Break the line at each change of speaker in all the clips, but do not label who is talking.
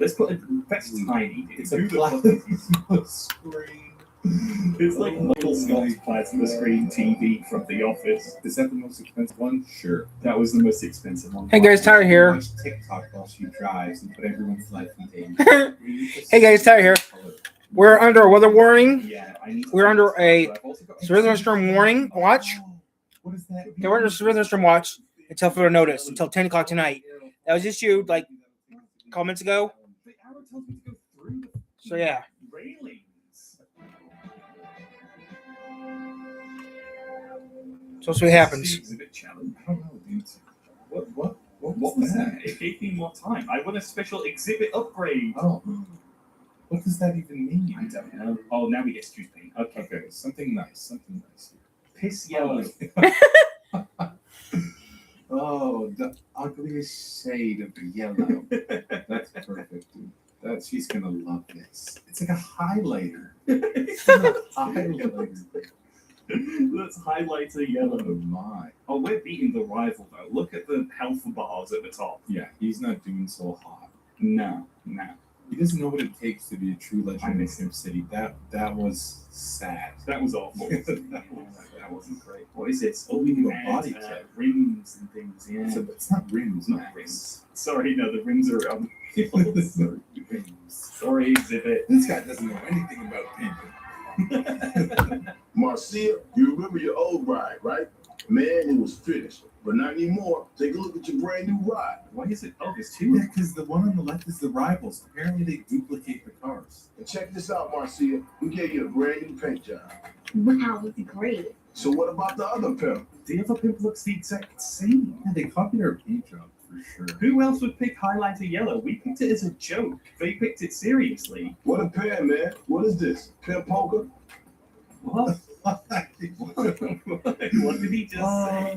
Let's put that's tiny.
It's a plasma screen.
It's like Michael Scott's plasma screen TV from The Office.
Is that the most expensive one? Sure.
That was the most expensive one.
Hey guys, Tyler here.
Watch TikTok while she drives and put everyone's life in danger.
Hey guys, Tyler here. We're under a weather warning.
Yeah, I need to
We're under a
I've also got-
storm warning watch.
What is that?
We're under a storm watch until further notice, until 10 o'clock tonight. That was issued like comments ago.
The arrow tells me to go through the
So yeah.
railings.
So that's what happens.
Exhibit challenge.
I don't know, dude. What
What was that? It gave me more time. I won a special exhibit upgrade.
Oh. What does that even mean?
I don't know. Oh, now we get to choose paint. Okay.
Okay, something nice.
Piss yellow.
Oh, the ugliest shade of yellow. That's perfect, dude. She's gonna love this. It's like a highlighter. It's not a highlighter.
Let's highlight a yellow.
Oh my.
Oh, we're beating the rival though. Look at the health bars at the top.
Yeah, he's not doing so hot.
No.
He doesn't know what it takes to be a true
I
legend in
miss
Sim City. That was sad.
That was awful. that wasn't great. What is this? Oh,
Ooh,
we
a
had
body kit.
rims and things. Yeah.
It's not rims,
Not
Max.
rims. Sorry, no, the rims are on the wheels.
Sorry, rims.
Sorry, exhibit.
This guy doesn't know anything about people.
Marcia, you remember your old ride, right? Man, it was finished. But not anymore. Take a look at your brand new ride.
Why is it? Oh, there's two.
Yeah, because the one on the left is the rivals. Apparently, they duplicate the cars.
And check this out, Marcia. We gave you a brand new paint job.
Wow, it's great.
So what about the other pimp?
The other pimp looks the exact same.
Yeah, they copied our paint job for sure.
Who else would pick highlighter yellow? We picked it as a joke. They picked it seriously.
What a pair, man. What is this? Pimp poker?
What? What did he just say?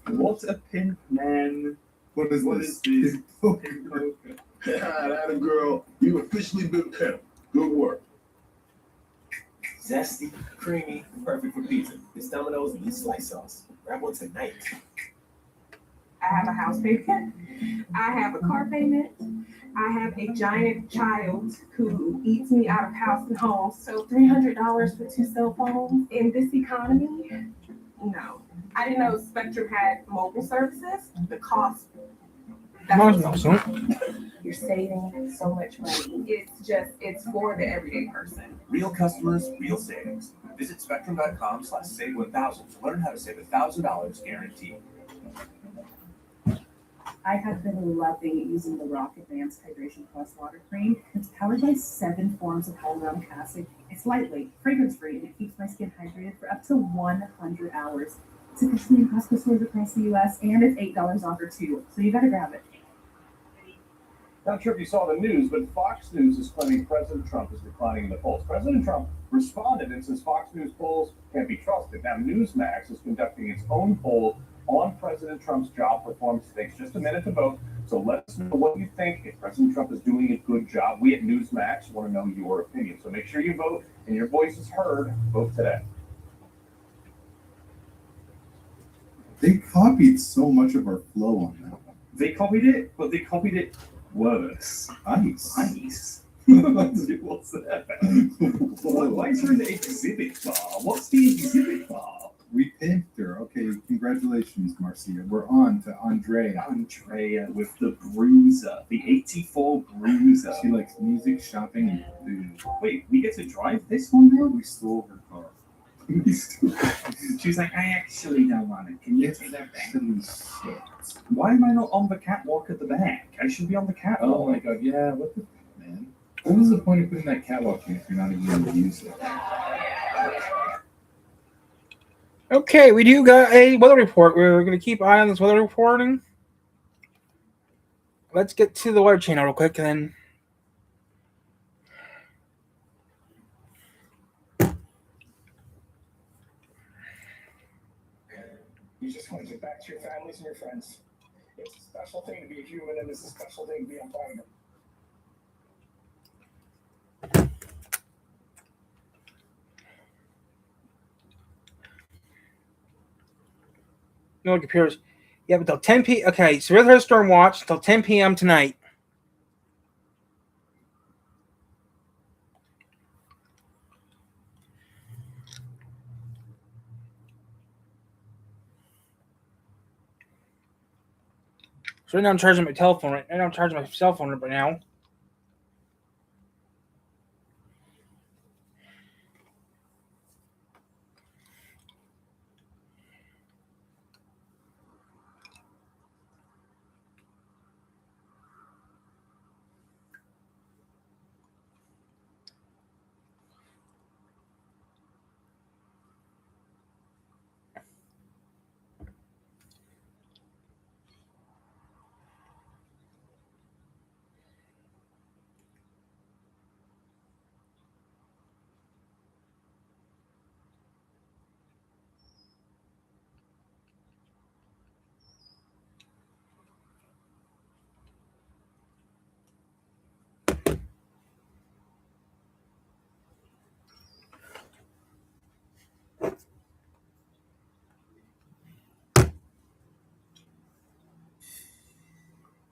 What a pimp, man.
What is
What
this?
is this? Pimp poker.
That a girl. You officially been pimp. Good work.
Zesty, creamy, perfect for pizza. It's Domino's new slice sauce. Grab one tonight.
I have a house payment. I have a car payment. I have a giant child who eats me out of house and home. So $300 for 2 cell phones in this economy? No. I didn't know Spectrum had mobile services. The cost. That's what's You're saving so much money. It's for the everyday person.
Real customers, real savings. Visit spectrum.com/save1000 to learn how to save $1,000 guaranteed.
I have been loving using the Rock Advanced Hydration Plus water cream. It's powered by 7 forms of hyaluronic acid. It's lightweight, fragrance-free, and it keeps my skin hydrated for up to 100 hours. It's officially in Costco stores across the U.S., and it's $8 off or 2, so you gotta grab it.
Not sure if you saw the news, but Fox News is claiming President Trump is declining in the polls. President Trump responded and says Fox News polls can't be trusted. Now, Newsmax is conducting its own poll on President Trump's job performance. It takes just a minute to vote, so let us know what you think. If President Trump is doing a good job, we at Newsmax want to know your opinion. So make sure you vote and your voice is heard. Vote today.
They copied so much of our flow on that one.
They copied it, but they copied it worse.
Nice.
What's that about? Why is there an exhibit bar? What's the exhibit bar?
We pimped her. Okay, congratulations, Marcia. We're on to Andrea.
Andrea with the Bruiser, the 84 Bruiser.
She likes music, shopping, and food.
Wait, we get to drive this one now?
We stole her car.
She's like, I actually don't want it. Can you take that back?
Actually, shit.
Why am I not on the catwalk at the back? I should be on the catwalk.
Oh my god, yeah, what the fuck, man? What was the point of putting that catwalk in if you're not even going to use it?
Okay, we do got a weather report. We're going to keep eye on this weather reporting. Let's get to the weather channel real quick, and then
You just want to get back to your families and your friends. It's a special thing to be a human, and it's a special thing to be a fighter.
no computers. Yeah, until 10 p.m. Okay, so we're going to storm watch until 10 p.m. tonight. So right now I'm charging my telephone. Right now I'm charging my cell phone right now.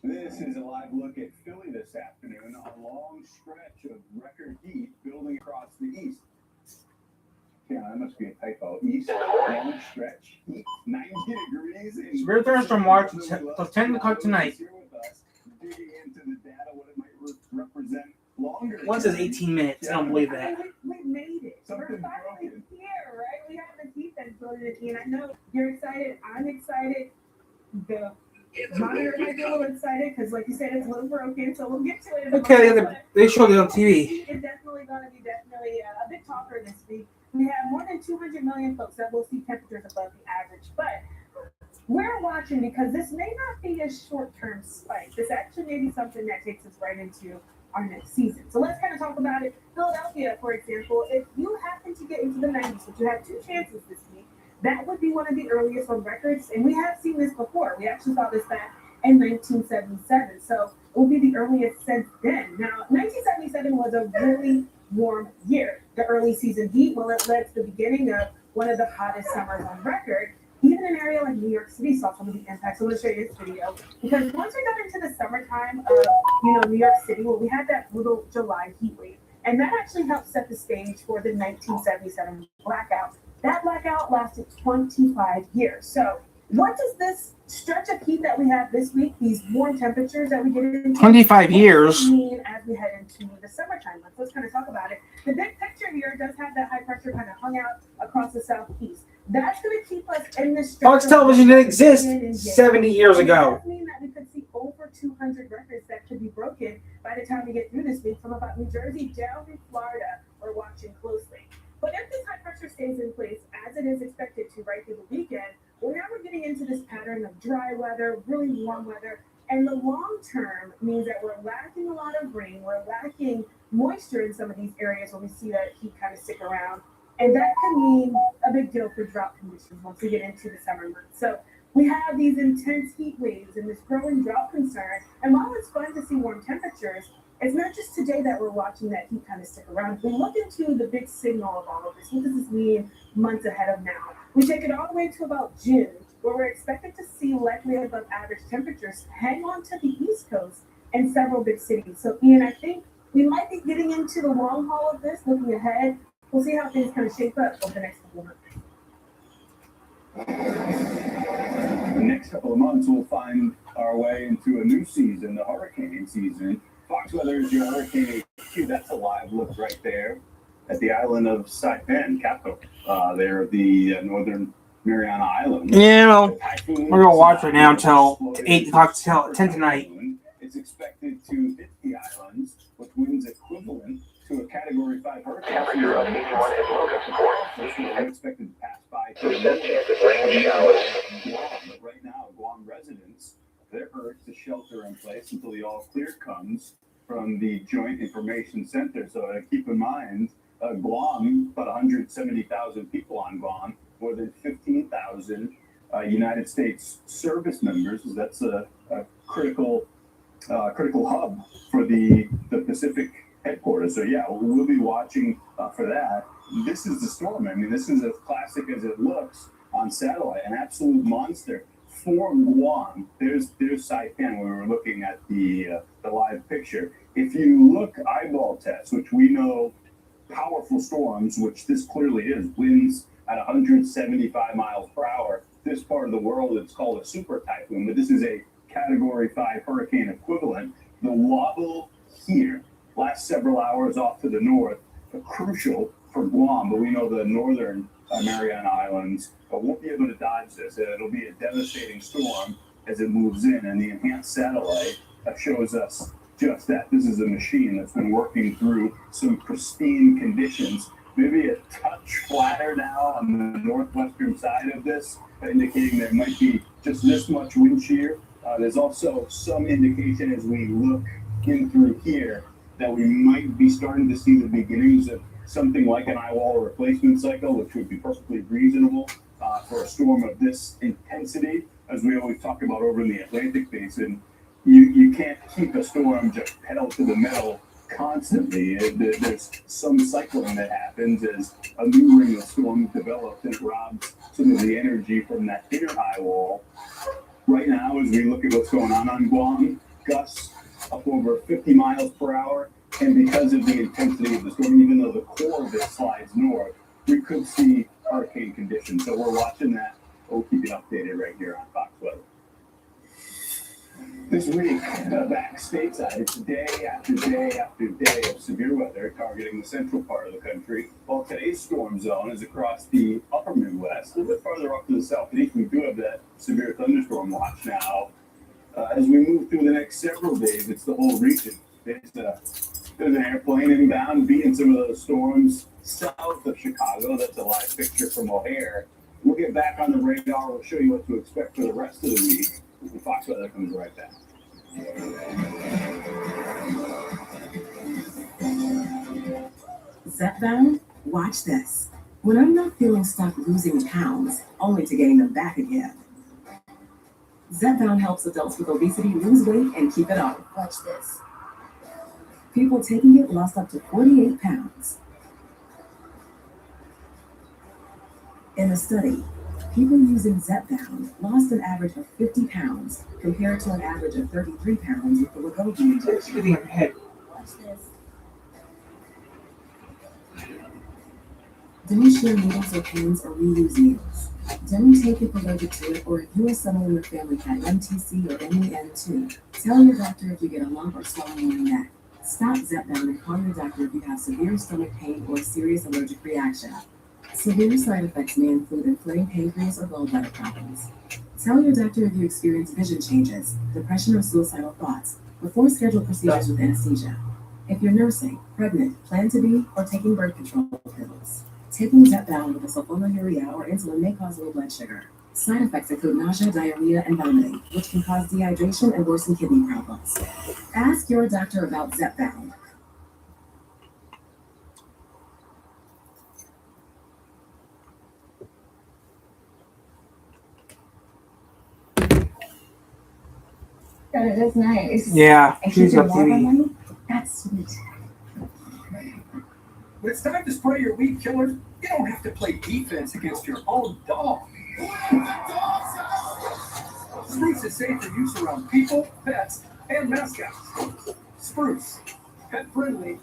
This is a live look at Philly this afternoon. A long stretch of record heat building across the east. Yeah, that must be a typo. East, long stretch, heat, 90 degrees.
Severe thunderstorm watch until 10 o'clock tonight.
Here with us, digging into the data, what it might represent longer.
One says 18 minutes. I don't believe that.
We made it. We're
Something
finally
broken.
here, right? We have the heat that's building it in. I know you're excited. I'm excited. The monitor might be a little excited because, like you said, it's a little broken. So we'll get to it. In a
Okay,
moment,
they showed it on
but
TV.
it's definitely going to be a big talker this week. We have more than 200 million folks that will see temperatures above the average, but we're watching because this may not be a short-term spike. This actually may be something that takes us right into our next season. So let's kind of talk about it. Philadelphia, for example, if you happen to get into the 90s, which you have 2 chances this week, that would be one of the earliest on records. And we have seen this before. We actually saw this back in 1977. So it will be the earliest since then. Now, 1977 was a really warm year. The early season heat, well, it led to the beginning of one of the hottest summers on record. Even an area like New York City saw some of the impacts. So let's show you this video. Because once we got into the summertime of, New York City, well, we had that little July heat wave. And that actually helped set the stage for the 1977 blackout. That blackout lasted 25 years. So what does this stretch of heat that we have this week, these warm temperatures that we get into,
25 years.
mean as we head into the summertime months? Let's kind of talk about it. The big picture here does have that high pressure kind of hung out across the southeast. That's going to keep us in this stretch.
Fox television didn't exist 70 years ago.
That means that we could see over 200 records that could be broken by the time we get through this week from about New Jersey down to Florida. We're watching closely. But if this high pressure stays in place as it is expected to right through the weekend, well, now we're getting into this pattern of dry weather, really warm weather, and the long term means that we're lacking a lot of rain, we're lacking moisture in some of these areas when we see that heat kind of stick around, and that could mean a big deal for drought conditions once we get into the summer months. So we have these intense heat waves and this growing drought concern, and while it's fun to see warm temperatures, it's not just today that we're watching that heat kind of stick around. We look into the big signal of all of this. What does this mean months ahead of now? We take it all the way to about June, where we're expected to see likely above average temperatures hang on to the East Coast and several big cities. So, Ian, I think we might be getting into the long haul of this, looking ahead. We'll see how things kind of shape up over the next couple of months.
The next couple of months, we'll find our way into a new season, the hurricane season. Fox Weather is your hurricane HQ. That's a live look right there at the island of Saipan, capital. There, the northern Mariana Islands.
Yeah, well, we're gonna watch right now until 8 o'clock, till 10 tonight.
It's expected to hit the islands with winds equivalent to a Category 5 hurricane.
Temperature of 81 in Logansport.
It's expected to pass by.
Percent chance of rain showers.
But right now, Guam residents, they're urged to shelter in place until the all clear comes from the Joint Information Center. So keep in mind, Guam, about 170,000 people on Guam, more than 15,000 United States service members. That's a critical hub for the Pacific headquarters. So yeah, we'll be watching for that. This is the storm. I mean, this is as classic as it looks on satellite, an absolute monster. For Guam, there's Saipan. We were looking at the live picture. If you look eyeball test, which we know powerful storms, which this clearly is, winds at 175 miles per hour. This part of the world, it's called a super typhoon, but this is a Category 5 hurricane equivalent. The wobble here, last several hours off to the north, are crucial for Guam, but we know the northern Mariana Islands won't be able to dodge this. It'll be a devastating storm as it moves in, and the enhanced satellite shows us just that. This is a machine that's been working through some pristine conditions, maybe a touch flatter now on the northwestern side of this, indicating there might be just this much wind shear. There's also some indication as we look in through here that we might be starting to see the beginnings of something like an eye wall replacement cycle, which would be perfectly reasonable for a storm of this intensity. As we always talk about over in the Atlantic Basin, you can't keep a storm just pedal to the metal constantly. There's some cycling that happens as a new ring of storms develops and it robs some of the energy from that inner high wall. Right now, as we look at what's going on Guam, gusts up over 50 miles per hour, and because of the intensity of the storm, even though the core of it slides north, we could see hurricane conditions. So we're watching that. We'll keep you updated right here on Fox Weather. This week, back stateside, it's day after day after day of severe weather targeting the central part of the country. While today's storm zone is across the upper Midwest, a little bit farther up to the southeast, we do have that severe thunderstorm watch now. As we move through the next several days, it's the whole region. There's an airplane inbound beating some of those storms south of Chicago. That's a live picture from O'Hare. We'll get back on the radar. We'll show you what to expect for the rest of the week. And Fox Weather comes right back.
Zepbound? Watch this. When I'm not feeling stuck losing pounds, only to gain them back again. Zepbound helps adults with obesity lose weight and keep it off. Watch this. People taking it lost up to 48 pounds. In a study, people using Zepbound lost an average of 50 pounds compared to an average of 33 pounds with the Wegovy injection. Watch this. Don't share needles or pins or reuse needles. Don't take if allergic to it, or if you or someone in your family had MTC or MEN2. Tell your doctor if you get a lump or swelling in your neck. Stop Zepbound and call your doctor if you have severe stomach pain or a serious allergic reaction. Severe side effects may include inflamed pancreas or gallbladder problems. Tell your doctor if you experience vision changes, depression, or suicidal thoughts before scheduled procedures with anesthesia. If you're nursing, pregnant, plan to be, or taking birth control pills. Taking Zepbound with a sulfonylurea or insulin may cause low blood sugar. Side effects include nausea, diarrhea, and vomiting, which can cause dehydration and worsen kidney problems. Ask your doctor about Zepbound.
It is nice.
Yeah,
And
she's
keep your
up
water
TV.
money? That's sweet.
When it's time to spray your weed killer, you don't have to play defense against your own dog. Spruce is safe for use around people, pets, and mascots. Spruce, pet friendly,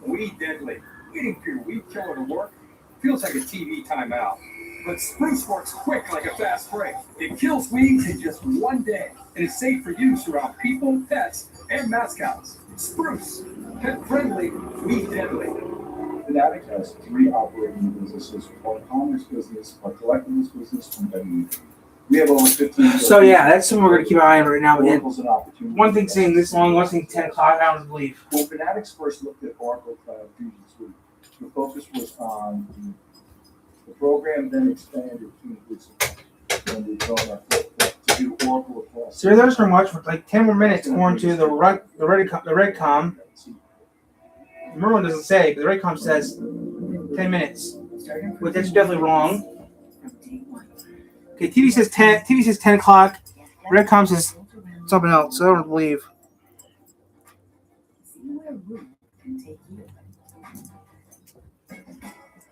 weed deadly. Waiting for your weed killer to work feels like a TV timeout. But Spruce works quick like a fast break. It kills weeds in just one day and is safe for use around people, pets, and mascots. Spruce, pet friendly, weed deadly.
Fanatic has 3 operating businesses, one commerce business, a collectibles business, and vending. We have over 15.
So yeah, that's something we're gonna keep an eye on right now. But then
Oracle's an opportunity.
one thing saying this long, one thing 10 o'clock, I don't believe.
When Fanatics first looked at Oracle Cloud Fusion Suite, the focus was on the program, then expanded to include support. And we built our footprint to do Oracle across.
So there's so much for like 10 more minutes going to the Redcom. Remember one doesn't say, but the Redcom says 10 minutes. But that's definitely wrong. Okay, TV says 10. TV says 10 o'clock. Redcom says something else. So I don't believe.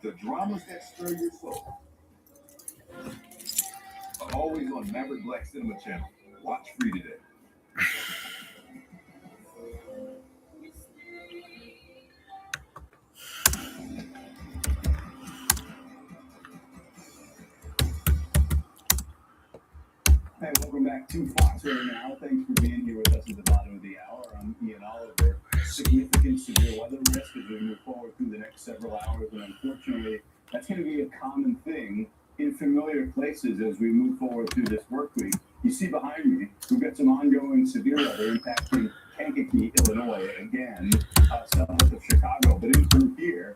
The dramas that stir your soul are always on Maverick Black Cinema Channel. Watch free today.
Hey, welcome back. back to Fox right now. Thanks for being here with us at the bottom of the hour. I'm Ian Oliver. Significant severe weather risk as we move forward through the next several hours, and unfortunately, that's going to be a common thing in familiar places as we move forward through this work week. You see behind me, we've got some ongoing severe weather impacting Kankakee, Illinois, again, south of Chicago. But in through here,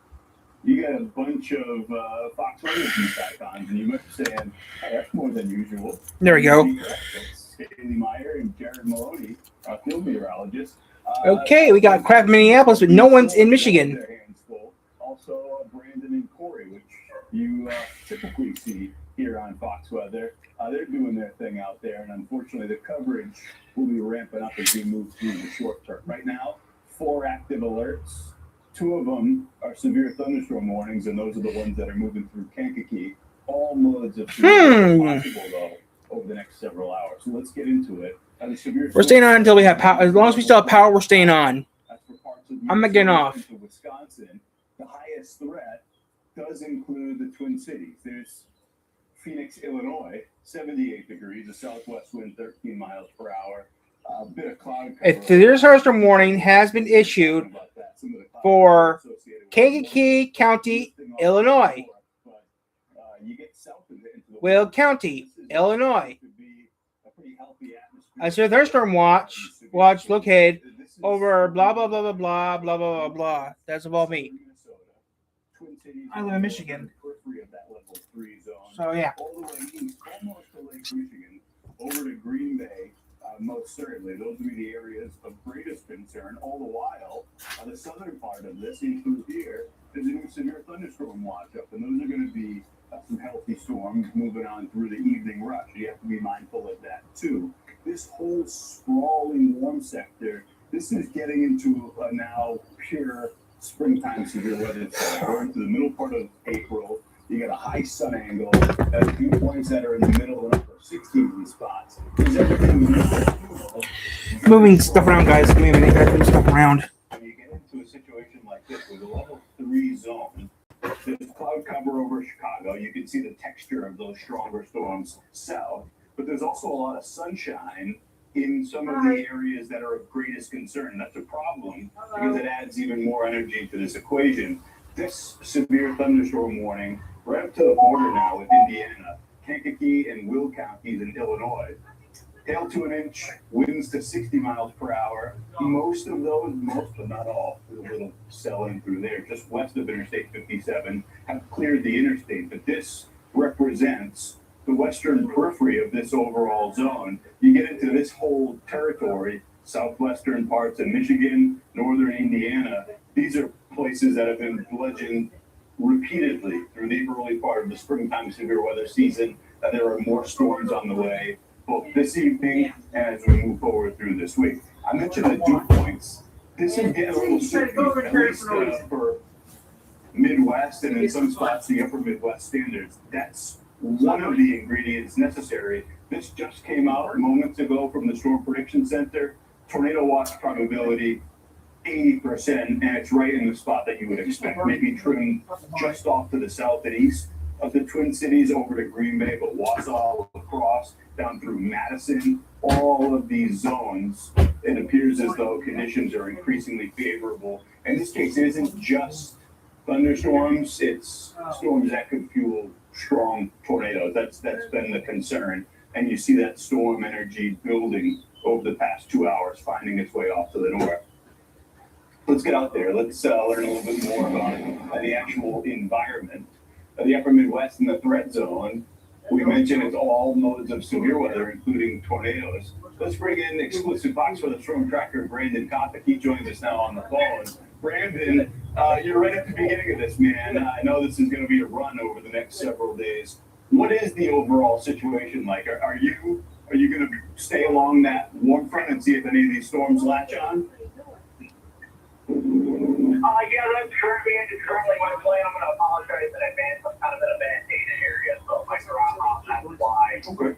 you got a bunch of Fox Weather News icons, and you might be saying, hey, that's more than usual.
There we go.
That's Haley Meyer and Jared Maloney, our field meteorologist.
Okay, we got crap in Minneapolis, but no one's in Michigan.
Their hands full. Also, Brandon and Corey, which you typically see here on Fox Weather. They're doing their thing out there, and unfortunately, the coverage will be ramping up as we move through the short term. Right now, 4 active alerts. 2 of them are severe thunderstorm warnings, and those are the ones that are moving through Kankakee. All modes of severe possible, though, over the next several hours. So let's get into it.
We're staying on until we have power. As long as we still have power, we're staying on. I'm not getting off.
Wisconsin, the highest threat does include the Twin Cities. There's Phoenix, Illinois, 78 degrees, a southwest wind 13 miles per hour. A bit of cloud cover.
A severe thunderstorm warning has been issued for Kankakee County, Illinois. Will County, Illinois. A severe thunderstorm watch located over blah blah blah blah blah blah blah blah blah. That's above me. I live in Michigan. So yeah.
All the way east, almost to Lake Michigan, over to Green Bay, most certainly. Those would be the areas of greatest concern. All the while, the southern part of this, includes here, is a new severe thunderstorm watch up, and those are going to be some healthy storms moving on through the evening rush. You have to be mindful of that too. This whole sprawling warm sector, this is getting into a now pure springtime severe weather. We're into the middle part of April. You got a high sun angle at dew points that are in the middle and upper 60 spots.
Moving stuff around, guys. Give me a minute. Guys, move stuff around.
When you get into a situation like this with a level 3 zone, there's cloud cover over Chicago. You can see the texture of those stronger storms south, but there's also a lot of sunshine in some of the areas that are of greatest concern. That's a problem because it adds even more energy to this equation. This severe thunderstorm warning, right up to the border now with Indiana, Kankakee and Will counties in Illinois. Hail to an inch, winds to 60 miles per hour. Most but not all, there's a little cell in through there, just west of Interstate 57, have cleared the interstate. But this represents the western periphery of this overall zone. You get into this whole territory, southwestern parts of Michigan, northern Indiana. These are places that have been bludgeoned repeatedly through the early part of the springtime severe weather season. There are more storms on the way, both this evening and as we move forward through this week. I mentioned the dew points. This is getting a little tricky, at least for Midwest and in some spots the upper Midwest standards. That's one of the ingredients necessary. This just came out moments ago from the Storm Prediction Center. Tornado watch probability 80%, and it's right in the spot that you would expect. Maybe trimmed just off to the south and east of the Twin Cities over to Green Bay, but Wausau, across, down through Madison, all of these zones, it appears as though conditions are increasingly favorable. In this case, it isn't just thunderstorms, it's storms that could fuel strong tornadoes. That's been the concern. And you see that storm energy building over the past 2 hours, finding its way off to the north. Let's get out there. Let's learn a little bit more about the actual environment. The upper Midwest and the threat zone, we mentioned it's all modes of severe weather, including tornadoes. Let's bring in exclusive Fox Weather storm tracker Brandon Kopic. He joins us now on the phone. Brandon, you're right at the beginning of this, man. I know this is going to be a run over the next several days. What is the overall situation like? Are you going to stay along that warm front and see if any of these storms latch on?
Yeah, that's currently my plan. I'm going to apologize in advance. I'm kind of in a bad data area, so if I drop off, that's why.
Okay.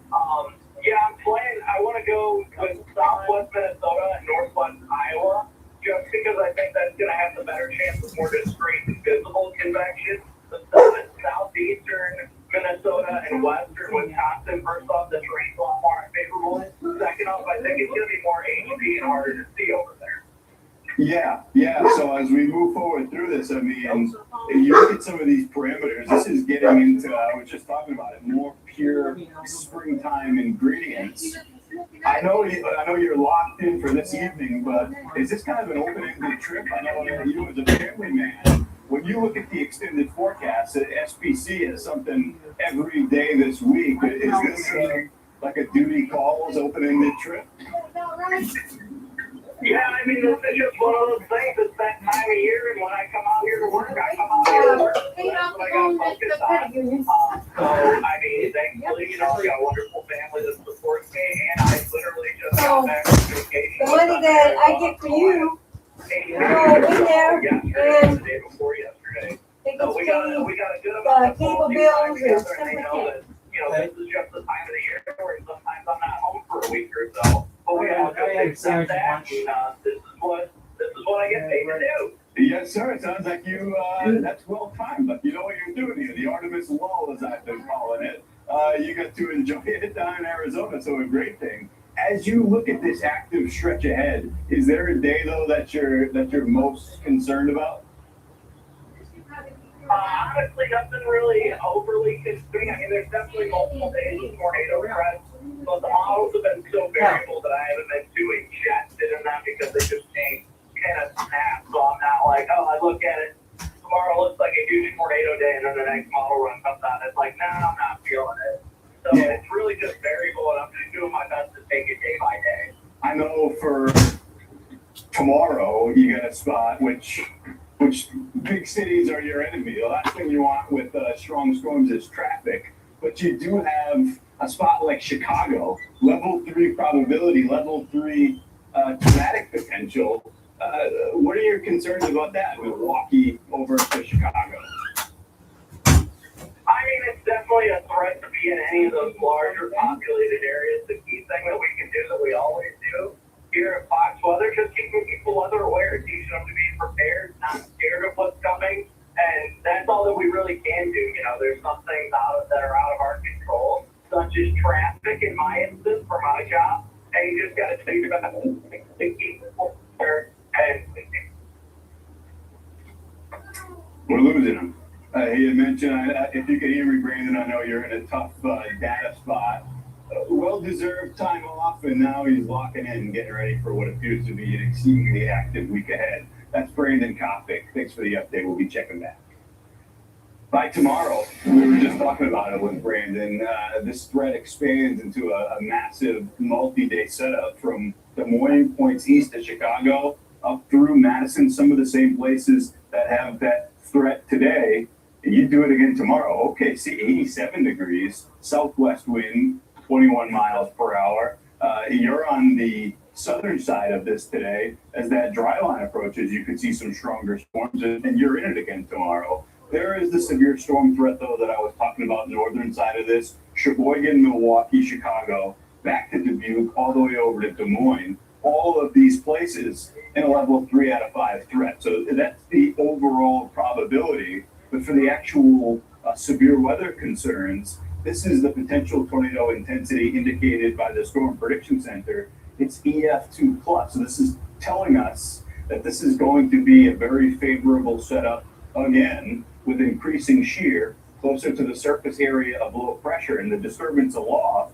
Yeah, I'm playing. I want to go with southwest Minnesota and northwest Iowa, just because I think that's going to have the better chance of more discrete and visible convection. The southeastern Minnesota and western Wisconsin, first off, the terrain's a lot more unfavorable.
Yeah. So as we move forward through this, I mean, you look at some of these parameters. This is getting into, I was just talking about it, more pure springtime ingredients. I know you're locked in for this evening, but is this kind of an open-ended trip? I know that you as a family man, when you look at the extended forecast, SPC has something every day this week. Is this like a duty calls open-ended trip?
Yeah, I mean, this is just one of those things. It's that time of year, and when I come out here to work, I come out here to work. That's what I got focused on. So, I mean, thankfully, you know, I got a wonderful family that supports me, and I literally just got back from vacation.
The money that I get for you, in there, and
The day before yesterday.
they
So
can
we
pay
got a good amount of
cable
quality time
bills
together,
and stuff
and they
like
know
that.
that, you know, this is just the time of the year where sometimes I'm not home for a week or so. But we all just accept that. This is what I get paid to do.
Yes, sir. It sounds like you, that's well timed. Like, you know what you're doing here. The Artemis Lull, as I've been calling it. You got to enjoy it down in Arizona, so a great thing. As you look at this active stretch ahead, is there a day though that you're most concerned about?
Honestly, nothing really overly concerning. I mean, there's definitely multiple days with tornado threats, but the models have been so variable that I haven't been too ingested in them because they just change kind of snap. So I'm not like, oh, I look at it, tomorrow looks like a huge tornado day, and then the next model run comes out. It's like, nah, I'm not feeling it. So it's really just variable, and I'm just doing my best to take it day by day.
I know for tomorrow you got a spot which big cities are your enemy. The last thing you want with strong storms is traffic, but you do have a spot like Chicago, level 3 probability, level 3 traumatic potential. What are your concerns about that? Milwaukee over to Chicago.
I mean, it's definitely a threat to be in any of those larger populated areas. The key thing that we can do that we always do here at Fox Weather, just keeping people weather aware, teaching them to be prepared, not scared of what's coming, and that's all that we really can do. You know, there's some things that are out of our control, such as traffic in my instance for my job, and you just got to think about it to keep people prepared. And
We're losing them. He had mentioned, if you could hear me, Brandon, I know you're in a tough data spot. Well-deserved time off, and now he's locking in, getting ready for what appears to be an exceedingly active week ahead. That's Brandon Kopic. Thanks for the update. We'll be checking back. By tomorrow, we were just talking about it with Brandon. This threat expands into a massive multi-day setup from Des Moines points east of Chicago up through Madison, some of the same places that have that threat today. And you do it again tomorrow. Okay, see, 87 degrees, southwest wind, 21 miles per hour. You're on the southern side of this today. As that dry line approaches, you could see some stronger storms, and you're in it again tomorrow. There is the severe storm threat, though, that I was talking about, northern side of this. Sheboygan, Milwaukee, Chicago, back to Dubuque, all the way over to Des Moines. All of these places in a level 3 out of 5 threat. So that's the overall probability. But for the actual severe weather concerns, this is the potential tornado intensity indicated by the Storm Prediction Center. It's EF2 plus. So this is telling us that this is going to be a very favorable setup again with increasing shear closer to the surface area of low pressure and the disturbance aloft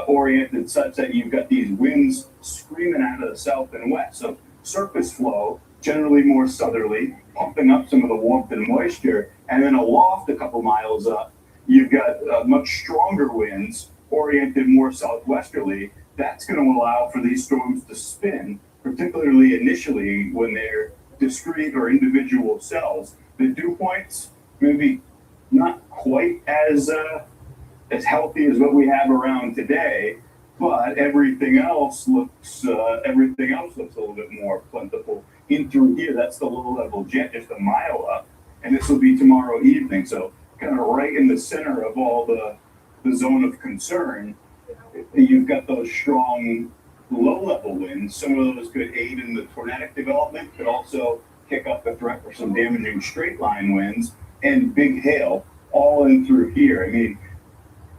oriented such that you've got these winds screaming out of the south and west. So surface flow, generally more southerly, pumping up some of the warmth and moisture, and then aloft a couple miles up, you've got much stronger winds oriented more southwesterly. That's going to allow for these storms to spin, particularly initially when they're discrete or individual cells. The dew points maybe not quite as healthy as what we have around today, but everything else looks a little bit more plentiful. In through here, that's the low level jet just a mile up, and this will be tomorrow evening. So kind of right in the center of all the zone of concern, you've got those strong low level winds. Some of those could aid in the tornadic development, could also kick up the threat for some damaging straight line winds and big hail all in through here. I mean,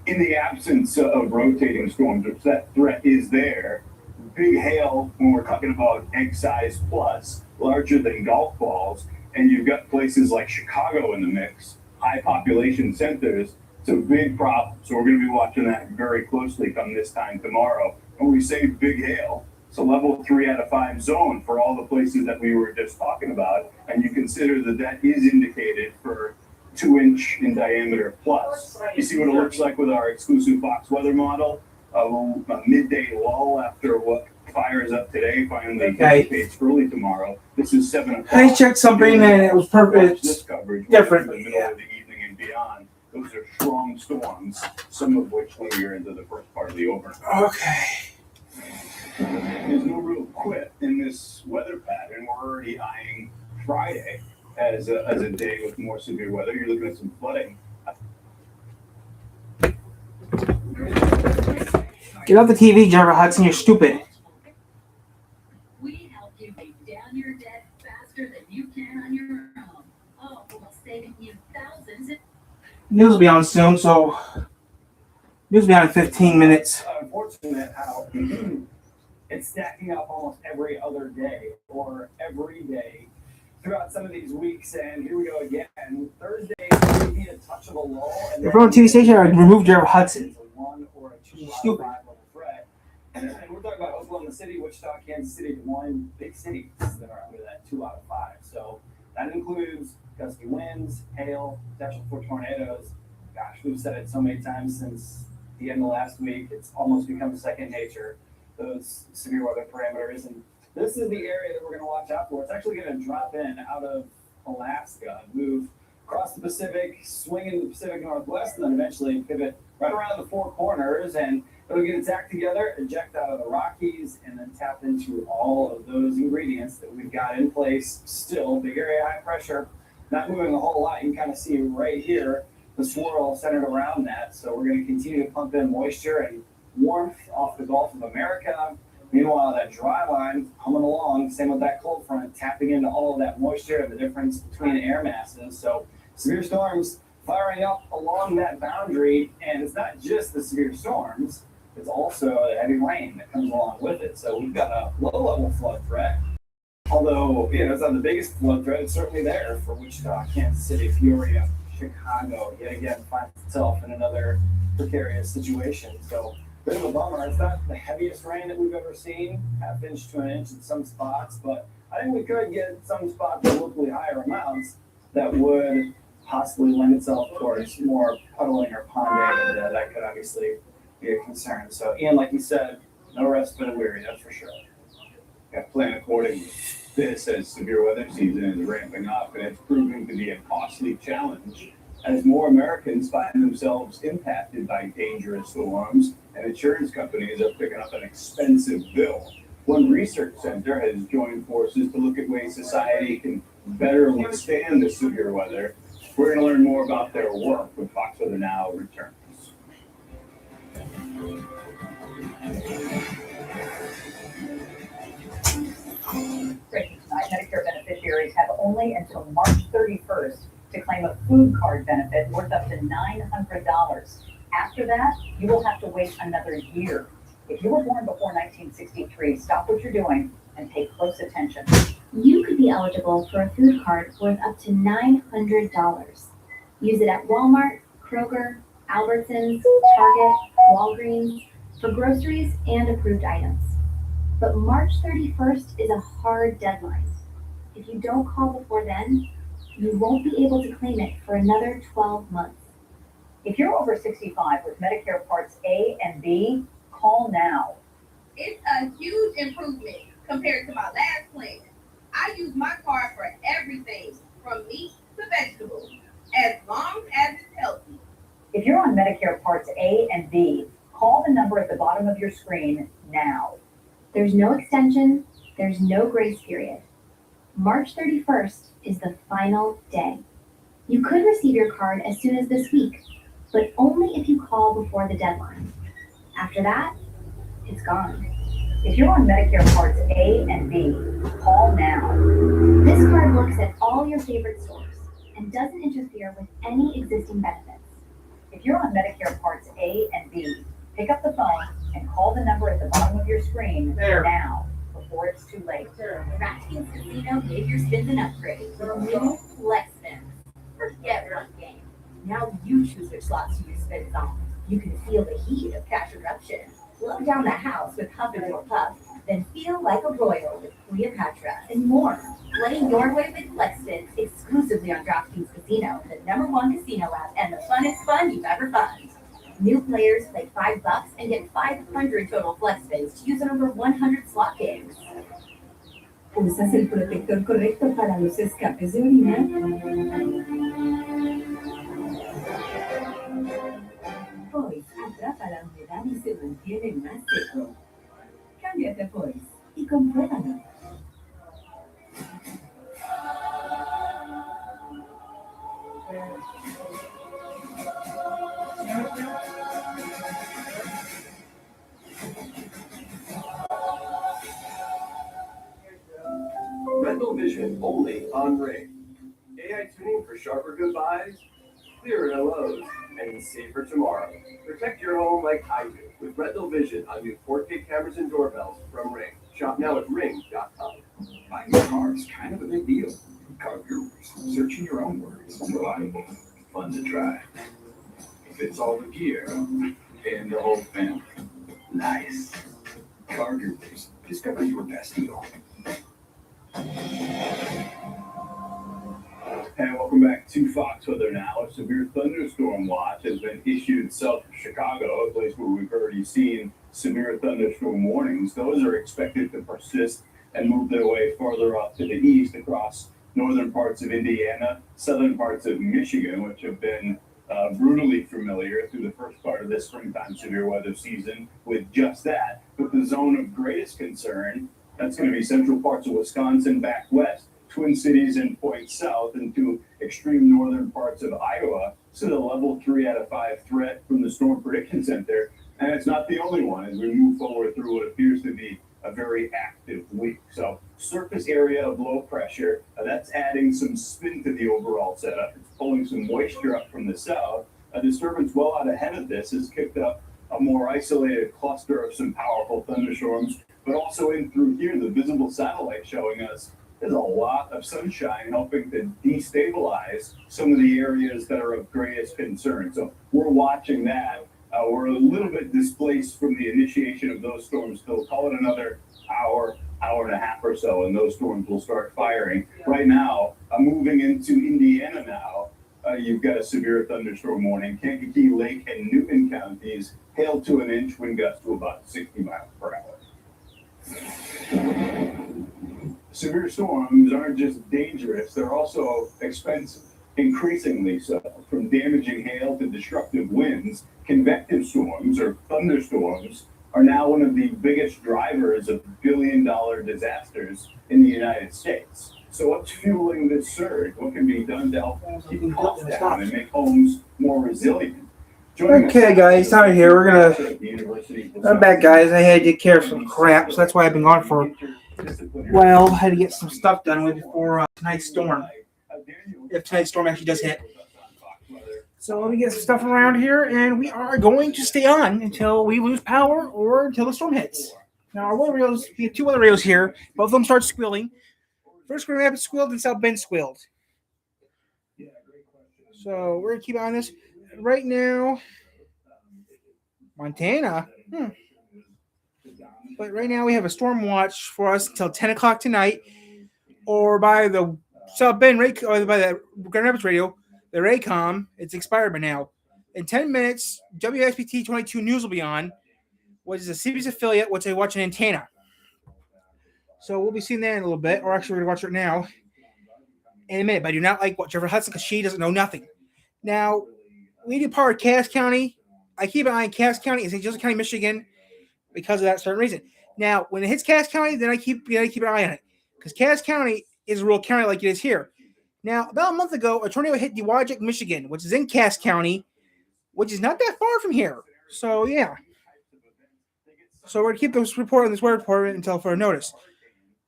in the absence of rotating storms, which that threat is there, big hail when we're talking about egg size plus, larger than golf balls, and you've got places like Chicago in the mix, high population centers. It's a big problem. So we're going to be watching that very closely come this time tomorrow. When we say big hail, it's a level 3 out of 5 zone for all the places that we were just talking about. And you consider that that is indicated for 2-inch in diameter plus. You see what it looks like with our exclusive Fox weather model? A midday lull after what fires up today, finally dissipates early tomorrow. This is 7 o'clock.
I checked something and it was perfect.
This coverage
Different.
in the middle of the evening and beyond. Those are strong storms, some of which linger into the first part of the overnight.
Okay.
There's no real quit in this weather pattern. We're already eyeing Friday as a day with more severe weather. You're looking at some flooding.
Get off the TV, Jennifer Hudson. You're stupid.
We help you pay down your debt faster than you can on your own. Oh, while saving you thousands.
News will be on soon, so news will be on in 15 minutes.
Unfortunate how it's stacking up almost every other day or every day throughout some of these weeks. And here we go again. Thursday may be a touch of a lull. And
If we're on a TV station, I'd remove Jennifer Hudson.
One or a 2
Stupid.
out of 5 level threat. And we're talking about Oklahoma City, Wichita, Kansas City, Des Moines, big cities that are under that 2 out of 5. So that includes gusty winds, hail, potential for tornadoes. Gosh, we've said it so many times since the end of last week. It's almost become second nature, those severe weather parameters. And this is the area that we're going to watch out for. It's actually going to drop in out of Alaska, move across the Pacific, swing into the Pacific Northwest, and then eventually pivot right around the 4 corners. And it'll get its act together, eject out of the Rockies, and then tap into all of those ingredients that we've got in place still. Big area, high pressure, not moving a whole lot. You can kind of see right here the swirl centered around that. So we're going to continue to pump in moisture and warmth off the Gulf of America. Meanwhile, that dry line humming along, same with that cold front, tapping into all of that moisture and the difference between air masses. So severe storms firing up along that boundary, and it's not just the severe storms, it's also the heavy rain that comes along with it. So we've got a low-level flood threat. Although, it's not the biggest flood threat, it's certainly there for Wichita, Kansas City, Peoria, Chicago, yet again finds itself in another precarious situation. So bit of a bummer. It's not the heaviest rain that we've ever seen, 1/2 inch to 1 inch in some spots, but I think we could get some spots with locally higher amounts that would possibly lend itself towards more puddling or ponding, and that could obviously be a concern. So Ian, like you said, no rest but a weary, that's for sure.
Yeah, plan accordingly. This, as severe weather season is ramping up, and it's proving to be a costly challenge as more Americans find themselves impacted by dangerous storms, and insurance companies are picking up an expensive bill. One research center has joined forces to look at ways society can better withstand the severe weather. We're going to learn more about their work when Fox Weather Now returns.
Breaking tonight, Medicare beneficiaries have only until March 31st to claim a food card benefit worth up to $900. After that, you will have to wait another year. If you were born before 1963, stop what you're doing and pay close attention.
You could be eligible for a food card worth up to $900. Use it at Walmart, Kroger, Albertsons, Target, Walgreens, for groceries and approved items. But March 31st is a hard deadline. If you don't call before then, you won't be able to claim it for another 12 months.
If you're over 65 with Medicare Parts A and B, call now.
It's a huge improvement compared to my last plan. I use my card for everything from meat to vegetables, as long as it's healthy.
If you're on Medicare Parts A and B, call the number at the bottom of your screen now.
There's no extension, there's no grace period. March 31st is the final day. You could receive your card as soon as this week, but only if you call before the deadline. After that, it's gone.
If you're on Medicare Parts A and B, call now.
This card looks at all your favorite stores and doesn't interfere with any existing benefits.
If you're on Medicare Parts A and B, pick up the phone and call the number at the bottom of your screen now before it's too late.
DraftKings Casino gave your spins an upgrade. New Flex Spins. Forget one game. Now you choose which slots to use spins on. You can feel the heat of cash eruption. Blow down the house with Huff and Little Puff. Then feel like a royal with Cleopatra and more. Play your way with Flex Spins exclusively on DraftKings Casino, the #1 casino app and the funnest fun you've ever fun. New players play $5 and get 500 total Flex Spins to use in over 100 slot games.
¿Usas el protector correcto para los escapes de orina? Poise atrapa la humedad y se mantiene más seco. Cámbiate a Poise y compruébalo.
Rental Vision only on Ring. AI tuning for sharper goodbyes, clearer hellos, and safer tomorrow. Protect your home like I do with Rental Vision on new 4K cameras and doorbells from Ring. Shop now at ring.com.
Buying a car is kind of a big deal. Car Gurus, searching your own words, reliable, fun to drive. Fits all the gear and the whole family. Nice. Car Gurus, discover your best deal.
And welcome back to Fox Weather Now. A severe thunderstorm watch has been issued south of Chicago, a place where we've already seen severe thunderstorm warnings. Those are expected to persist and move their way farther up to the east across northern parts of Indiana, southern parts of Michigan, which have been brutally familiar through the first part of this springtime severe weather season with just that. But the zone of greatest concern, that's going to be central parts of Wisconsin back west, Twin Cities and Point South, into extreme northern parts of Iowa. So the level 3 out of 5 threat from the Storm Prediction Center. And it's not the only one as we move forward through what appears to be a very active week. So surface area of low pressure, that's adding some spin to the overall setup. It's pulling some moisture up from the south. A disturbance well out ahead of this has kicked up a more isolated cluster of some powerful thunderstorms, but also in through here, the visible satellite showing us there's a lot of sunshine helping to destabilize some of the areas that are of greatest concern. So we're watching that. We're a little bit displaced from the initiation of those storms. They'll call it another hour and a half or so, and those storms will start firing. Right now, moving into Indiana now, you've got a severe thunderstorm warning. Kankakee Lake and Newton counties, hail to an inch, wind gusts to about 60 miles per hour. Severe storms aren't just dangerous, they're also expensive, increasingly so. From damaging hail to destructive winds, convective storms or thunderstorms are now one of the biggest drivers of billion-dollar disasters in the United States. So what's fueling this surge? What can be done to help keep costs down and make homes more resilient?
Okay, guys, out here. I'm back, guys. I had to take care of some crap, so that's why I've been gone for I had to get some stuff done with before tonight's storm. If tonight's storm actually does hit. So let me get some stuff around here, and we are going to stay on until we lose power or until the storm hits. Now, our weather radios, we have 2 weather radios here. Both of them start squealing. First Grand Rapids squealed and South Bend squealed. So we're going to keep on this. Right now, Montana. But right now we have a storm watch for us until 10 o'clock tonight, or by the South Bend or by the Grand Rapids radio, the Raycom. It's expired by now. In 10 minutes, WSBT 22 News will be on, which is a CBS affiliate, which I watch an antenna. So we'll be seeing that in a little bit, or actually we're going to watch it now in a minute. But I do not like Jennifer Hudson because she doesn't know nothing. Now, we do part of Cass County. I keep an eye on Cass County and St. Joseph County, Michigan, because of that certain reason. Now, when it hits Cass County, then I keep an eye on it, because Cass County is a rural county like it is here. Now, about a month ago, a tornado hit Dowagiac, Michigan, which is in Cass County, which is not that far from here. So, yeah. So we're going to keep this report on this weather report until further notice.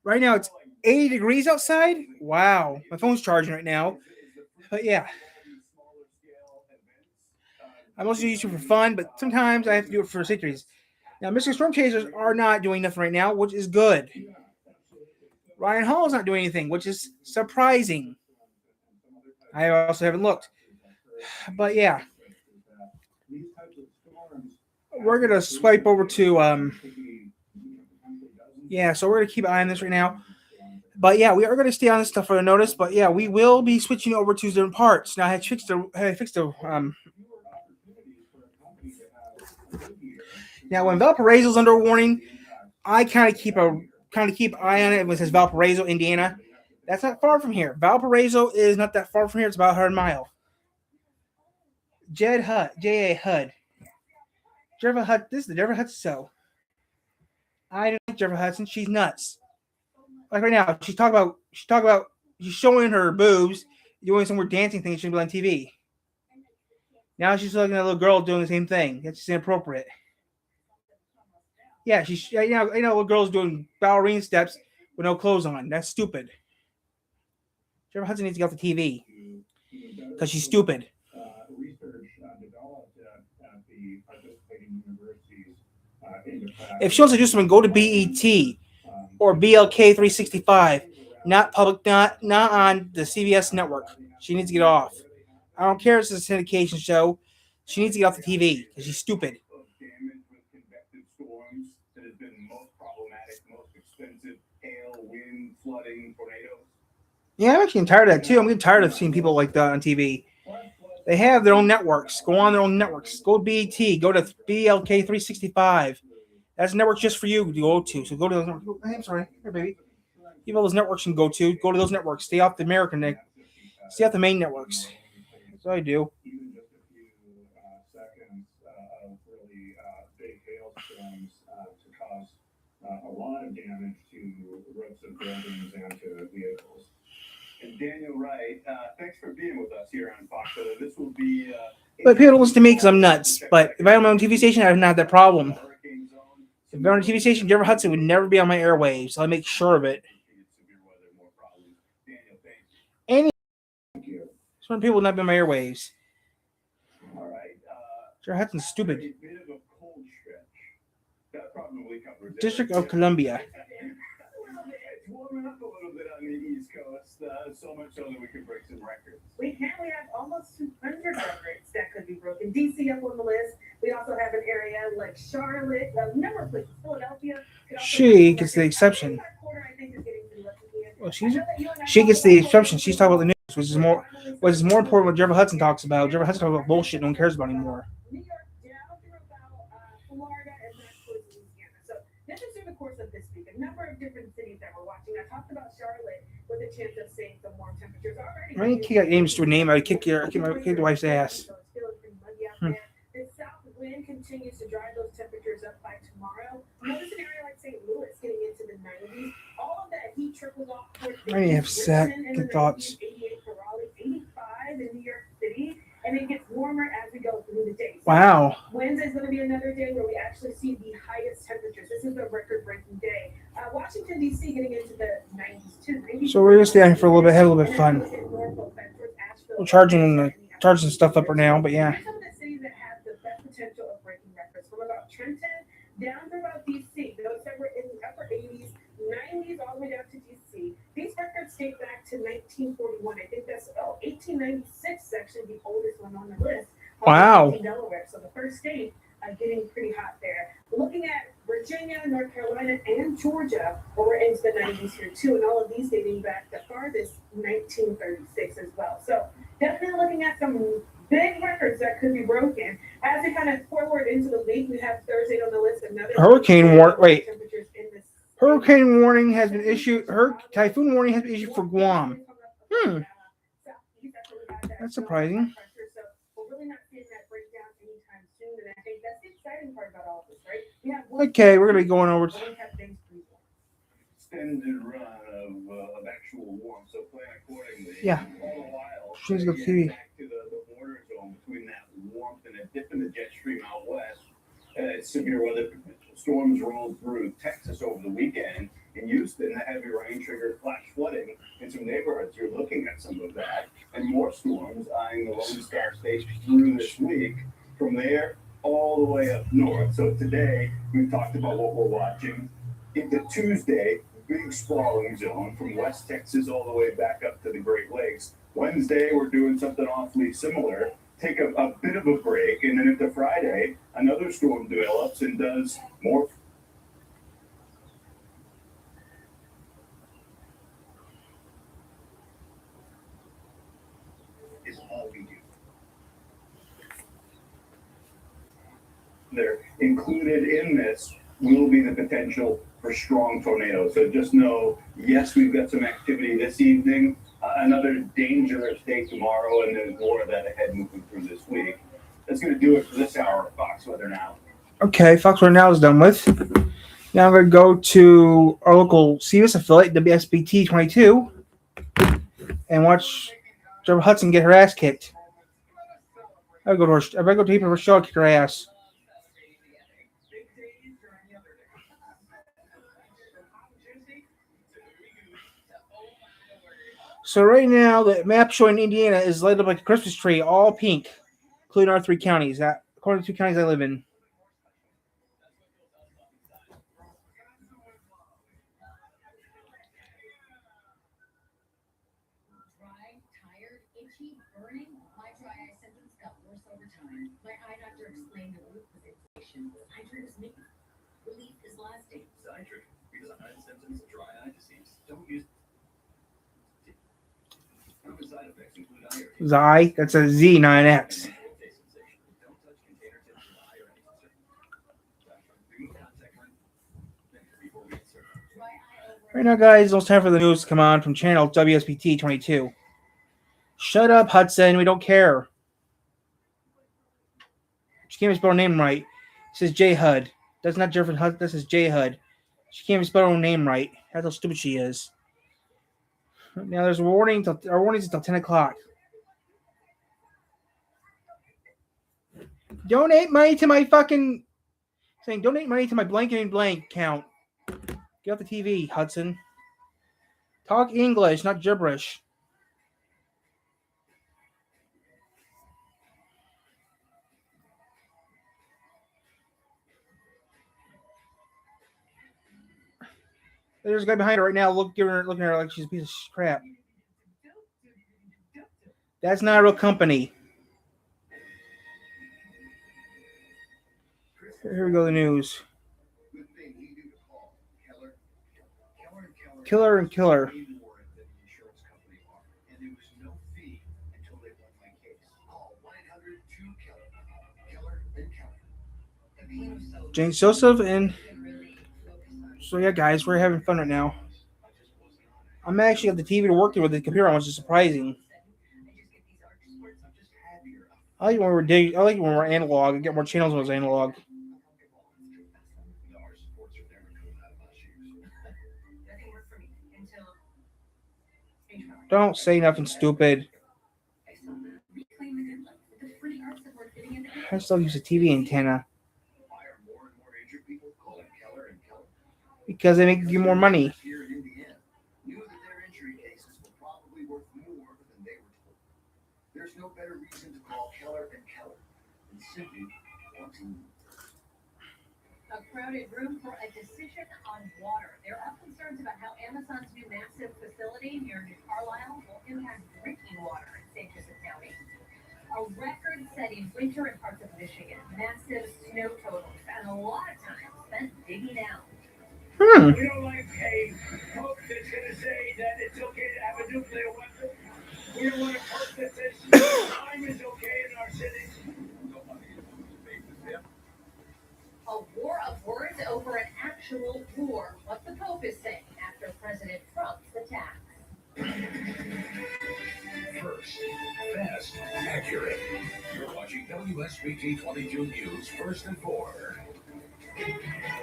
Right now, it's 80 degrees outside. Wow. My phone's charging right now. But, yeah. I mostly use it for fun, but sometimes I have to do it for safety reasons. Now, Michigan Storm Chasers are not doing nothing right now, which is good. Ryan Hall is not doing anything, which is surprising. I also haven't looked. But yeah. We're going to swipe over to, yeah, so we're going to keep an eye on this right now. But yeah, we are going to stay on this stuff for a notice. But yeah, we will be switching over to different parts. Now, I fixed the now, when Valparaiso is under a warning, I kind of keep an eye on it. When it says Valparaiso, Indiana, that's not far from here. Valparaiso is not that far from here. It's about 100 miles. J.A. Hud. Jerva Hudson. This is the Jerva Hudson show. I don't like Jerva Hudson. She's nuts. Like right now, she's showing her boobs, doing some weird dancing thing. She should be on TV. Now she's looking at a little girl doing the same thing. That's just inappropriate. Yeah, I know little girls doing ballerina steps with no clothes on. That's stupid. Jerva Hudson needs to get off the TV because she's stupid.
Research developed at the participating universities
If she wants to do something, go to BET or BLK 365. Not public, not on the CBS network. She needs to get off. I don't care if it's a syndication show. She needs to get off the TV because she's stupid.
Damage with convective storms that has been most problematic, most expensive, hail, wind, flooding, tornadoes.
Yeah, I'm actually tired of that too. I'm getting tired of seeing people like that on TV. They have their own networks. Go on their own networks. Go to BET. Go to BLK 365. That's a network just for you to go to. So go to those networks. Hey, I'm sorry. Here, baby. You have all those networks you can go to. Go to those networks. Stay off the American. Stay off the main networks. That's what I do.
Even just a few seconds of really big hailstorms to cause a lot of damage to roofs of buildings and to vehicles.
And Daniel Wright, thanks for being with us here on Fox. This will be.
But people don't listen to me because I'm nuts. But if I had my own TV station, I would not have that problem. If I had a TV station, Jerva Hudson would never be on my airwaves. So I make sure of it. Some people would not be on my airwaves.
All right.
Jerva Hudson's stupid.
A bit of a cold stretch. That probably covers it.
District of Columbia.
It's warming up a little bit on the East Coast, so much so that we could break some records.
We have almost 200 records that could be broken. DC up on the list. We also have an area like Charlotte, a number of places, Philadelphia.
She gets the exception. Well, she gets the exception. She's talking about the news, which is more important what Jerva Hudson talks about. Jerva Hudson talks about bullshit no one cares about anymore.
New York down through about Florida and back towards Louisiana. So this is through the course of this week. A number of different cities that we're watching. I talked about Charlotte with a chance of seeing some warm temperatures already.
I mean, kick out names to a name. I would kick the wife's ass.
So it's feeling pretty muggy out there. The south wind continues to drive those temperatures up by tomorrow. Notice an area like St. Louis getting into the 90s. All of that heat trickles off towards
I need to have second thoughts.
88 for Raleigh, 85 in New York City, and it gets warmer as we go through the day.
Wow.
Wednesday is going to be another day where we actually see the highest temperatures. This is a record-breaking day. Washington, D.C. getting into the 90s too.
So we're going to stay on here for a little bit, have a little bit of fun. We're charging stuff up right now, but yeah.
Some of the cities that have the best potential of breaking records, from about Trenton down to about D.C. Those that were in the upper 80s, 90s, all the way down to D.C. These records date back to 1941. I think that's 1896 is actually the oldest one on the list.
Wow.
Delaware. So the first state getting pretty hot there. Looking at Virginia, North Carolina, and Georgia, where we're into the 90s here too, and all of these dating back the farthest 1936 as well. So definitely looking at some big records that could be broken. As we kind of forward into the week, we have Thursday on the list. Another
Hurricane warning has been issued. Typhoon warning has been issued for Guam. That's surprising. Okay, we're gonna be going over.
Extended run of actual warmth, so plan accordingly.
Yeah.
All the while,
She's got
getting
TV.
back to the border zone between that warmth and a dip in the jet stream out west. Severe weather potential. Storms rolled through Texas over the weekend. In Houston, the heavy rain triggered flash flooding in some neighborhoods. You're looking at some of that, and more storms eyeing the Lone Star State through this week. From there, all the way up north. So today we've talked about what we're watching. Into Tuesday, big sprawling zone from West Texas all the way back up to the Great Lakes. Wednesday, we're doing something awfully similar. Take a bit of a break, and then into Friday, another storm develops and does more. Is all we do. They're included in this will be the potential for strong tornadoes. So just know, yes, we've got some activity this evening, another dangerous day tomorrow, and then more of that ahead moving through this week. That's going to do it for this hour of Fox Weather Now.
Okay, Fox Weather Now is done with. Now I'm going to go to our local CBS affiliate, WSBT 22, and watch Deborah Hudson get her ass kicked. I better go to her show and kick her ass. So right now, the map showing Indiana is lighted up like a Christmas tree, all pink, including our 3 counties. That, according to the 2 counties I live in.
My eye doctor explained the root was inflaction. Zytrid is new. Relief is lasting.
Zytrid, because eye symptoms of dry eye disease. Don't use. Common side effects include eye irritation.
Zy, that's a Z, not an X.
Don't touch container tips in the eye or anything. Remove contact lens before we insert.
Right now, guys, it's time for the news to come on from channel WSBT 22. Shut up, Hudson. We don't care. She can't even spell her name right. It says J HUD. That's not Jeffrey HUD. This is J HUD. She can't even spell her own name right. That's how stupid she is. Now there's a warning. Our warning's until 10 o'clock. Donate money to my fucking... Saying donate money to my blank and blank account. Get off the TV, Hudson. Talk English, not gibberish. There's a guy behind her right now looking at her like she's a piece of crap. That's not a real company. Here we go, the news. Killer and Killer. James Joseph and... So yeah, guys, we're having fun right now. I'm actually at the TV to work with the computer on, which is surprising. I like when we're analog and get more channels when it was analog. Don't say nothing stupid. I still use a TV antenna. Because they make you more money.
There's no better reason to call Keller and Keller than simply wanting.
A crowded room for a decision on water. There are concerns about how Amazon's new massive facility near New Carlisle will impact drinking water in St. Joseph County. A record-setting winter in parts of Michigan, massive snow totals, and a lot of time spent digging out.
We don't like a pope that's going to say that it's okay to have a nuclear weapon. We don't want a pope that says crime is okay in our cities.
A war of words over an actual war. What the Pope is saying after President Trump's attacks.
First, fast, accurate. You're watching WSBT 22 News First and 4.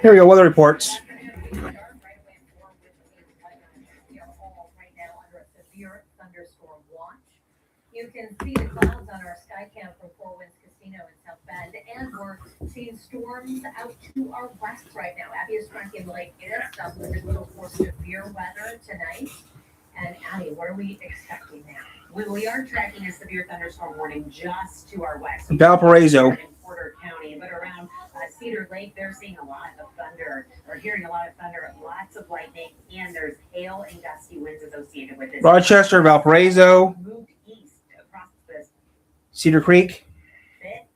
Here we go, weather reports.
We are all right now under a severe thunderstorm watch. You can see the clouds on our sky cam from Four Winds Casino in South Bend, and we're seeing storms out to our west right now. Abby is tracking like this up with a little more severe weather tonight. And Abby, what are we expecting now? We are tracking a severe thunderstorm warning just to our west.
Valparaiso.
In Porter County. County, but around Cedar Lake, they're seeing a lot of thunder, or hearing a lot of thunder, lots of lightning, and there's hail and gusty winds associated with this.
Rochester, Valparaiso,
Moved east across the
Cedar Creek.
bit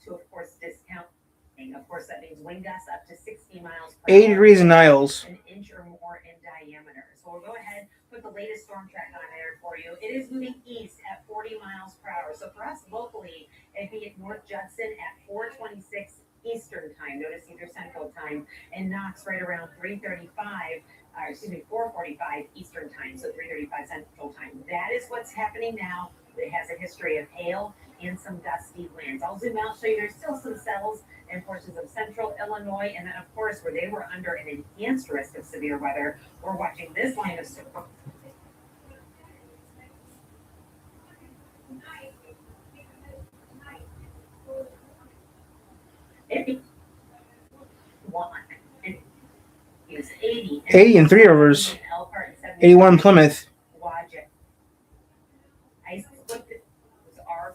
to, of course, discounting. Of course, that means wind gusts up to 60 miles per
80
hour,
degrees in Niles.
an inch or more in diameter. So we'll go ahead, put the latest storm track on there for you. It is moving east at 40 miles per hour. So for us locally, it'd be at North Judson at 4:26 Eastern time. Notice either Central time, and Knox right around 4:45 Eastern time. So 3:35 Central time. That is what's happening now. It has a history of hail and some gusty winds. I'll zoom out, show you there's still some cells in portions of central Illinois, and then of course where they were under an enhanced risk of severe weather, we're watching this line of storm. Is 80.
80 in Three Rivers. 81 in Plymouth.
Watch it. Ice split our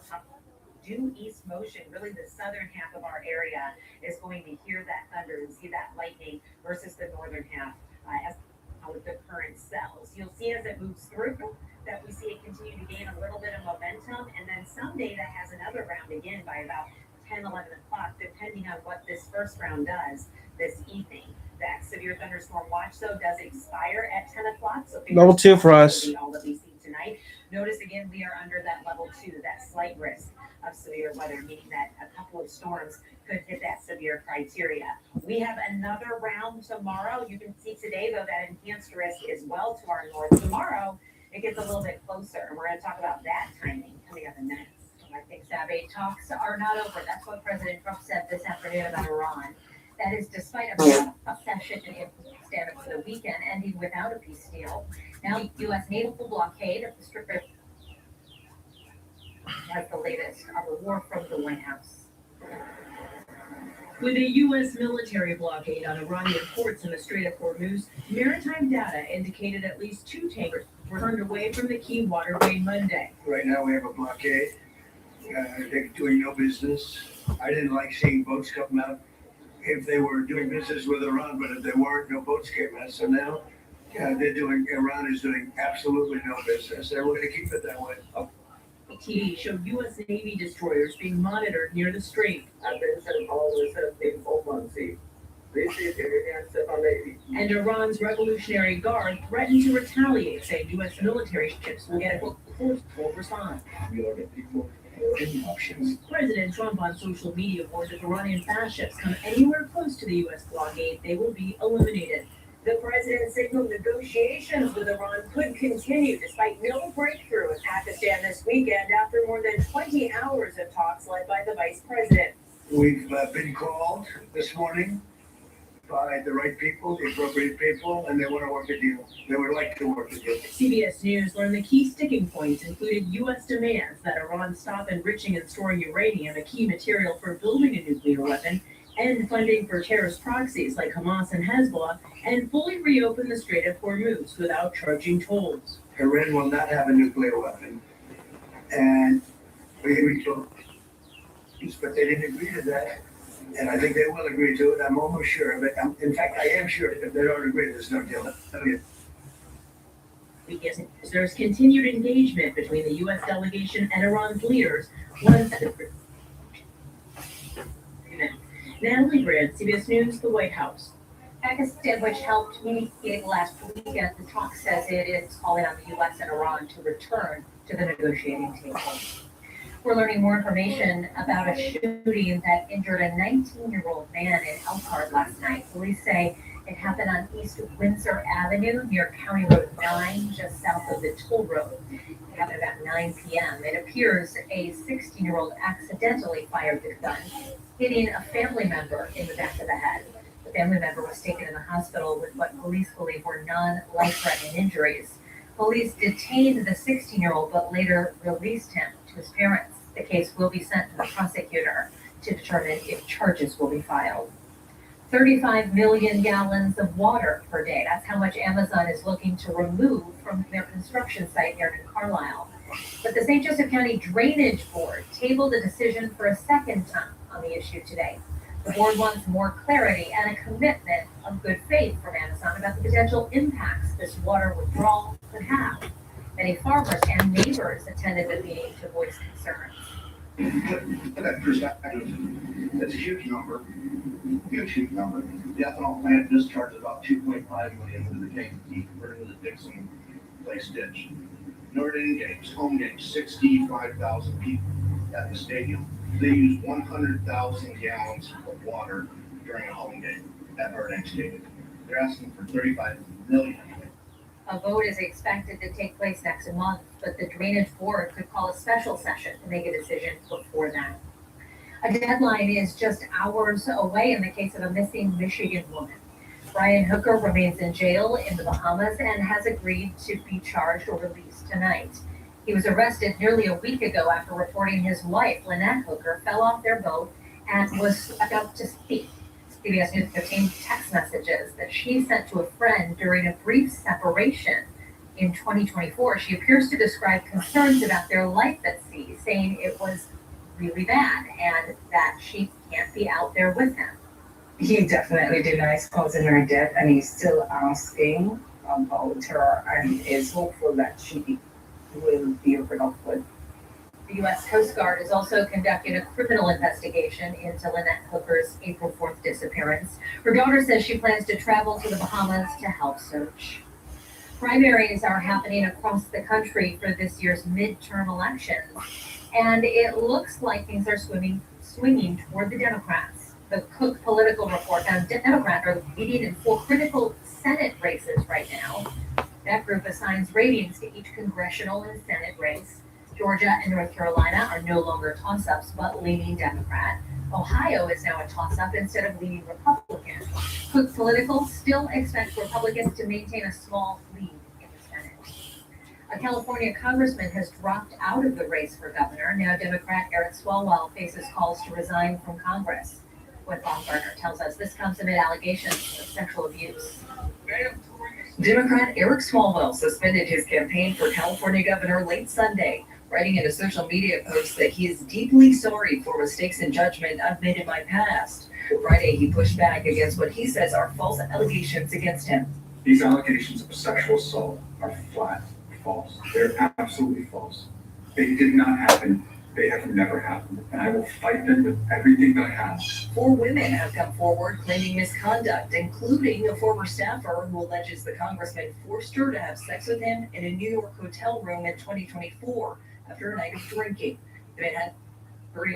due east motion, really the southern half of our area is going to hear that thunder and see that lightning versus the northern half as with the current cells. You'll see as it moves through that we see it continue to gain a little bit of momentum, and then some data has another round again by about 10, 11 o'clock, depending on what this first round does this evening. That severe thunderstorm watch, though, does expire at 10 o'clock. So
Level 2 for us.
all that we see tonight. Notice again, we are under that level 2, that slight risk of severe weather, meaning that a couple of storms could hit that severe criteria. We have another round tomorrow. You can see today, though, that enhanced risk is well to our north. Tomorrow, it gets a little bit closer, and we're going to talk about that timing coming up in minutes. I think Sabe talks are not over. That's what President Trump said this afternoon about Iran. That is despite a session stand up for the weekend ending without a peace deal. Now, U.S. naval blockade of the Strip has the latest on the war from the White House.
With a U.S. military blockade on Iranian ports in the Strait of Hormuz, maritime data indicated at least 2 tankers were turned away from the key waterway Monday.
Right now, we have a blockade. They're doing no business. I didn't like seeing boats come out if they were doing business with Iran, but if they weren't, no boats came out. So now Iran is doing absolutely no business. They're going to keep it that way.
TV showed U.S. Navy destroyers being monitored near the strait. And Iran's Revolutionary Guard threatened to retaliate, saying U.S. military ships will get a forceful response. President Trump on social media warned if Iranian fascists come anywhere close to the U.S. blockade, they will be eliminated. The president signaled negotiations with Iran could continue despite no breakthrough in Pakistan this weekend after more than 20 hours of talks led by the vice president.
We've been called this morning by the right people, the appropriate people, and they want to work a deal. They would like to work a deal.
CBS News learned the key sticking points included U.S. demands that Iran stop enriching and storing uranium, a key material for building a nuclear weapon, end funding for terrorist proxies like Hamas and Hezbollah, and fully reopen the Strait of Hormuz without charging tolls.
Iran will not have a nuclear weapon, and we told, but they didn't agree to that. And I think they will agree to it. I'm almost sure of it. In fact, I am sure if they don't agree, there's no deal.
There's continued engagement between the U.S. delegation and Iran's leaders. Natalie Brand, CBS News, the White House.
Pakistan, which helped mediate last weekend, Trump says it is calling on the U.S. and Iran to return to the negotiating table. We're learning more information about a shooting that injured a 19-year-old man in Elkhart last night. Police say it happened on East Windsor Avenue near County Road 9, just south of the toll road. It happened about 9 p.m. It appears a 16-year-old accidentally fired the gun, hitting a family member in the back of the head. The family member was taken to the hospital with what police believe were non-life-threatening injuries. Police detained the 16-year-old but later released him to his parents. The case will be sent to the prosecutor to determine if charges will be filed. 35 million gallons of water per day. That's how much Amazon is looking to remove from their construction site here in Carlisle. But the St. Joseph County Drainage Board tabled a decision for a second time
on the issue today. The board wants more clarity and a commitment of good faith from Amazon about the potential impacts this water withdrawal could have. Many farmers and neighbors attended the meeting to voice concerns.
That perspective, that's a huge number, huge number. The ethanol plant discharges about 2.5 million into the Kankakee converted to the Dixon Place ditch. Notre Dame games, home games, 65,000 people at the stadium. They use 100,000 gallons of water during a home game at Notre Dame Stadium. They're asking for 35 million.
A vote is expected to take place next month, but the Drainage Board could call a special session to make a decision before that. A deadline is just hours away in the case of a missing Michigan woman. Brian Hooker remains in jail in the Bahamas and has agreed to be charged or released tonight. He was arrested nearly a week ago after reporting his wife, Lynette Hooker, fell off their boat and was swept up to sea. CBS News obtained text messages that she sent to a friend during a brief separation in 2024. She appears to describe concerns about their life at sea, saying it was really bad and that she can't be out there with him.
He definitely denies causing her death, and he's still asking about her and is hopeful that she will be recovered.
The U.S. Coast Guard is also conducting a criminal investigation into Lynette Hooker's April 4th disappearance. Her daughter says she plans to travel to the Bahamas to help search. Primaries are happening across the country for this year's midterm elections, and it looks like things are swinging toward the Democrats. The Cook Political Report found Democrats are leading in 4 critical Senate races right now. That group assigns ratings to each congressional and Senate race. Georgia and North Carolina are no longer toss-ups, but leaning Democrat. Ohio is now a toss-up instead of leaning Republican. Cook Political still expects Republicans to maintain a small lead in the Senate. A California congressman has dropped out of the race for governor. Now Democrat Eric Swalwell faces calls to resign from Congress. What Bob Gardner tells us, this comes amid allegations of sexual abuse.
Democrat Eric Swalwell suspended his campaign for California governor late Sunday, writing in a social media post that he is deeply sorry for mistakes in judgment I've made in my past. Friday, he pushed back against what he says are false allegations against him.
These allegations of sexual assault are flat false. They're absolutely false. They did not happen. They have never happened. And I will fight them with everything that I have.
4 women have come forward claiming misconduct, including a former staffer who alleges the congressman forced her to have sex with him in a New York hotel room in 2024 after a night of drinking. The Manhattan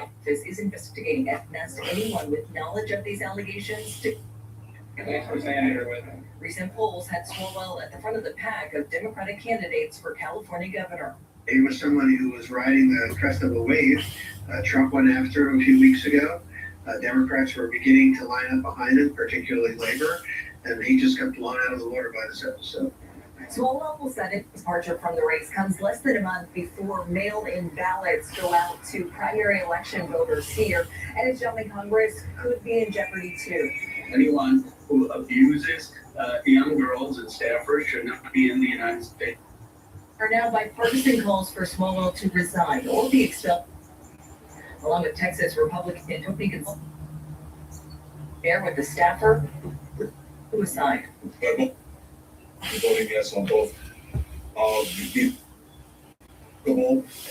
office is investigating and asked anyone with knowledge of these allegations to. Recent polls had Swalwell at the front of the pack of Democratic candidates for California governor.
He was somebody who was riding the crest of a wave. Trump went after him a few weeks ago. Democrats were beginning to line up behind him, particularly labor, and he just got blown out of the water by this episode.
Swalwell said his departure from the race comes less than a month before mail-in ballots go out to primary election voters here, and his job in Congress could be in jeopardy too.
Anyone who abuses young girls and staffers should not be in the United States.
Are now bipartisan calls for Swalwell to resign or be expelled, along with Texas Republican Tony Gonzalez there with the staffer who was signed.
I'm voting yes on both.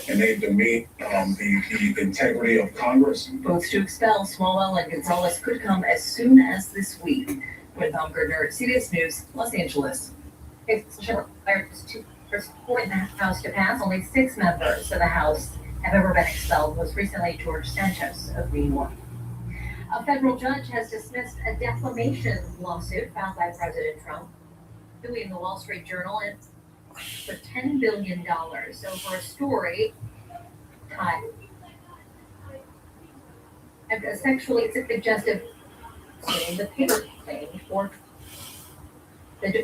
And they demean the integrity of Congress.
Votes to expel Swalwell and Gonzalez could come as soon as this week. With Bob Gardner, CBS News, Los Angeles.
It's for support in the House to pass. Only 6 members of the House have ever been expelled. Most recently, George Santos of New York. A federal judge has dismissed a defamation lawsuit filed by President Trump, suing the Wall Street Journal for $10 billion over a story a sexually suggestive the paper claim or that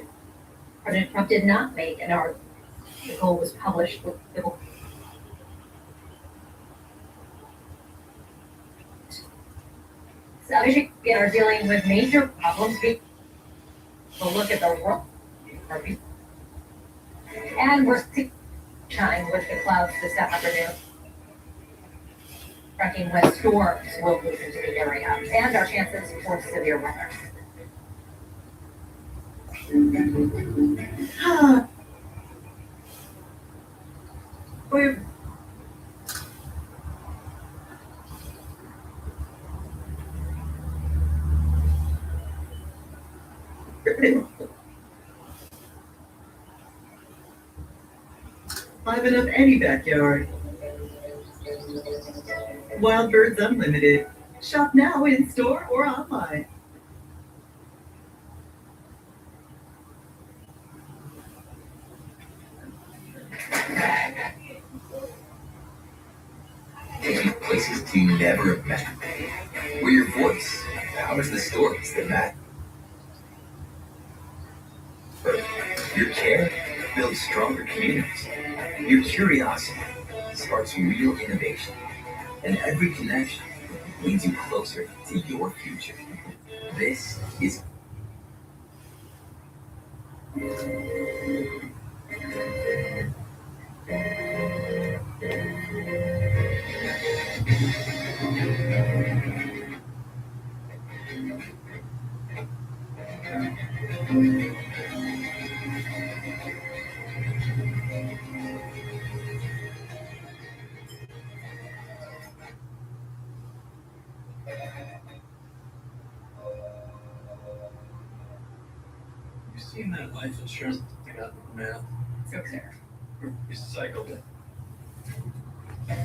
President Trump did not make an article was published with the so Michigan are dealing with major problems. We'll look at the world. And we're shine with the clouds this afternoon.
tracking when storms will move into the area and our chances for severe weather. We've
Liven up any backyard. Wild Birds Unlimited. Shop now in store or online.
Take you places you never imagined. Where your voice powers the stories that matter. Your care builds stronger communities. Your curiosity sparks real innovation. And every connection leads you closer to your future. This is
You seen that life insurance thing out in the mail?
so there.
Recycled it.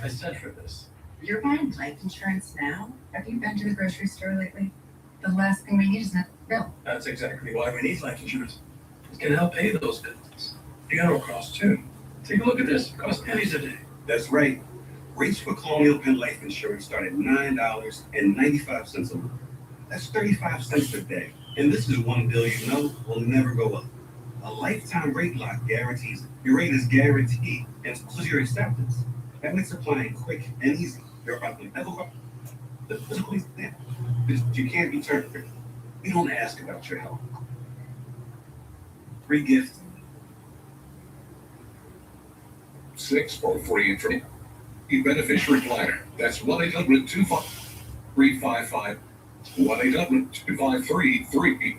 I sent for this.
You're buying life insurance now? Have you been to the grocery store lately? The last thing we need is that bill.
That's exactly why we need life insurance. It can help pay those bills. Funeral costs too. Take a look at this. It costs pennies a day.
That's right. Rates for Colonial Penn Life Insurance start at $9.95 a month. That's 35 cents a day. And this is one bill you know will never go up. A lifetime rate lock guarantees it. Your rate is guaranteed, and so is your acceptance. That makes applying quick and easy. Your problem never go up. The physical is there. You can't be turned. We don't ask about your health. Free gift.
6 for free and beneficiary planner. That's 1-800-25355. 1-800-253-3.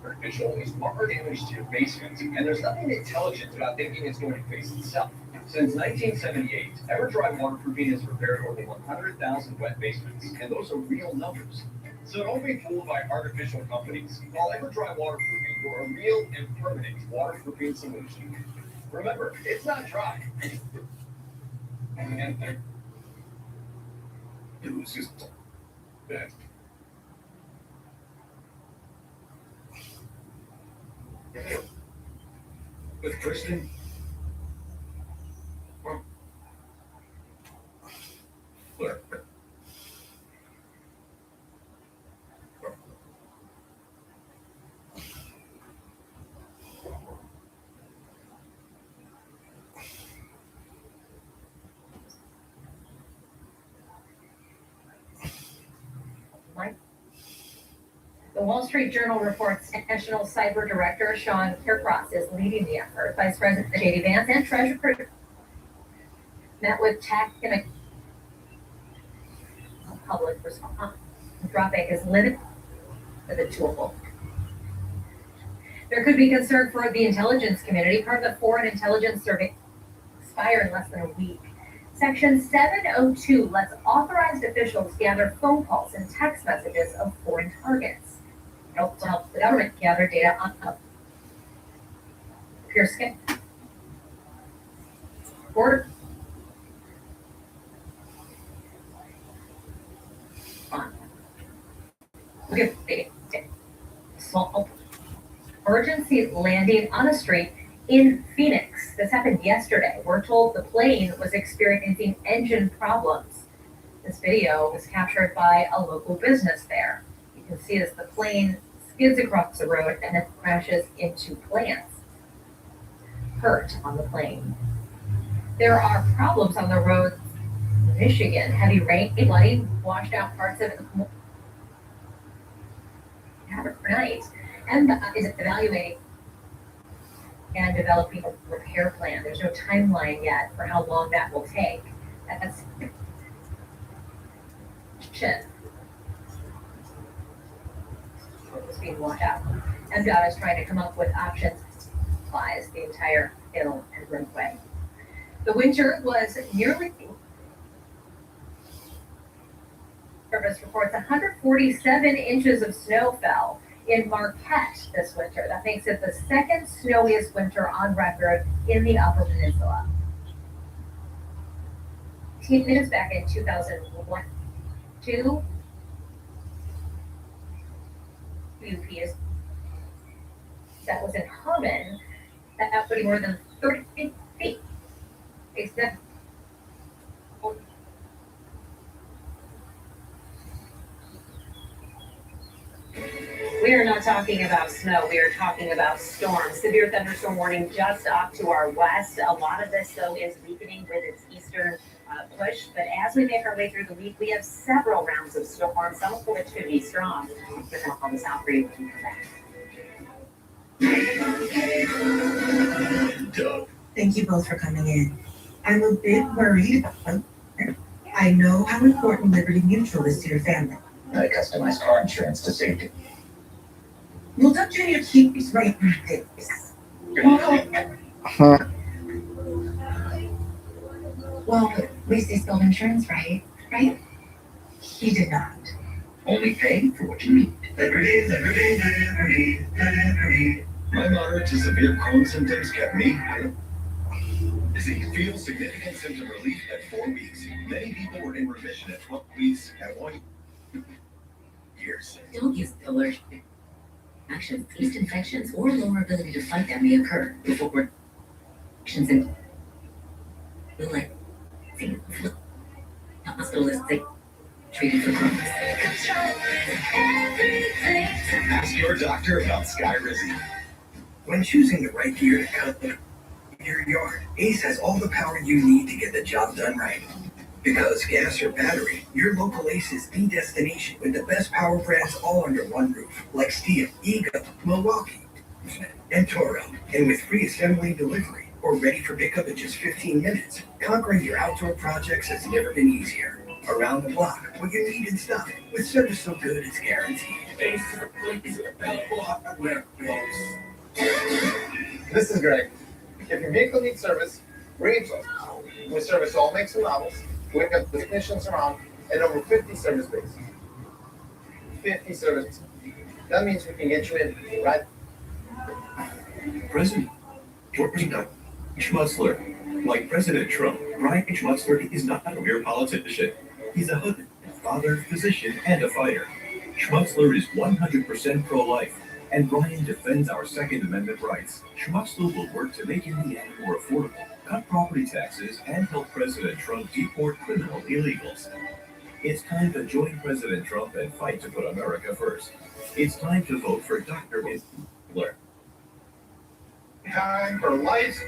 Artificial is far damage to your basement, and there's nothing intelligent about thinking it's going to fix itself. Since 1978, EverDry waterproofing has repaired over 100,000 wet basements, and those are real numbers. So don't be fooled by artificial companies. Call EverDry Waterproofing for a real and permanent waterproofing solution. Remember, it's not dry. And
It was just that. With Kristen, look.
The Wall Street Journal reports National Cyber Director Sean Kirkross is leading the effort. Vice President J.D. Vance and Treasurer met with tech and public response. Anthropic is limited to the tool. There could be concern for the intelligence community. Part of the Foreign Intelligence Survey expire in less than a week. Section 702 lets authorized officials gather phone calls and text messages of foreign targets. It also helps the government gather data on pure skin. Border. Small emergency landing on a street in Phoenix. This happened yesterday. We're told the plane was experiencing engine problems. This video was captured by a local business there. You can see as the plane skids across the road and then crashes into plants. Hurt on the plane. There are problems on the roads in Michigan. Heavy rain, flooding, washed out parts of it overnight. And is evaluating and developing a repair plan. There's no timeline yet for how long that will take. That's shit. It's being washed out. MDOT is trying to come up with options to supplies the entire hill and roadway. The winter was nearly. Service reports 147 inches of snow fell in Marquette this winter. That makes it the second snowiest winter on record in the Upper Peninsula. It back in 2001, 2. UP that was in Herman, that would be more than 30 feet. Except we are not talking about snow, we are talking about storms. Severe thunderstorm warning just off to our west. A lot of this, though, is weakening with its eastern push. But as we make our way through the week, we have several rounds of storms, some of which could be strong. But all this out for you when you come back.
Doug. Thank you both for coming in. I'm a bit worried about. I know how important Liberty Mutual is to your family.
I customize car insurance to safety.
Well, Doug Jr. keeps right this. Well, at least they spelled insurance right? He did not.
Only pay for what you need. Liberty. My moderate to severe Crohn's symptoms kept me. Feel significant symptom relief at 4 weeks. Many people were in remission at 12 weeks at 1 years.
Don't use fillers. Actions, yeast infections, or lower ability to fight them may occur before actions in like hospitalistic treated for Crohn's.
Ask your doctor about Skyrizi. When choosing the right gear to cut your yard, Ace has all the power you need to get the job done right. Because gas or battery, your local Ace is the destination with the best power brands all under one roof, like Steel, Ego, Milwaukee, and Toro. And with free assembly and delivery, or ready for pickup in just 15 minutes, conquering your outdoor projects has never been easier. Around the block, what you need in stock, with service so good it's guaranteed. Ace is available hardware.
This is Greg. If your vehicle needs service, bring it to us. We service all makes and models. We have technicians around and over 50 service bays. 50 service. That means we can get you in right.
President George Schmutzler. Like President Trump, Brian Schmutzler is not a mere politician. He's a husband, father, physician, and a fighter. Schmutzler is 100% pro-life, and Brian defends our Second Amendment rights. Schmutzler will work to make Indiana more affordable, cut property taxes, and help President Trump deport criminal illegals. It's time to join President Trump and fight to put America first. It's time to vote for Dr. Schmutzler.
Time for life.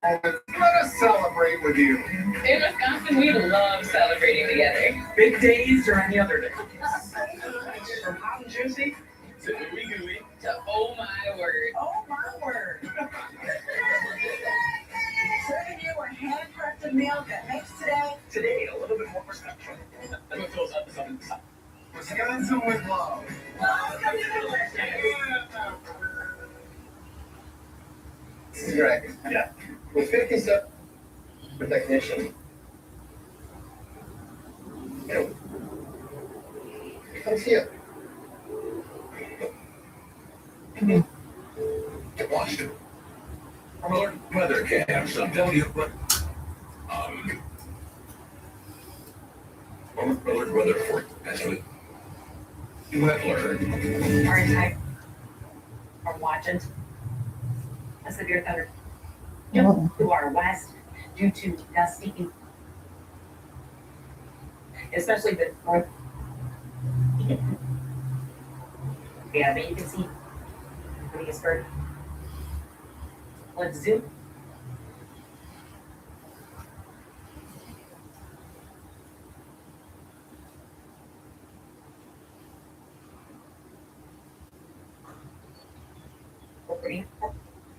Let us celebrate with you.
In Wisconsin, we love celebrating together.
Big days or any other day. From hot and juicy to gooey gooey
To oh my word.
Oh my word. Serving you a handcrafted meal that makes
today a little bit more special.
Wisconsin with love. This is Greg.
Yeah.
With 50 steps for technician. Comes here.
Washington. Weather cams on W. Alert weather forecast. Wet alert.
Our entire are watching a severe thunder to our west due to gusty, especially the north. Yeah, but you can see Leesburg. Let's zoom.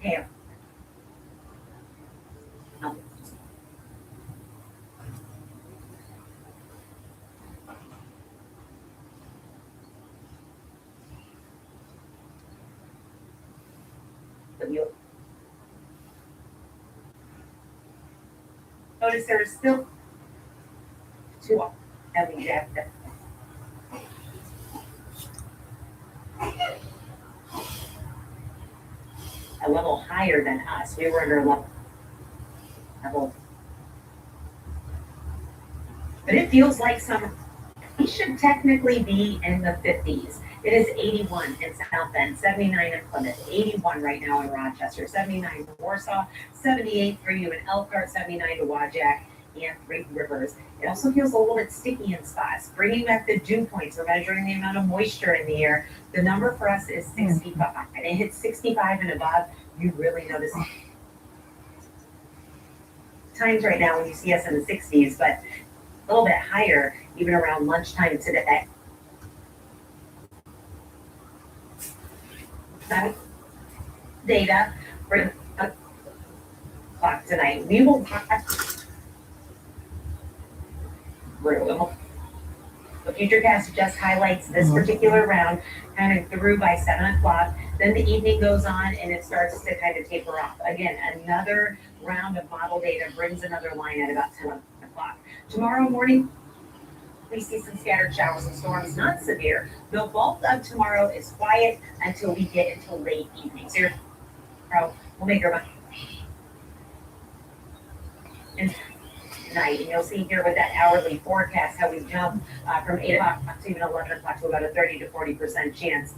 Yeah.
that we notice there is still two heavy jacket. A level higher than us. We were under level. But it feels like summer. We should technically be in the 50s. It is 81 in South Bend, 79 in Plymouth, 81 right now in Rochester, 79 in Warsaw, 78 for you in Elkhart, 79 to Wajack and Three Rivers. It also feels a little bit sticky in spots. Bringing back the dew points, we're measuring the amount of moisture in the air. The number for us is 65. And it hits 65 and above, you really notice times right now when you see us in the 60s, but a little bit higher even around lunchtime today. That data for the clock tonight. We will through. The Futurecast just highlights this particular round kind of through by 7 o'clock. Then the evening goes on and it starts to kind of taper off. Again, another round of model data brings another line at about 10 o'clock. Tomorrow morning, we see some scattered showers and storms, not severe. The bulk of tomorrow is quiet until we get into late evening. So we'll make our night, and you'll see here with that hourly forecast how we jump from 8 o'clock to even 11 o'clock to about a 30 to 40% chance.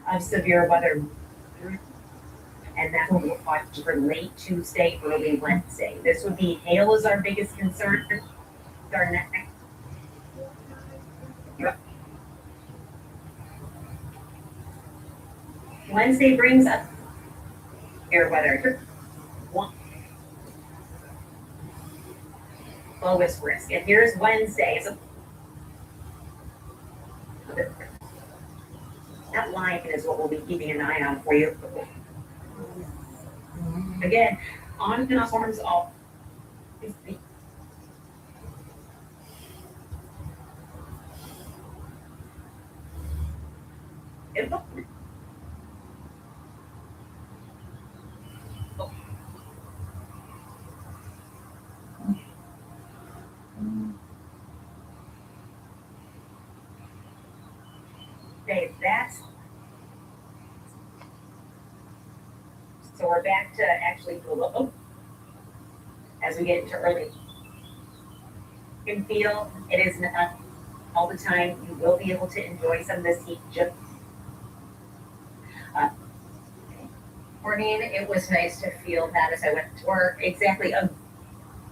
Of severe weather, and that will watch for late Tuesday, early Wednesday. This would be hail is our biggest concern. Our next Wednesday brings up air weather. Lowest risk. And here's Wednesday. So that line is what we'll be keeping an eye on for you. Again, on and off storms all. Okay, that's so we're back to actually as we get into early. You can feel it is not all the time. You will be able to enjoy some of this heat. Morning, it was nice to feel that as I went to work. Exactly.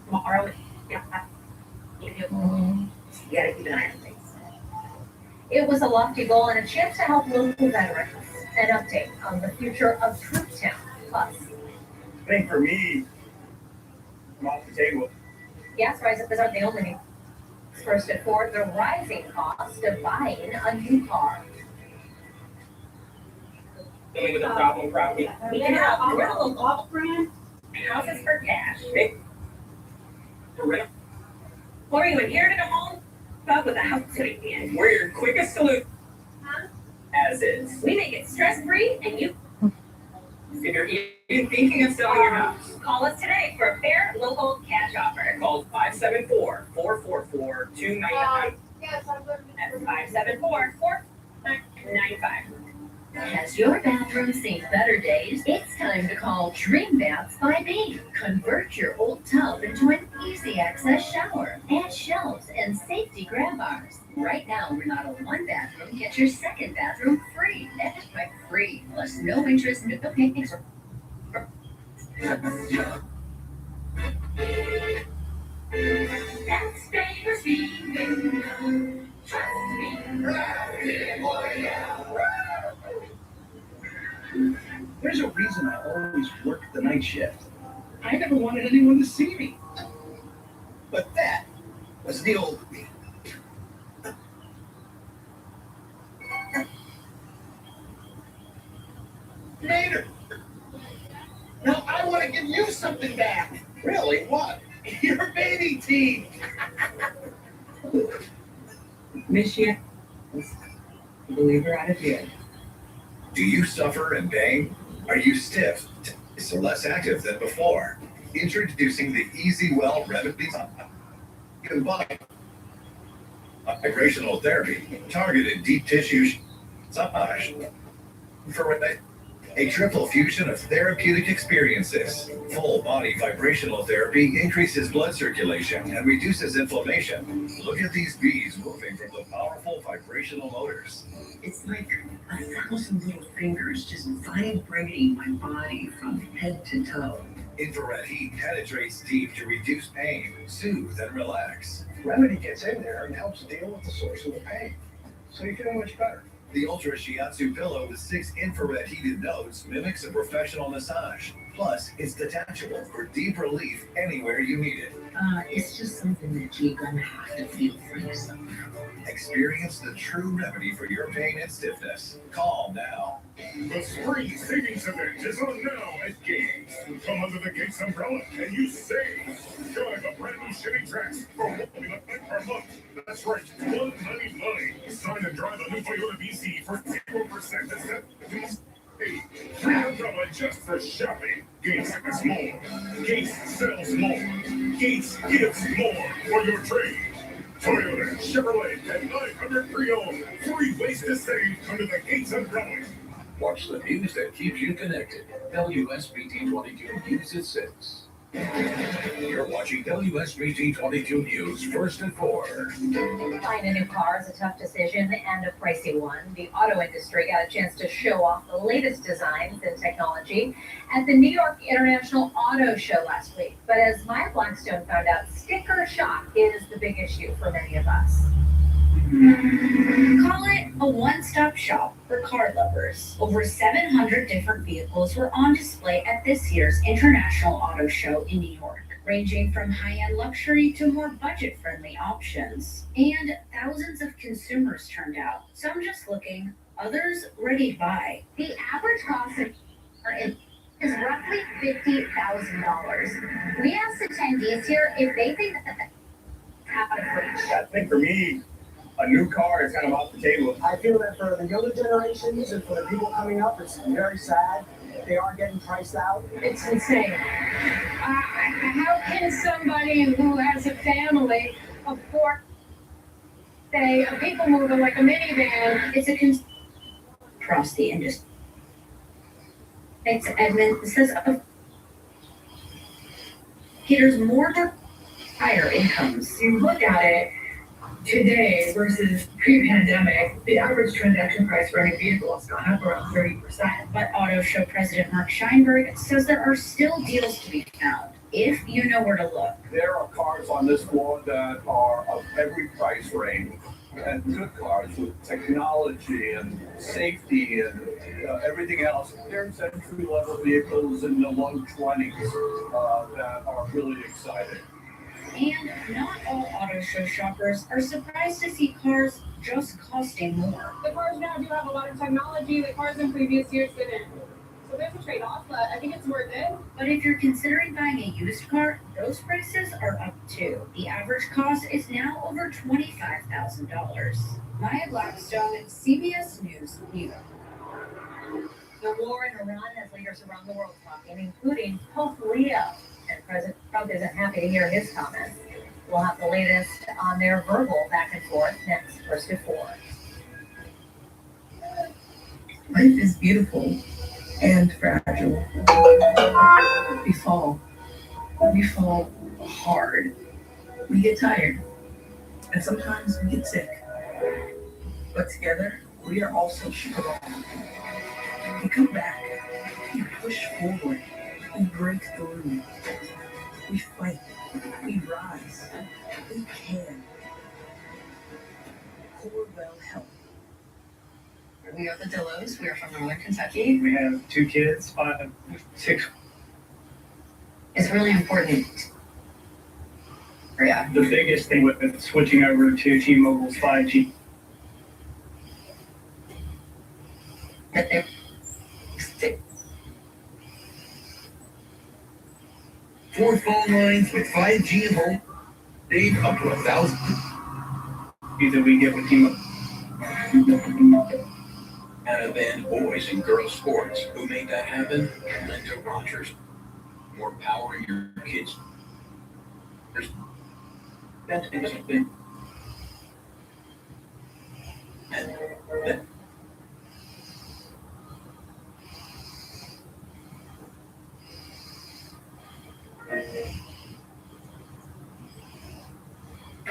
Tomorrow, you gotta keep an eye on things. It was a lofty goal and a chance to help local veterans. An update on the future of Trooptown Plus.
I think for me, I'm off the table.
Gas prices aren't the only thing. First and fourth, the rising cost of buying a new car.
Dealing with a problem property.
We can help. We're a local off-brand houses for cash.
For real.
Or you inherited a home, but with a house sitting in.
We're your quickest solution. As is.
We make it stress-free and you
If you're even thinking of selling your house,
call us today for a fair local cash offer.
call 574-444-2999.
Yes, I'm going to. That's 574-4995. Has your bathroom seen better days? It's time to call Dream Baths by Beam. Convert your old tub into an easy access shower. Add shelves and safety grab bars. Right now, remodel one bathroom, get your second bathroom free. That's right, free. Plus no interest, no payments. That's Baker's Beam. Trust me.
There's a reason I always work the night shift. I never wanted anyone to see me. But that was the old me. Later. Now I want to get
give you something back. Really? What? Your baby teeth.
Miss you, believe her out of here.
Do you suffer in pain? Are you stiff or less active than before? Introducing the Easy Well Remedies Combined Vibrational Therapy, targeted deep tissue massage for a triple fusion of therapeutic experiences. Full body vibrational therapy increases blood circulation and reduces inflammation. Look at these bees moving from the powerful vibrational motors.
It's like 1,000 little fingers just vibrating my body from head to toe.
Infrared heat penetrates deep to reduce pain, soothe, and relax.
Remedy gets in there and helps deal with the source of the pain. So you feel much better.
The Ultra Shiatsu pillow with 6 infrared heated nodes mimics a professional massage. Plus, it's detachable for deep relief anywhere you need it.
It's just something that you're gonna have to feel for yourself.
Experience the true remedy for your pain and stiffness. Call now.
The spring savings event is on now at Gates. Come under the Gates umbrella and you save. Drive a brand new Chevy Trax for $199 per month. That's right, $199. Sign and drive a new Toyota BZ for 0% acceptance. Free umbrella just for shopping. Gates is more. Gates sells more. Gates gives more for your trade. Toyota, Chevrolet, and 900 pre-owned. 3 ways to save under the Gates umbrella.
Watch the news that keeps you connected. WSBT 22 News at 6. You're watching WSBT 22 News first and 4.
Buying a new car is a tough decision and a pricey one. The auto industry got a chance to show off the latest designs and technology at the New York International Auto Show last week. But as Maya Blackstone found out, sticker shock is the big issue for many of us.
Call it a one-stop shop for car lovers. Over 700 different vehicles were on display at this year's International Auto Show in New York, ranging from high-end luxury to more budget-friendly options. And thousands of consumers turned out, some just looking, others ready to buy.
The average cost of is roughly $50,000. We asked attendees here if they think that's out of reach.
I think for me, a new car is kind of off the table.
I feel that for the younger generations and for the people coming up, it's very sad. They are getting priced out.
It's insane. How can somebody who has a family afford, say, a people mover like a minivan?
It's a across the industry. It's Edmund says caters more to higher incomes.
You look at it today versus pre-pandemic, the average transaction price for any vehicle has gone up around 30%.
But Auto Show President Mark Scheinberg says there are still deals to be found if you know where to look.
There are cars on this floor that are of every price range, and good cars with technology and safety and everything else. There's entry-level vehicles in the low 20s that are really exciting.
And not all auto show shoppers are surprised to see cars just costing more.
The cars now do have a lot of technology that cars in previous years didn't. So there's a trade-off, but I think it's worth it.
But if you're considering buying a used car, those prices are up too. The average cost is now over $25,000. Maya Blackstone, CBS News, New York.
The war in Iran has leaders around the world talking, including Pope Leo. And President Trump isn't happy to hear his comments. We'll have the latest on their verbal back and forth next, first at 4.
Life is beautiful and fragile. We fall. We fall hard. We get tired. And sometimes we get sick. But together, we are also strong. We come back. We push forward. We break through. We fight. We rise. We can. Corewell Health.
We are the Dillos. We are from Northern Kentucky.
We have 2 kids, 5, 6.
It's really important. Yeah.
The biggest thing with switching over to T-Mobile's 5G.
4 phone lines with 5G at home. Save up to 1,000.
Either we get with team and then boys and girls sports. Who made that happen? Linda Rogers. More power in your kids. That's interesting.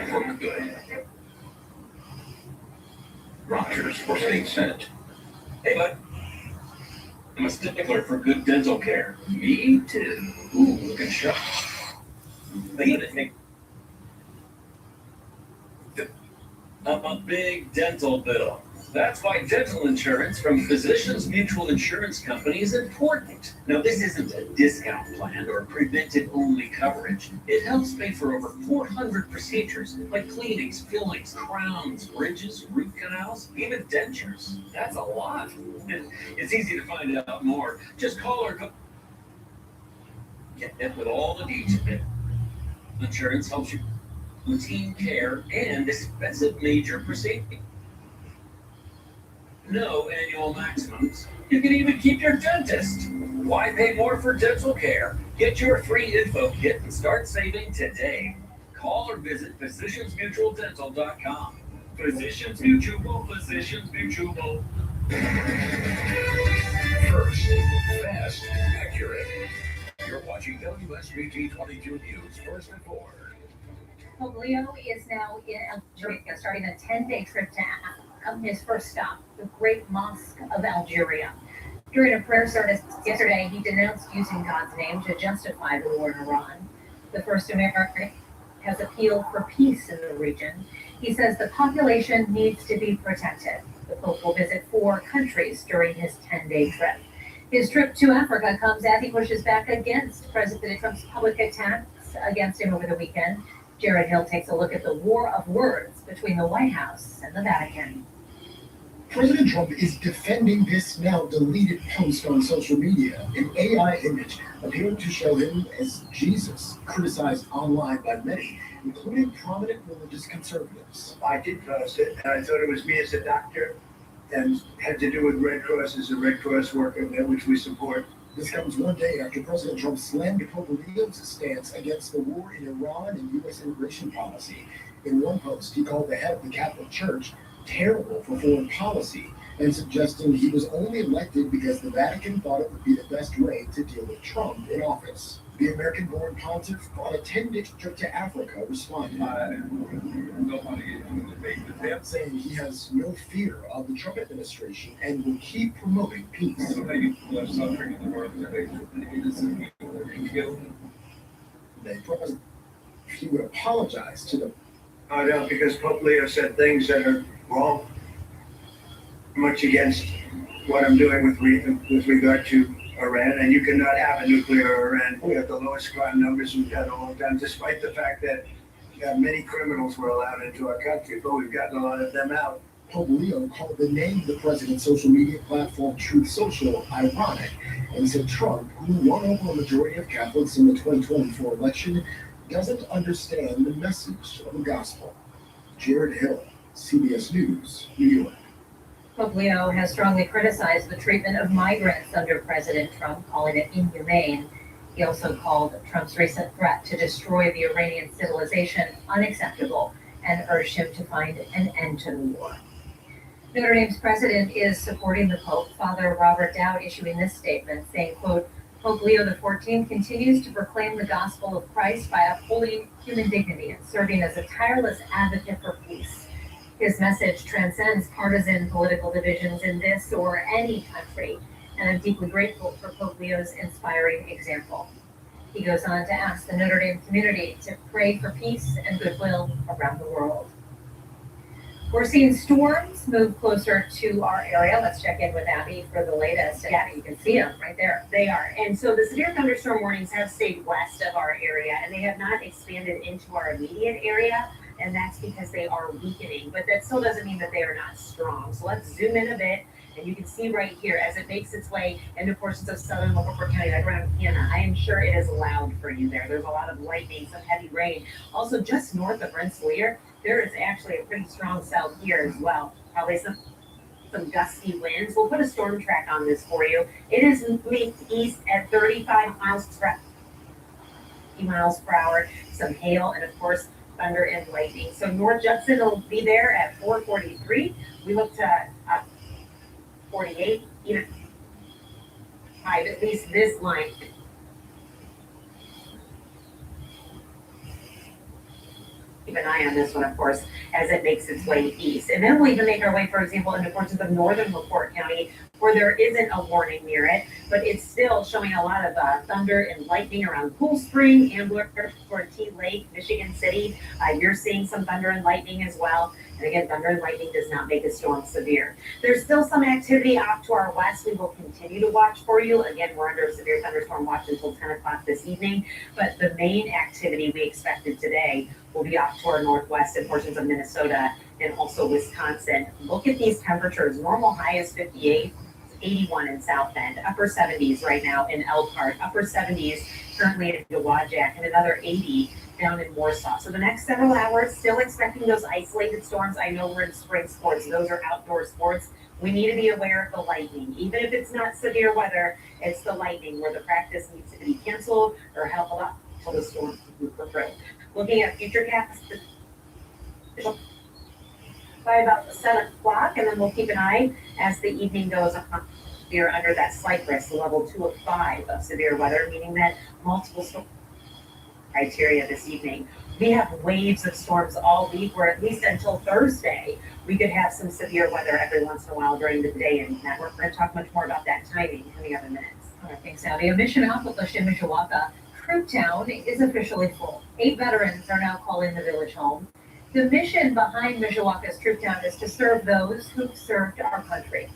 For good. Rogers for state senate. Hey, bud. I'm a stickler for good dental care. Me too. Ooh, looking sharp. I'm a big dental bill. That's why dental insurance from Physicians Mutual Insurance Company is important. Now, this isn't a discount plan or preventive-only coverage. It helps pay for over 400 procedures like cleanings, fillings, crowns, bridges, root canals, even dentures. That's a lot. It's easy to find out more. Just call or go. Get it with all the details. Insurance helps you routine care and expensive major procedures. No annual maximums. You can even keep your dentist. Why pay more for dental care? Get your free info kit and start saving today. Call or visit physiciansmutualdental.com. Physicians Mutual, Physicians Mutual.
First, fast, accurate. You're watching WSBT 22 News first and forward.
Pope Leo is now in Algeria, starting a 10-day trip to his first stop, the Great Mosque of Algeria. During a prayer service yesterday, he denounced using God's name to justify the war in Iran. The First American has appealed for peace in the region. He says the population needs to be protected. The Pope will visit 4 countries during his 10-day trip. His trip to Africa comes as he pushes back against President Trump's public attacks against him over the weekend. Jared Hill takes a look at the war of words between the White House and the Vatican.
President Trump is defending this now deleted post on social media. An AI image appearing to show him as Jesus, criticized online by many, including prominent religious conservatives.
I did post it, and I thought it was me as a doctor, and had to do with Red Cross as a Red Cross worker, which we support.
This comes one day after President Trump slammed Pope Leo's stance against the war in Iran and U.S. immigration policy. In one post, he called the head of the Catholic Church terrible for foreign policy and suggesting he was only elected because the Vatican thought it would be the best way to deal with Trump in office. The American-born pontiff on a 10-day trip to Africa responded, saying he has no fear of the Trump administration and will keep promoting peace. He would apologize to them.
I know, because Pope Leo said things that are wrong, much against what I'm doing with regard to Iran, and you cannot have a nuclear Iran. We have the lowest crime numbers we've had in a long time, despite the fact that many criminals were allowed into our country, but we've gotten a lot of them out.
Pope Leo called the name of the president's social media platform Truth Social ironic, and said Trump, who won over a majority of Catholics in the 2024 election, doesn't understand the message of the gospel. Jared Hill, CBS News, New York.
Pope Leo has strongly criticized the treatment of migrants under President Trump, calling it inhumane. He also called Trump's recent threat to destroy the Iranian civilization unacceptable and urged him to find an end to the war. Notre Dame's president is supporting the Pope. Father Robert Dowd issuing this statement saying, quote, Pope Leo XIV continues to proclaim the gospel of Christ by upholding human dignity and serving as a tireless advocate for peace. His message transcends partisan political divisions in this or any country, and I'm deeply grateful for Pope Leo's inspiring example. He goes on to ask the Notre Dame community to pray for peace and goodwill around the world. We're seeing storms move closer to our area. Let's check in with Abby for the latest. And Abby, you can see them right there.
They are. And so the severe thunderstorm warnings have stayed west of our area, and they have not expanded into our immediate area. And that's because they are weakening, but that still doesn't mean that they are not strong. So let's zoom in a bit And you can see right here as it makes its way into portions of southern Lombard County, like around Hannah. I am sure it is loud for you there. There's a lot of lightning, some heavy rain. Also, just north of Rensselaer, there is actually a pretty strong cell here as well. Probably some gusty winds. We'll put a storm track on this for you. It is moving east at 35 miles per hour. Some hail and of course thunder and lightning. So North Judson will be there at 4:43. We looked at 48, even 5, at least this line. Keep an eye on this one, of course, as it makes its way east. And then we'll even make our way, for example, into portions of northern LaPorte County, where there isn't a warning near it, but it's still showing a lot of thunder and lightning around Cool Spring, Ambler, T Lake, Michigan City. You're seeing some thunder and lightning as well. And again, thunder and lightning does not make a storm severe. There's still some activity off to our west. We will continue to watch for you. Again, we're under a severe thunderstorm watch until 10 o'clock this evening, but the main activity we expected today will be off to our northwest and portions of Minnesota and also Wisconsin. Look at these temperatures. Normal high is 58. 81 in South Bend, upper 70s right now in Elkhart, upper 70s currently in Dowagiac, and another 80 down in Warsaw. So the next several hours, still expecting those isolated storms. I know we're in spring sports. Those are outdoor sports. We need to be aware of the lightning. Even if it's not severe weather, it's the lightning where the practice needs to be canceled or help a lot until the storm moves through. Looking at future caps by about 7 o'clock, and then we'll keep an eye as the evening goes on. We are under that slight risk, level 2 of 5 of severe weather, meaning that multiple storm criteria this evening. We have waves of storms all week, or at least until Thursday, we could have some severe weather every once in a while during the day, and we're going to talk much more about that timing coming up in minutes.
All right, thanks, Abby. A mission accomplished in Mishawaka. Trooptown is officially full. 8 veterans are now calling the village home. The mission behind Mishawaka's Trooptown is to serve those who've served our country.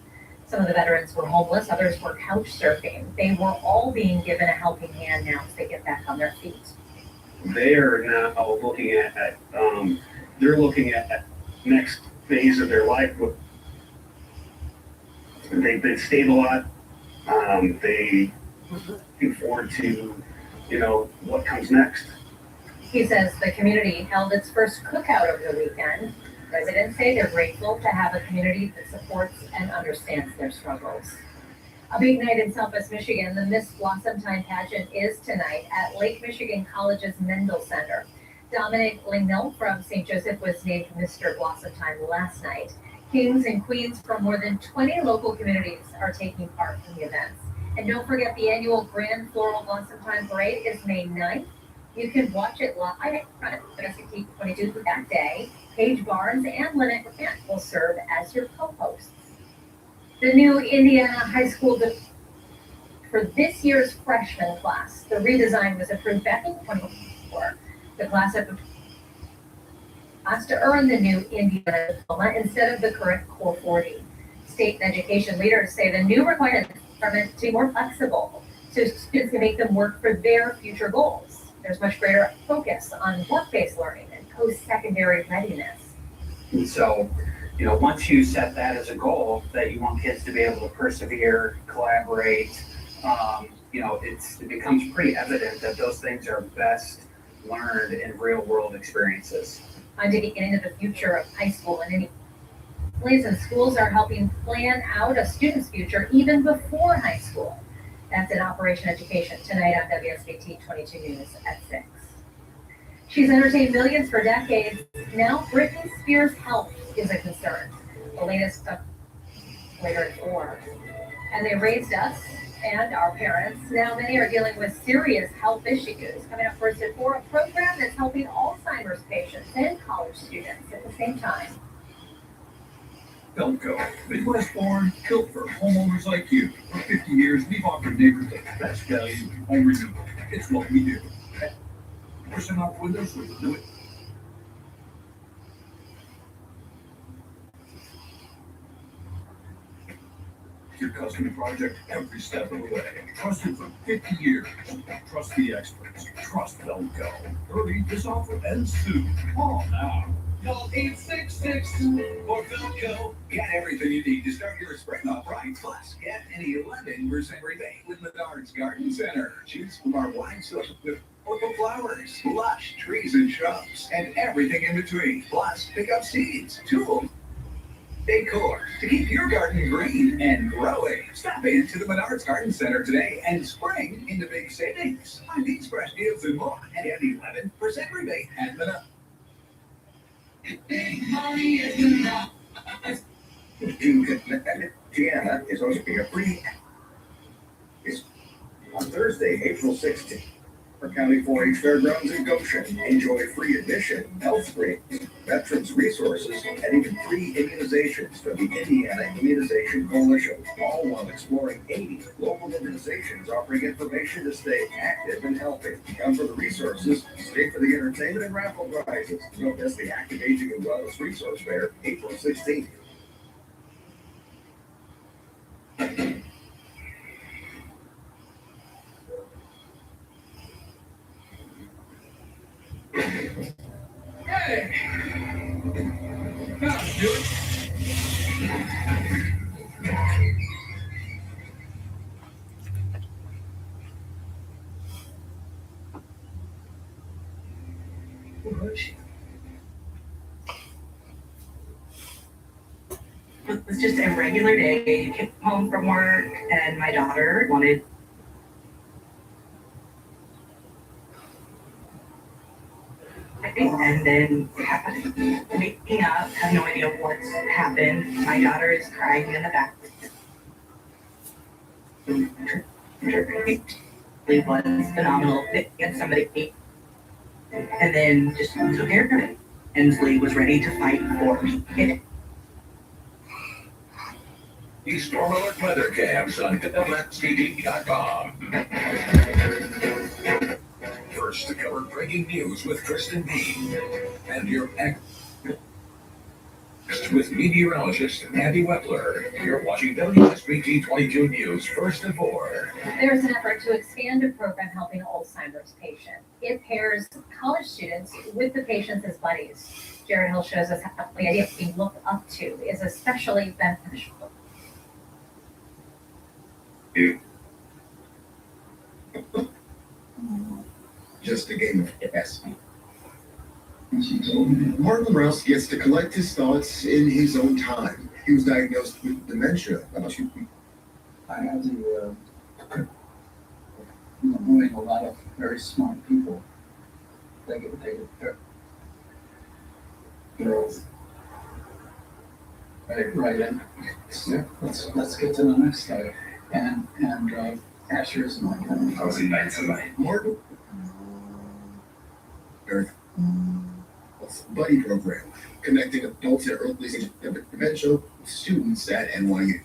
Some of the veterans were homeless, others were couch surfing. They were all being given a helping hand now as they get back on their feet.
They are now looking at they're looking at next phase of their life. They've stayed a lot. They look forward to, what comes next.
He says the community held its first cookout over the weekend. Residents say they're grateful to have a community that supports and understands their struggles. A big night in Southwest Michigan, the Miss Blossom Time pageant is tonight at Lake Michigan College's Mendel Center. Dominic Lingnell from St. Joseph was named Mr. Blossom Time last night. Kings and queens from more than 20 local communities are taking part in the events. And don't forget the annual Grand Floral Blossom Time Parade is May 9th. You can watch it live at SCT 22 that day. Paige Barnes and Lynette Grant will serve as your co-hosts. The new Indiana High School for this year's freshman class. The redesign was approved back in 2024. The class asked to earn the new Indiana diploma instead of the current Core 40. State education leaders say the new requirements are meant to be more flexible so students can make them work for their future goals. There's much greater focus on work-based learning and post-secondary readiness.
And so, once you set that as a goal, that you want kids to be able to persevere, collaborate, it becomes pretty evident that those things are best learned in real-world experiences.
On to get into the future of high school and any families and schools are helping plan out a student's future even before high school. That's in Operation Education tonight on WSBT 22 News at 6. She's entertained millions for decades. Now Britney Spears' health is a concern. The latest later at 4. And they raised us and our parents. Now many are dealing with serious health issues. Coming up first at 4, a program that's helping Alzheimer's patients and college students at the same time.
Elko, Midwest-born, built for homeowners like you. For 50 years, we've offered neighbors the best value in home renewal. It's what we do. Pushing out windows with the new. Your custom project every step of the way. Trusted for 50 years. Trust the experts. Trust Elko. Hurry, this offer ends soon. Call now. Call 866 for Philco. Get everything you need to start your spring off right. Plus, get an 11% rebate with Menards Garden Center. Choose from our wide selection of purple flowers, lush trees and shrubs, and everything in between. Plus, pick up seeds, tools, decor to keep your garden green and growing. Stop into the Menards Garden Center today and spring into big savings. Find these fresh deals and more and get 11% rebate at Menards.
Gianna is hosting a free on Thursday, April 16th. For County 4-H Fairgrounds in Goshen. Enjoy free admission, health screenings, veterans resources, and even free immunizations from the Indiana Immunization Coalition, all while exploring 80 local organizations offering information to stay active and healthy. Come for the resources, stay for the entertainment and raffle prizes. Don't miss the Active Aging and Wellness Resource Fair, April 16th.
Hey! That's good.
It was just a regular day. Came home from work, and my daughter wanted. And then waking up, have no idea what's happened. My daughter is crying in the back. It was phenomenal. Get somebody, and then just took care of it. Ensley was ready to fight for me.
The Storm Alert Weather Camps on WSTD.com. First to cover breaking news with Kristen B. And your next with meteorologist Andy Wepler. You're watching WSBT 22 News First and 4.
There's an effort to expand a program helping Alzheimer's patients. It pairs college students with the patients as buddies. Jared Hill shows us how the idea of being looked up to is especially beneficial.
Just a game of chess. Martin Rouse gets to collect his thoughts in his own time. He was diagnosed with dementia about you.
I have the knowing a lot of very smart people. They're right in. Yeah, let's get to the next slide. And Asher is my kind of
Martin. Earth. Buddy program connecting adults at early stages of dementia with students at NYU.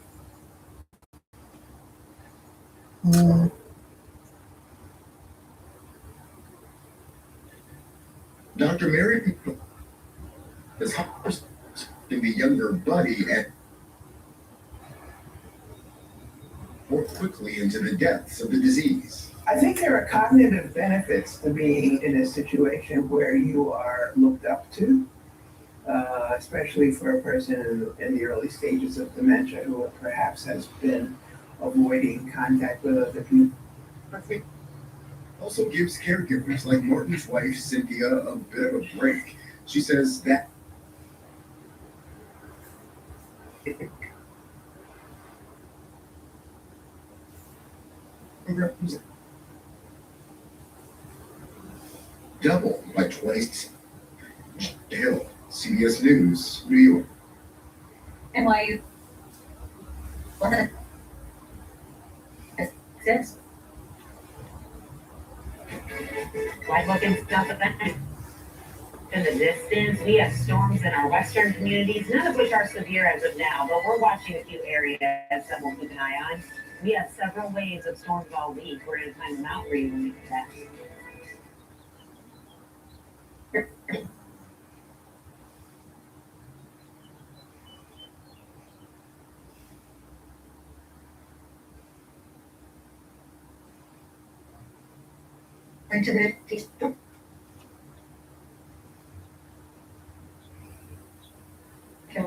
Dr. Mary is helping the younger Buddy and more quickly into the depths of the disease.
I think there are cognitive benefits to being in a situation where you are looked up to, especially for a person in the early stages of dementia who perhaps has been avoiding contact with other people.
Also gives caregivers like Martin's wife, Cynthia, a bit of a break. She says that double by 20. Hill, CBS News, New York.
NYU. What? This?
Like looking stuff at that. In the distance, we have storms in our western communities, none of which are severe as of now, but we're watching a few areas that we'll keep an eye on. We have several waves of storms all week. We're going to time them out for you when we get back.
Into the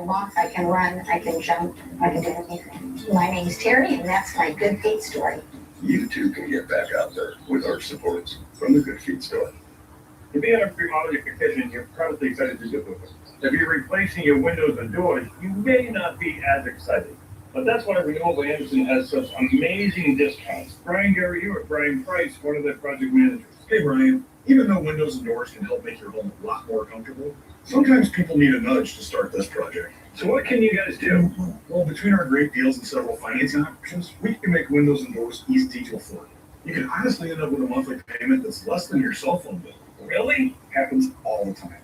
can walk, I can run, I can jump, I can do anything. My name's Terry, and that's my Good Feet story.
You too can get back out there with our support from the Good Feet store.
If you have to remodel your kitchen, you're probably excited to do it. If you're replacing your windows and doors, you may not be as excited. But that's why Renewal by Anderson has such amazing discounts. Brian Gary here with Brian Price, one of their project managers.
Hey Brian, even though windows and doors can help make your home a lot more comfortable, sometimes people need a nudge to start this project.
So what can you guys do?
Well, between our great deals and several financing options, we can make windows and doors easy to afford. You can honestly end up with a monthly payment that's less than your cell phone bill.
Really?
Happens all the time.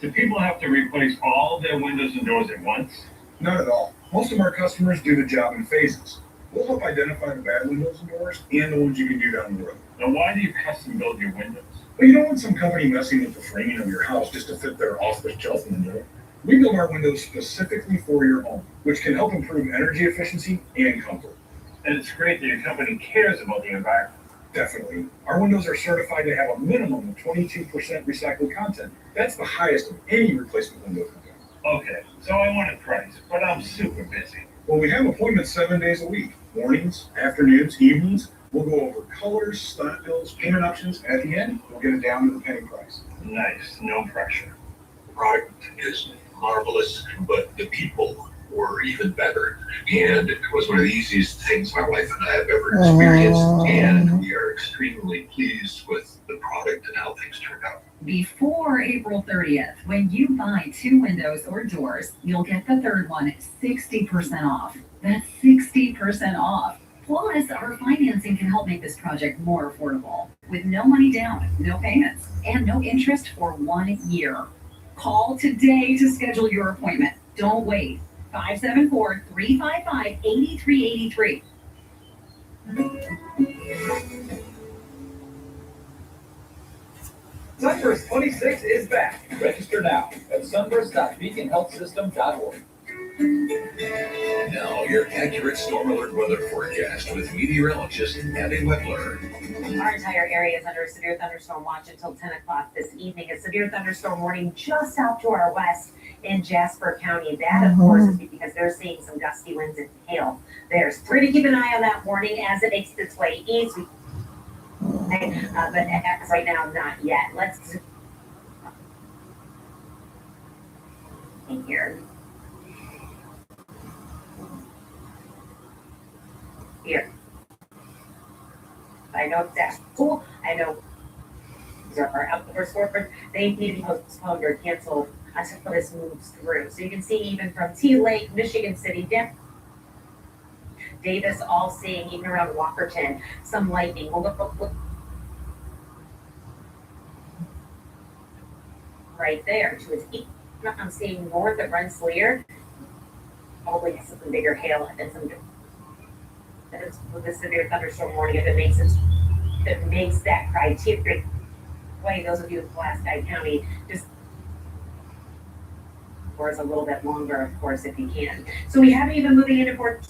Do people have to replace all their windows and doors at once?
Not at all. Most of our customers do the job in phases. We'll help identify the bad windows and doors and the ones you can do down the road.
Now why do you custom build your windows?
But you don't want some company messing with the framing of your house just to fit their off-the-shelf window. We build our windows specifically for your home, which can help improve energy efficiency and comfort.
And it's great that your company cares about the environment.
Definitely. Our windows are certified to have a minimum of 22% recycled content. That's the highest of any replacement window company.
Okay, so I want a price, but I'm super busy.
Well, we have appointments 7 days a week. Mornings, afternoons, evenings. We'll go over colors, styles, payment options. At the end, we'll get it down to the penny price.
Nice, no pressure.
The product is marvelous, but the people were even better. And it was one of the easiest things my wife and I have ever experienced. And we are extremely pleased with the product and how things turned out.
Before April 30th, when you buy 2 windows or doors, you'll get the third one 60% off. That's 60% off. Plus, our financing can help make this project more affordable with no money down, no payments, and no interest for 1 year. Call today to schedule your appointment. Don't wait. 574-355-8383.
Sunburst 26 is back. Register now at sunburst.beaconhealthsystem.org.
Now, your accurate storm alert weather forecast with meteorologist Abby Wepler.
Our entire area is under a severe thunderstorm watch until 10 o'clock this evening. A severe thunderstorm warning just out to our west in Jasper County. That, of course, is because they're seeing some gusty winds and hail. There's free to keep an eye on that warning as it makes its way east. But as right now, not yet. Let's in here. Here. I know that's cool. I know these are outdoor sports. They need to be postponed or canceled until this moves through. So you can see even from T Lake, Michigan City, Davis, all seeing even around Walkerton, some lightning. We'll look right there to its east. I'm seeing north of Rensselaer, probably some bigger hail and some. With the severe thunderstorm warning, if it makes that criteria. Way those of you in Pulaski County, just or it's a little bit longer, of course, if you can. So we haven't even moving into Fort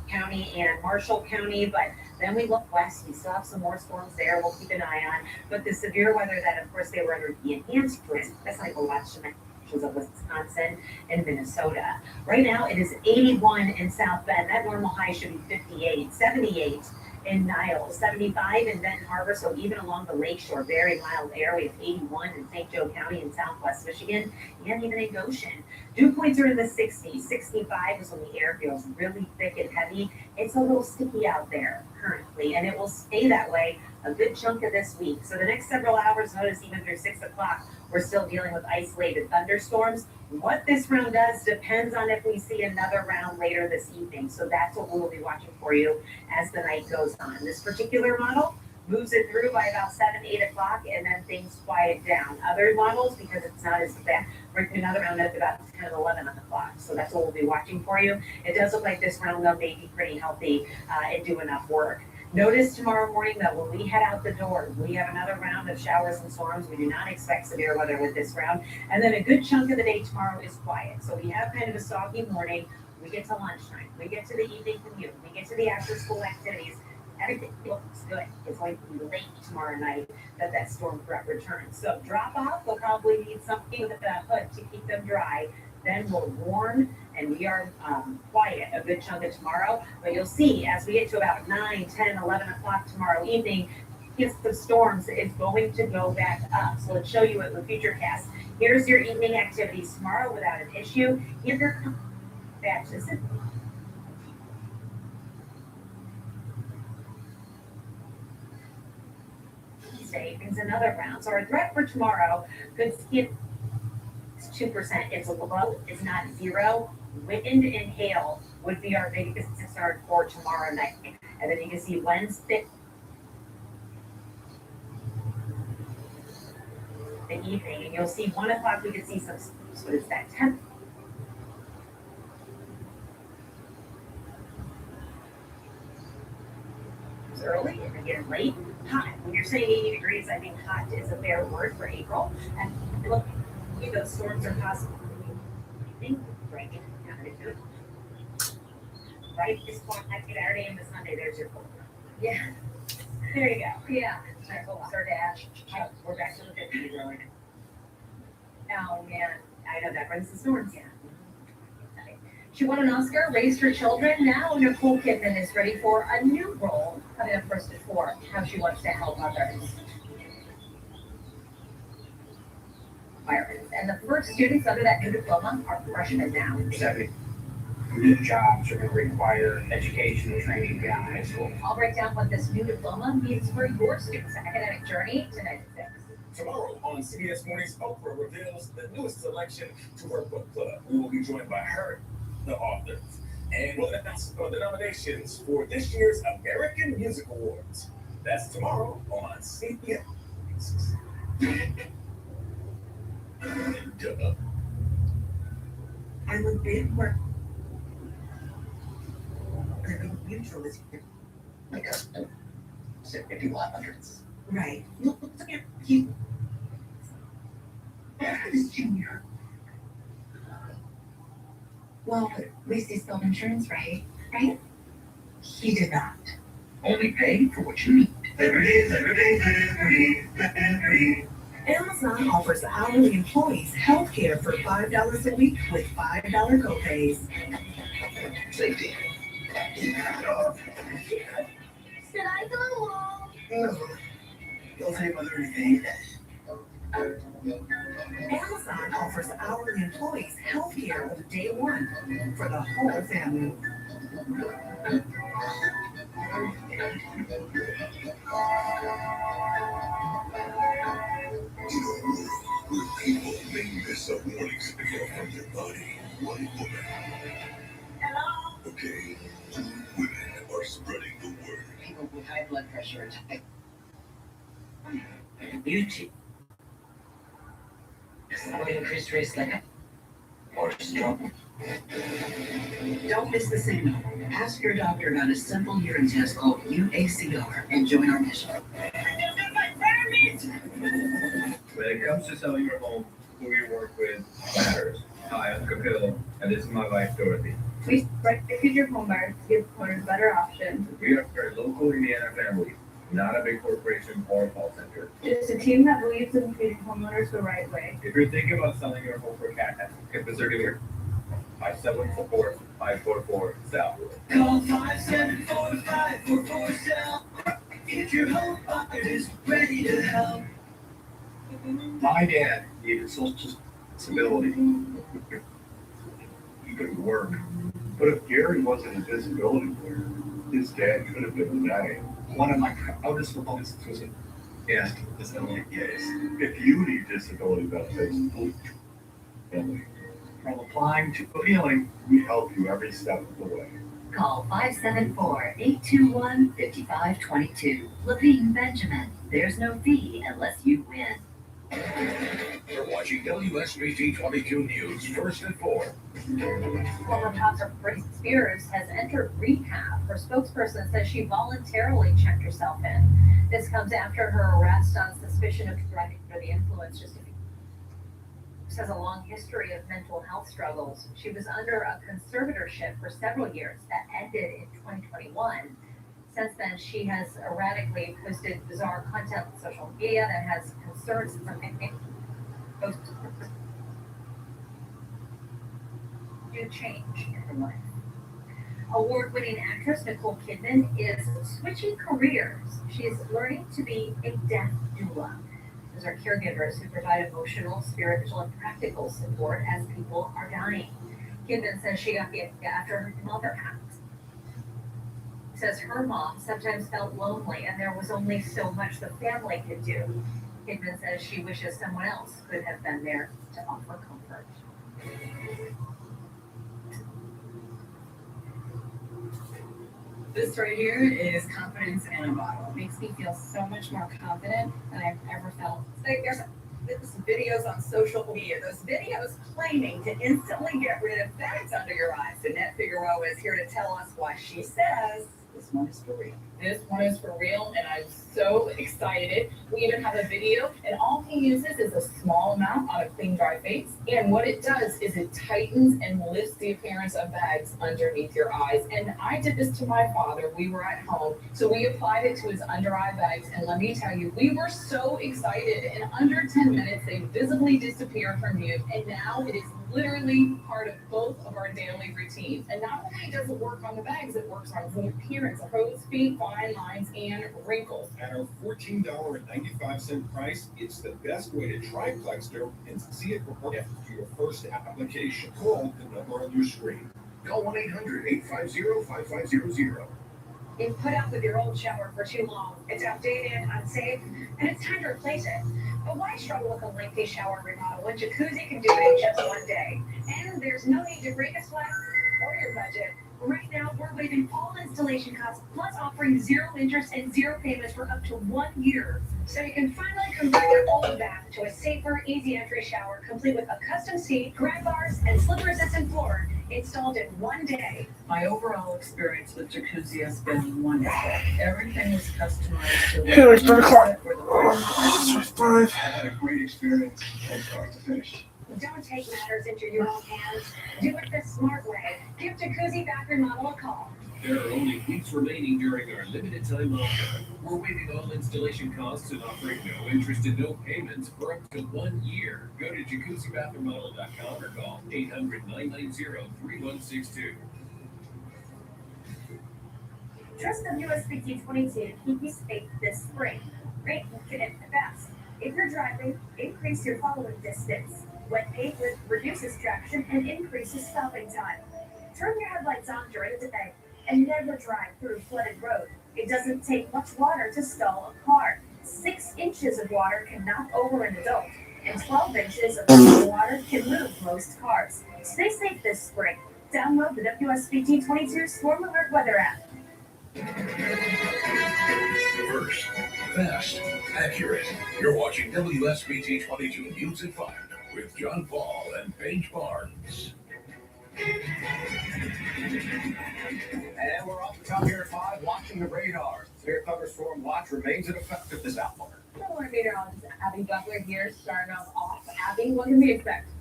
County and Marshall County, but then we look west. We still have some more storms there. We'll keep an eye on. But the severe weather that, of course, they were under the enhanced risk. That's like we'll watch tonight. Of Wisconsin and Minnesota. Right now it is 81 in South Bend. That normal high should be 58, 78 in Niles, 75 in Benton Harbor. So even along the lakeshore, very mild air. We have 81 in St. Joe County in Southwest Michigan, and even in Goshen. Dew points are in the 60s. 65 is when the air feels really thick and heavy. It's a little sticky out there currently, and it will stay that way a good chunk of this week. So the next several hours, notice even through 6 o'clock, we're still dealing with isolated thunderstorms. What this round does depends on if we see another round later this evening. So that's what we'll be watching for you as the night goes on. This particular model moves it through by about 7, 8 o'clock, and then things quiet down. Other models, because it's not as bad, we're through another round at about 10, 11 o'clock. So that's what we'll be watching for you. It does look like this round though may be pretty healthy and do enough work. Notice tomorrow morning that when we head out the door, we have another round of showers and storms. We do not expect severe weather with this round. And then a good chunk of the day tomorrow is quiet. So we have kind of a soggy morning. We get to lunchtime. We get to the evening commute. We get to the after school activities. Everything looks good. It's going to be late tomorrow night that storm threat returns. So drop off, they'll probably need something with a hood to keep them dry.
Then we'll warn and we are quiet a good chunk of tomorrow. But you'll see as we get to about 9, 10, 11 o'clock tomorrow evening, if the storms is going to go back up. So let's show you it with Futurecast. Here's your evening activities tomorrow without an issue. Here, batches. Savings another round. So our threat for tomorrow could skip 2%. It's low, it's not zero. Wind and hail would be our biggest concern for tomorrow night. And then you can see Wednesday the evening, and you'll see 1 o'clock we can see some, what is that, 10? It's early and again late. Hot. When you're saying 80 degrees, I think hot is a fair word for April. And look, those storms are possible. Breaking down into it. Right? This point, Saturday and the Sunday, there's your cold. Yeah. There you go. Yeah. Sir Dash. We're back to the 50s, really. Oh, man. I know that brings the storms, yeah.
She won an Oscar, raised her children. Now Nicole Kidman is ready for a new role coming up first at 4, how she wants to help others. And the first students under that new diploma are freshmen now.
New jobs are going to require education and training beyond high school.
I'll break down what this new diploma means for your students' academic journey tonight at 6.
Tomorrow on CBS Mornings, Oprah reveals the newest selection to her book club. We will be joined by her, the authors, and we'll announce the nominations for this year's American Music Awards. That's tomorrow on CBS.
I'm a bit more neutral this year.
My cousin said 5100s.
Right. Look at you. This junior. Well, at least he spelled insurance right, right? He did not.
Only pay for what you need.
Amazon offers hourly employees health care for $5 a week with $5 copays.
Safety.
Should I go home?
No. Don't say mother anything.
Amazon offers hourly employees health care on day 1 for the whole family.
In a world where people may miss a warning signal from their body, one woman.
Hello?
Okay, 2 women are spreading the word.
People with high blood pressure attack.
Beauty. Increased risk like or stroke.
Don't miss the signal. Ask your doctor about a simple urine test called UACR and join our mission.
When it comes to selling your home, who you work with matters. Hi, I'm Kapil, and this is my wife, Dorothy.
We strive to your home buyers to give homeowners better options.
We are a local Indiana family, not a big corporation or call center.
It's a team that believes in treating homeowners the right way.
If you're thinking about selling your home for cash, get the certificate. 574-544-SELL.
Call 574-544-SELL. If your home buyer is ready to help.
My dad needed social stability. He couldn't work. But if Gary wasn't a disability lawyer, his dad could have been the guy. One of my proudest moments was in asking disability case. If you need disability benefits, family. From applying to appealing, we help you every step of the way.
Call 574-821-5522. Levine Benjamin. There's no fee unless you win.
You're watching WSBT 22 News, first and 4.
Former concert Britney Spears has entered rehab. Her spokesperson says she voluntarily checked herself in. This comes after her arrest on suspicion of driving under the influence. Has a long history of mental health struggles. She was under a conservatorship for several years that ended in 2021. Since then, she has erratically posted bizarre content on social media that has concerns from new change in her life.
Award-winning actress Nicole Kidman is switching careers. She is learning to be a death doula. Those are caregivers who provide emotional, spiritual, and practical support as people are dying. Kidman says she got the idea after her mother passed. Says her mom sometimes felt lonely and there was only so much the family could do. Kidman says she wishes someone else could have been there to offer comfort.
This right here is confidence in a bottle. It makes me feel so much more confident than I've ever felt.
Like there's videos on social media, those videos claiming to instantly get rid of bags under your eyes. Annette Figueroa is here to tell us why she says this one is for real.
This one is for real, and I'm so excited. We even have a video, and all he uses is a small amount on a clean, dry face. And what it does is it tightens and lifts the appearance of bags underneath your eyes. And I did this to my father. We were at home, so we applied it to his under eye bags. And let me tell you, we were so excited. In under 10 minutes, they visibly disappeared from view, and now it is literally part of both of our daily routines. And not only does it work on the bags, it works on the appearance of crow's feet, fine lines, and wrinkles.
At our $14.95 price, it's the best way to try Plexder and see it work after your first application. Call the number on your screen.
Call 1-800-850-5500.
You've put up with your old shower for too long. It's outdated, unsafe, and it's time to replace it. But why struggle with a lengthy shower remodel when Jacuzzi can do it in just one day? And there's no need to break a sweat or your budget. Right now, we're waiving all installation costs, plus offering 0 interest and 0 payments for up to 1 year. So you can finally convert your old bath to a safer, easy entry shower, complete with a custom seat, grab bars, and slipper-resistant floor, installed in 1 day.
My overall experience with Jacuzzi has been wonderful. Everything was customized to
Hey, let's start the clock.
I had a great experience from start to finish.
Don't take matters into your own hands. Do it the smart way. Give Jacuzzi Bath Remodel a call.
There are only weeks remaining during our limited time offer. We're waiving all installation costs and offering no interest and no payments for up to 1 year. Go to jacuzzibathremodel.com or call 800-990-3162.
Trust WSBT 22 to keep you safe this spring. Great infinite the best. If you're driving, increase your following distance. Wet pavement reduces traction and increases stopping time. Turn your headlights on during the day and never drive through flooded road. It doesn't take much water to stall a car. 6 inches of water can knock over an adult, and 12 inches of water can move most cars. Stay safe this spring. Download the WSBT 22 Storm Alert Weather app.
First, fast, accurate. You're watching WSBT 22 News at 5 with John Paul and Paige Barnes.
And we're off the top here at 5, watching the radar. Severe thunderstorm watch remains in effect at this hour.
We're meteorologist Abby Butler here, starting off. Abby, what can we expect?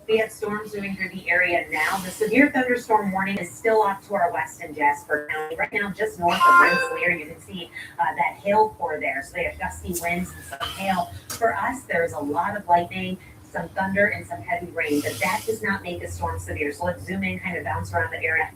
We have storms moving through the area now. The severe thunderstorm warning is still off to our west in Jasper County. Right now, just north of Rensselaer, you can see that hail core there. So they have gusty winds and some hail. For us, there's a lot of lightning, some thunder, and some heavy rain, but that does not make a storm severe. So let's zoom in, kind of bounce around the area.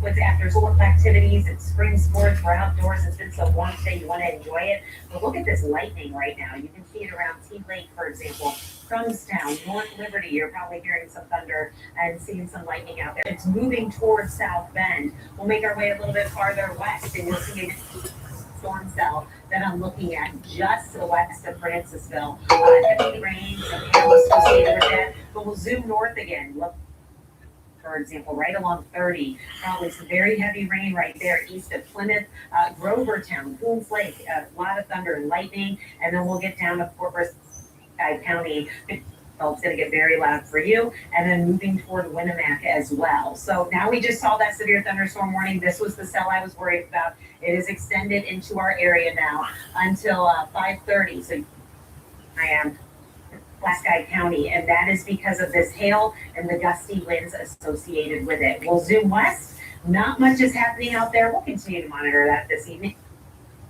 With after school activities and spring sports, we're outdoors. It's been so warm today, you want to enjoy it. But look at this lightning right now. You can see it around Tea Lake, for example, Crumbstown, North Liberty. You're probably hearing some thunder and seeing some lightning out there. It's moving towards South Bend. We'll make our way a little bit farther west, and you'll see a storm cell that I'm looking at just to the west of Francisville. Heavy rain, some hail associated with that. But we'll zoom north again. Look, for example, right along 30, probably some very heavy rain right there east of Plymouth, Grovertown, Boones Lake, a lot of thunder and lightning, and then we'll get down to Fort Worth County. Well, it's going to get very loud for you, and then moving toward Winnemac as well. So now we just saw that severe thunderstorm warning. This was the cell I was worried about. It is extended into our area now until 5:30. So I am Glasscock County, and that is because of this hail and the gusty winds associated with it. We'll zoom west. Not much is happening out there. We'll continue to monitor that this evening.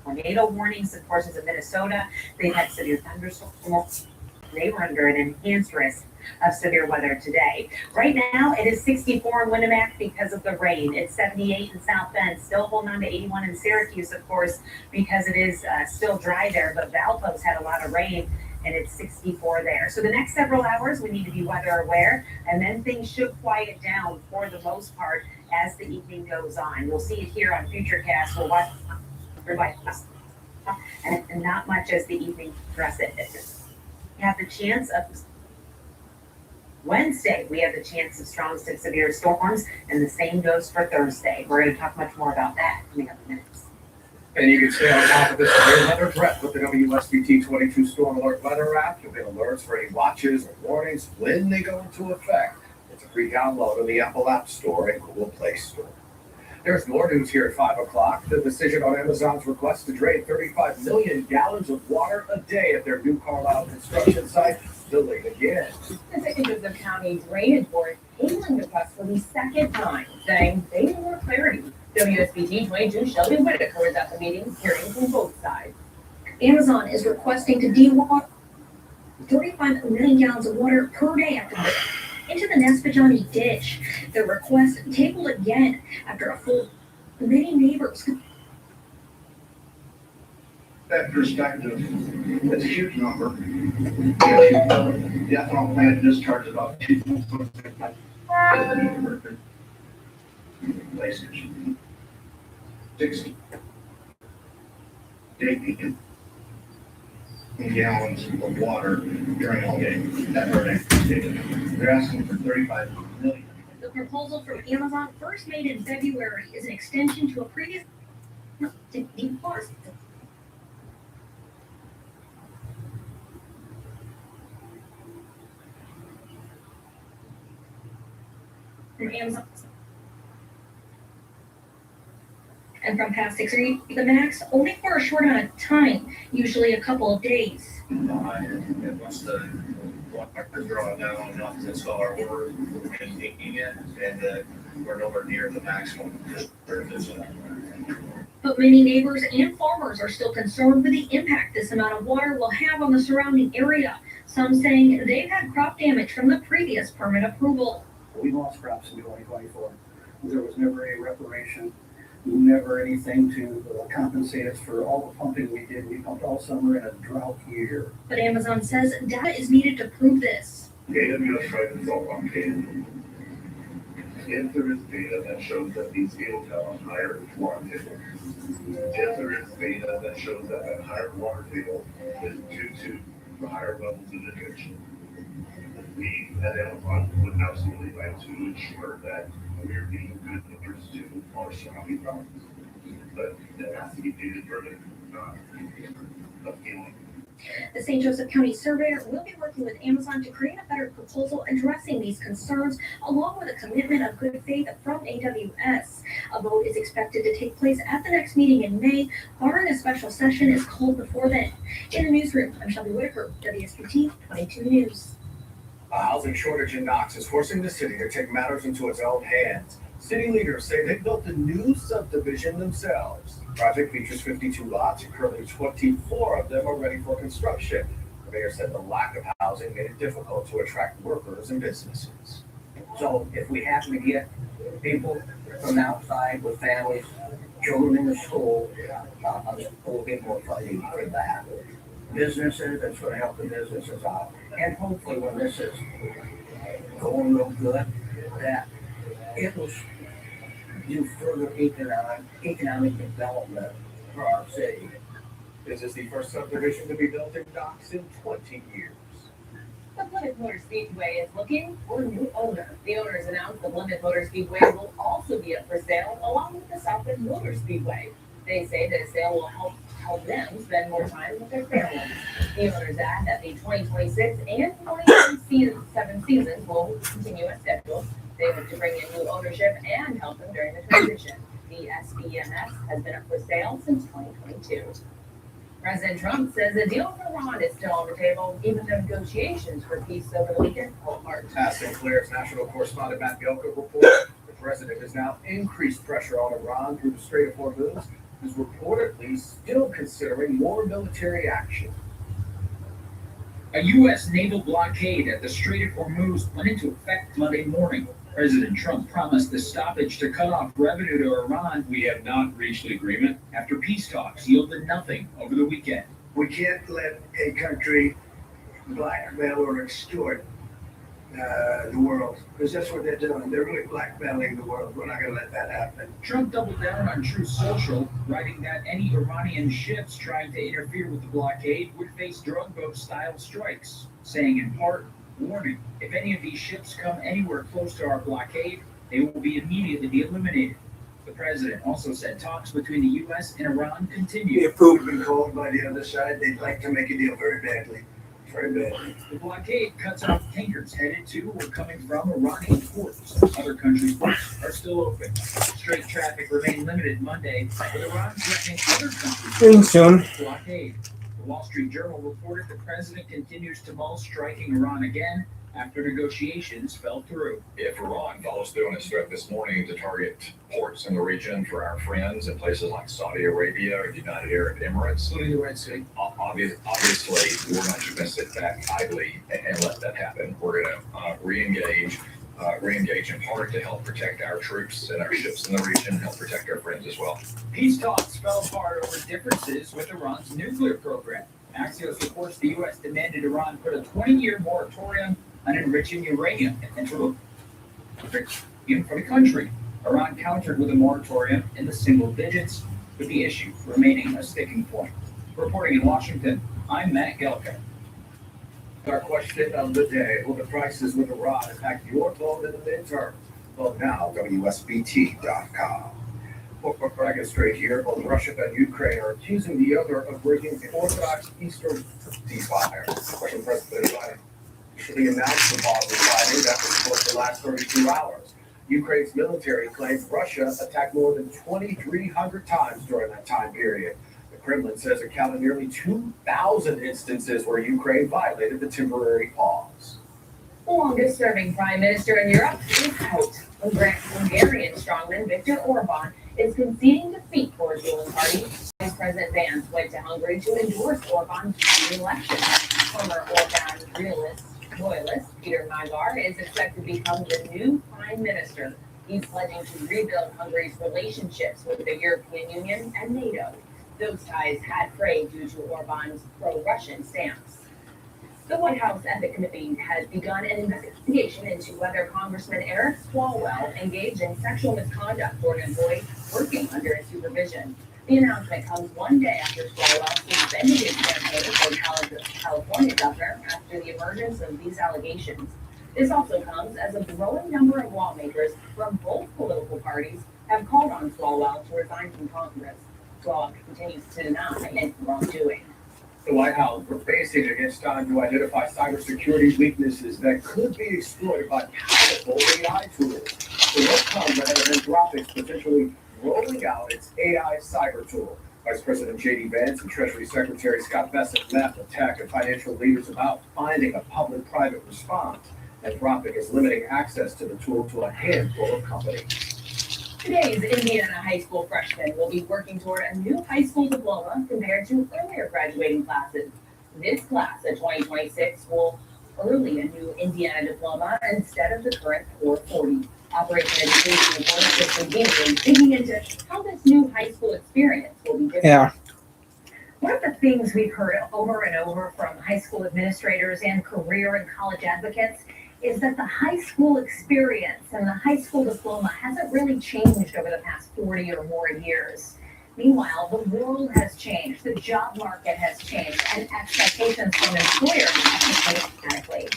Tornado warnings, of portions of Minnesota. They've had severe thunderstorms They were under an enhanced risk of severe weather today. Right now, it is 64 in Winamac because of the rain. It's 78 in South Bend, still holding on to 81 in Syracuse, of course, because it is still dry there, but Valpo's had a lot of rain, and it's 64 there. So the next several hours, we need to be weather aware, and then things should quiet down for the most part as the evening goes on. We'll see it here on Futurecast. We'll watch and not much as the evening progresses. We have the chance of Wednesday, we have the chance of strong to severe storms, and the same goes for Thursday. We're going to talk much more about that coming up in minutes.
And you can stay on top of this severe weather threat with the WSBT 22 Storm Alert Weather app. You'll get alerts for any watches or warnings when they go into effect. It's a free download on the Apple App Store and Google Play Store. There's more news here at 5 o'clock. The decision on Amazon's request to drain 35 million gallons of water a day at their new Carlisle construction site delayed again.
The St. Joseph County Drainage Board tabling the request for the second time, saying they need more clarity. WSBT 22 Shelby Whitaker was at the meeting, hearing from both sides.
Amazon is requesting to dewater 35 million gallons of water per day into the Nespajani ditch. The request tabled again after a full many neighbors.
That perspective, it's a huge number. The ethanol plant discharges about 2.5 places. 60 gallons of water during all day. That's our next state. They're asking for 35 million.
The proposal from Amazon, first made in February, is an extension to a previous deforest. From Amazon. And from past experience, the max only for a short amount of time, usually a couple of days.
Once the water's drawn down enough to install our water and taking it, and we're nowhere near the maximum.
But many neighbors and farmers are still concerned with the impact this amount of water will have on the surrounding area. Some saying they've had crop damage from the previous permit approval.
We lost crops in 2024. There was never any reparation, never anything to compensate us for all the pumping we did. We pumped all summer in a drought year.
But Amazon says data is needed to prove this.
AWS tried to solve on data. If there is data that shows that these fields have a higher water table, if there is data that shows that that higher water table is due to the higher levels of irrigation, we at Amazon would absolutely like to ensure that we're being good neighbors to our surrounding properties. But that has to be data driven, not a feeling.
The St. Joseph County Surveyor will be working with Amazon to create a better proposal addressing these concerns, along with a commitment of good faith from AWS. A vote is expected to take place at the next meeting in May, barring a special session is called before then. In the newsroom, I'm Shelby Whitaker, WSBT 22 News.
A housing shortage in Knox is forcing the city to take matters into its own hands. City leaders say they built a new subdivision themselves. The project features 52 lots, and currently 24 of them are ready for construction. The mayor said the lack of housing made it difficult to attract workers and businesses.
So if we happen to get people from outside with families, children in the school, we'll get more funding for that. Businesses, that's going to help the businesses out. And hopefully when this is going real good, that it will do further economic development for our city.
This is the first subdivision to be built in Knox in 20 years.
The Plymouth Motor Speedway is looking for a new owner. The owners announced the Plymouth Motor Speedway will also be up for sale, along with the South Bend Motor Speedway. They say that a sale will help them spend more time with their families. The owners add that the 2026 and 2027 seasons will continue as scheduled. They hope to bring in new ownership and help them during the transition. The SBMS has been up for sale since 2022. President Trump says a deal for Iran is still on the table, even though negotiations for peace over the weekend fall apart.
As Sinclair's national correspondent Matt Bielka reports, the president has now increased pressure on Iran through the Strait of Hormuz, who's reportedly still considering more military action.
A U.S. naval blockade at the Strait of Hormuz went into effect Monday morning. President Trump promised the stoppage to cut off revenue to Iran. We have not reached an agreement after peace talks yielded nothing over the weekend.
We can't let a country blackmail or extort the world, because that's what they're doing. They're really blackmailing the world. We're not going to let that happen.
Trump doubled down on Truth Social, writing that any Iranian ships trying to interfere with the blockade would face drug boat-style strikes, saying in part, warning, if any of these ships come anywhere close to our blockade, they will be immediately eliminated. The president also said talks between the U.S. and Iran continue.
If we've been called by the other side, they'd like to make a deal very badly. Very badly.
The blockade cuts off tankers headed to or coming from Iranian ports. Other countries' ports are still open. Strait traffic remained limited Monday, with Iran threatening other countries
soon.
Blockade. The Wall Street Journal reported the president continues to mull striking Iran again after negotiations fell through.
If Iran follows through on its threat this morning to target ports in the region for our friends in places like Saudi Arabia or the United Arab Emirates,
including the Red Sea,
obviously we're not just going to sit back idly and let that happen. We're going to re-engage in part to help protect our troops and our ships in the region and help protect our friends as well.
Peace talks fell apart over differences with Iran's nuclear program. Axios reports the U.S. demanded Iran put a 20-year moratorium on enriching uranium for the country. Iran countered with a moratorium in the single digits, with the issue remaining a sticking point. Reporting in Washington, I'm Matt Gelka.
Our question of the day: will the crisis with Iran impact your vote in the midterm? Vote now, WSBT.com. We're cracking straight here. Both Russia and Ukraine are accusing the other of breaking the Orthodox Eastern ceasefire. Russian President Biden recently announced the pause of fighting that was supposed to last 32 hours. Ukraine's military claims Russia attacked more than 2,300 times during that time period. The Kremlin says it counted nearly 2,000 instances where Ukraine violated the temporary pause.
The longest-serving prime minister in Europe is out. Hungarian strongman Viktor Orban is conceding defeat for his ruling party. Vice President Vance went to Hungary to endorse Orban's re-election. Former Orban loyalist Peter Magyar is expected to become the new prime minister. He's pledging to rebuild Hungary's relationships with the European Union and NATO. Those ties had frayed due to Orban's pro-Russian stance. The White House Ethics Committee has begun an investigation into whether Congressman Eric Swalwell engaged in sexual misconduct for an employee working under his supervision. The announcement comes one day after Swalwell suspended his campaign for California governor after the emergence of these allegations. This also comes as a growing number of lawmakers from both political parties have called on Swalwell to resign from Congress. Swalwell continues to deny any wrongdoing.
The White House were facing against time to identify cybersecurity weaknesses that could be exploited by powerful AI tools. The work comes ahead of Anthropic's potentially rolling out its AI cyber tool. Vice President J.D. Vance and Treasury Secretary Scott Bessent left a tech and financial leaders about finding a public-private response. Anthropic is limiting access to the tool to a handful of companies.
Today's Indiana high school freshmen will be working toward a new high school diploma compared to earlier graduating classes. This class of 2026 will early a new Indiana diploma instead of the current 440. Operation Education Report is continuing digging into how this new high school experience will be different.
Yeah.
One of the things we've heard over and over from high school administrators and career and college advocates is that the high school experience and the high school diploma hasn't really changed over the past 40 or more years. Meanwhile, the world has changed, the job market has changed, and expectations from employers have changed dramatically.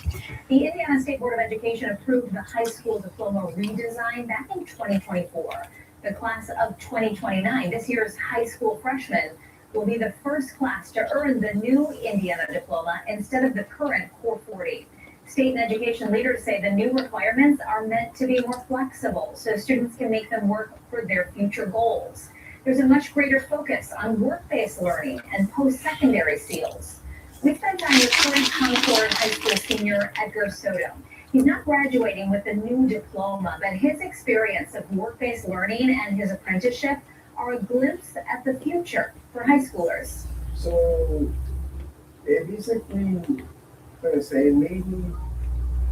The Indiana State Board of Education approved the high school diploma redesign back in 2024. The class of 2029, this year's high school freshmen, will be the first class to earn the new Indiana diploma instead of the current 440. State and education leaders say the new requirements are meant to be more flexible so students can make them work for their future goals. There's a much greater focus on work-based learning and post-secondary skills. We spent time with current Concord High School senior Edgar Soto. He's not graduating with a new diploma, but his experience of work-based learning and his apprenticeship are a glimpse at the future for high schoolers.
So basically
gonna say it made me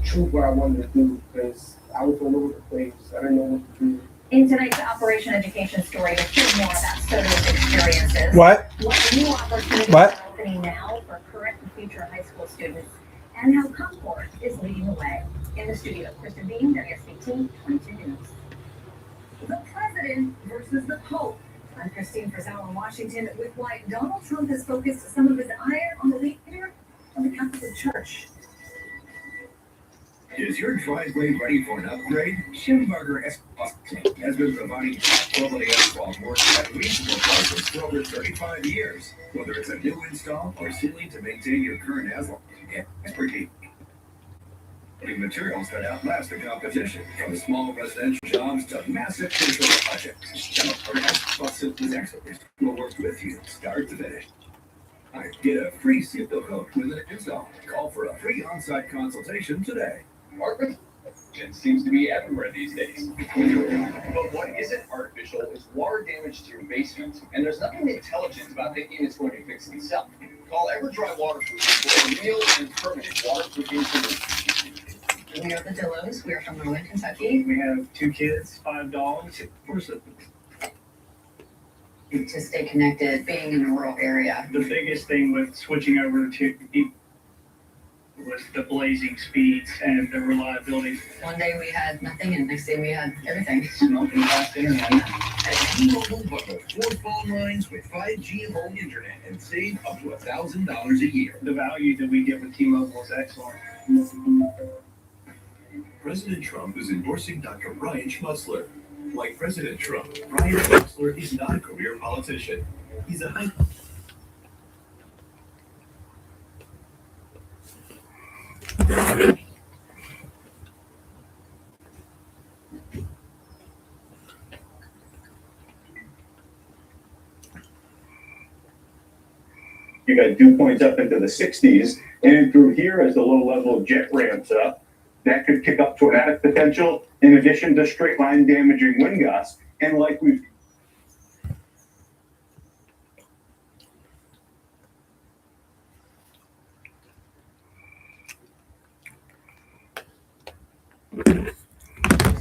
choose what I wanted to do because I was all over the place. I didn't know what to do.
In tonight's Operation Education story, you'll hear more about Soto's experiences.
What?
What new opportunities
What?
are opening now for current and future high school students, and how Concord is leading the way. In the studio, Kristen Beam, WSBT 22 News. The President versus the Pope. I'm Christine Frizzell in Washington with why Donald Trump has focused some of his ire on the leader of the Catholic Church.
Is your driveway ready for an upgrade? Schimberger Asphalt has been providing top-quality asphalt work at reasonable prices for over 35 years. Whether it's a new install or simply to maintain your current asphalt expertise. Materials that outlast the competition, from small residential jobs to massive commercial projects. Schimberger Asphalt Systems experts will work with you start to finish. Get a free seal coat with an install. Call for a free on-site consultation today.
Artificial seems to be everywhere these days. But what isn't artificial is water damage to your basement, and there's nothing intelligent about thinking it's going to fix itself. Call EverDry Waterproof for a real and permanent waterproofing solution.
We are the Dillos. We are from Northern Kentucky.
We have 2 kids, 5 dogs.
To stay connected, being in a rural area.
The biggest thing with switching over to was the blazing speeds and the reliability.
One day we had nothing, and next day we had everything.
Smoking fast internet.
At T-Mobile, bundle 4 phone lines with 5G home internet and save up to $1,000 a year.
The value that we get with T-Mobile is excellent.
President Trump is endorsing Dr. Brian Schmutzler. Like President Trump, Brian Schmutzler is not a career politician. He's a high.
You got dew points up into the 60s, and through here as the low level of jet ramps up, that could kick up tornadic potential in addition to straight line damaging wind gusts. And like we've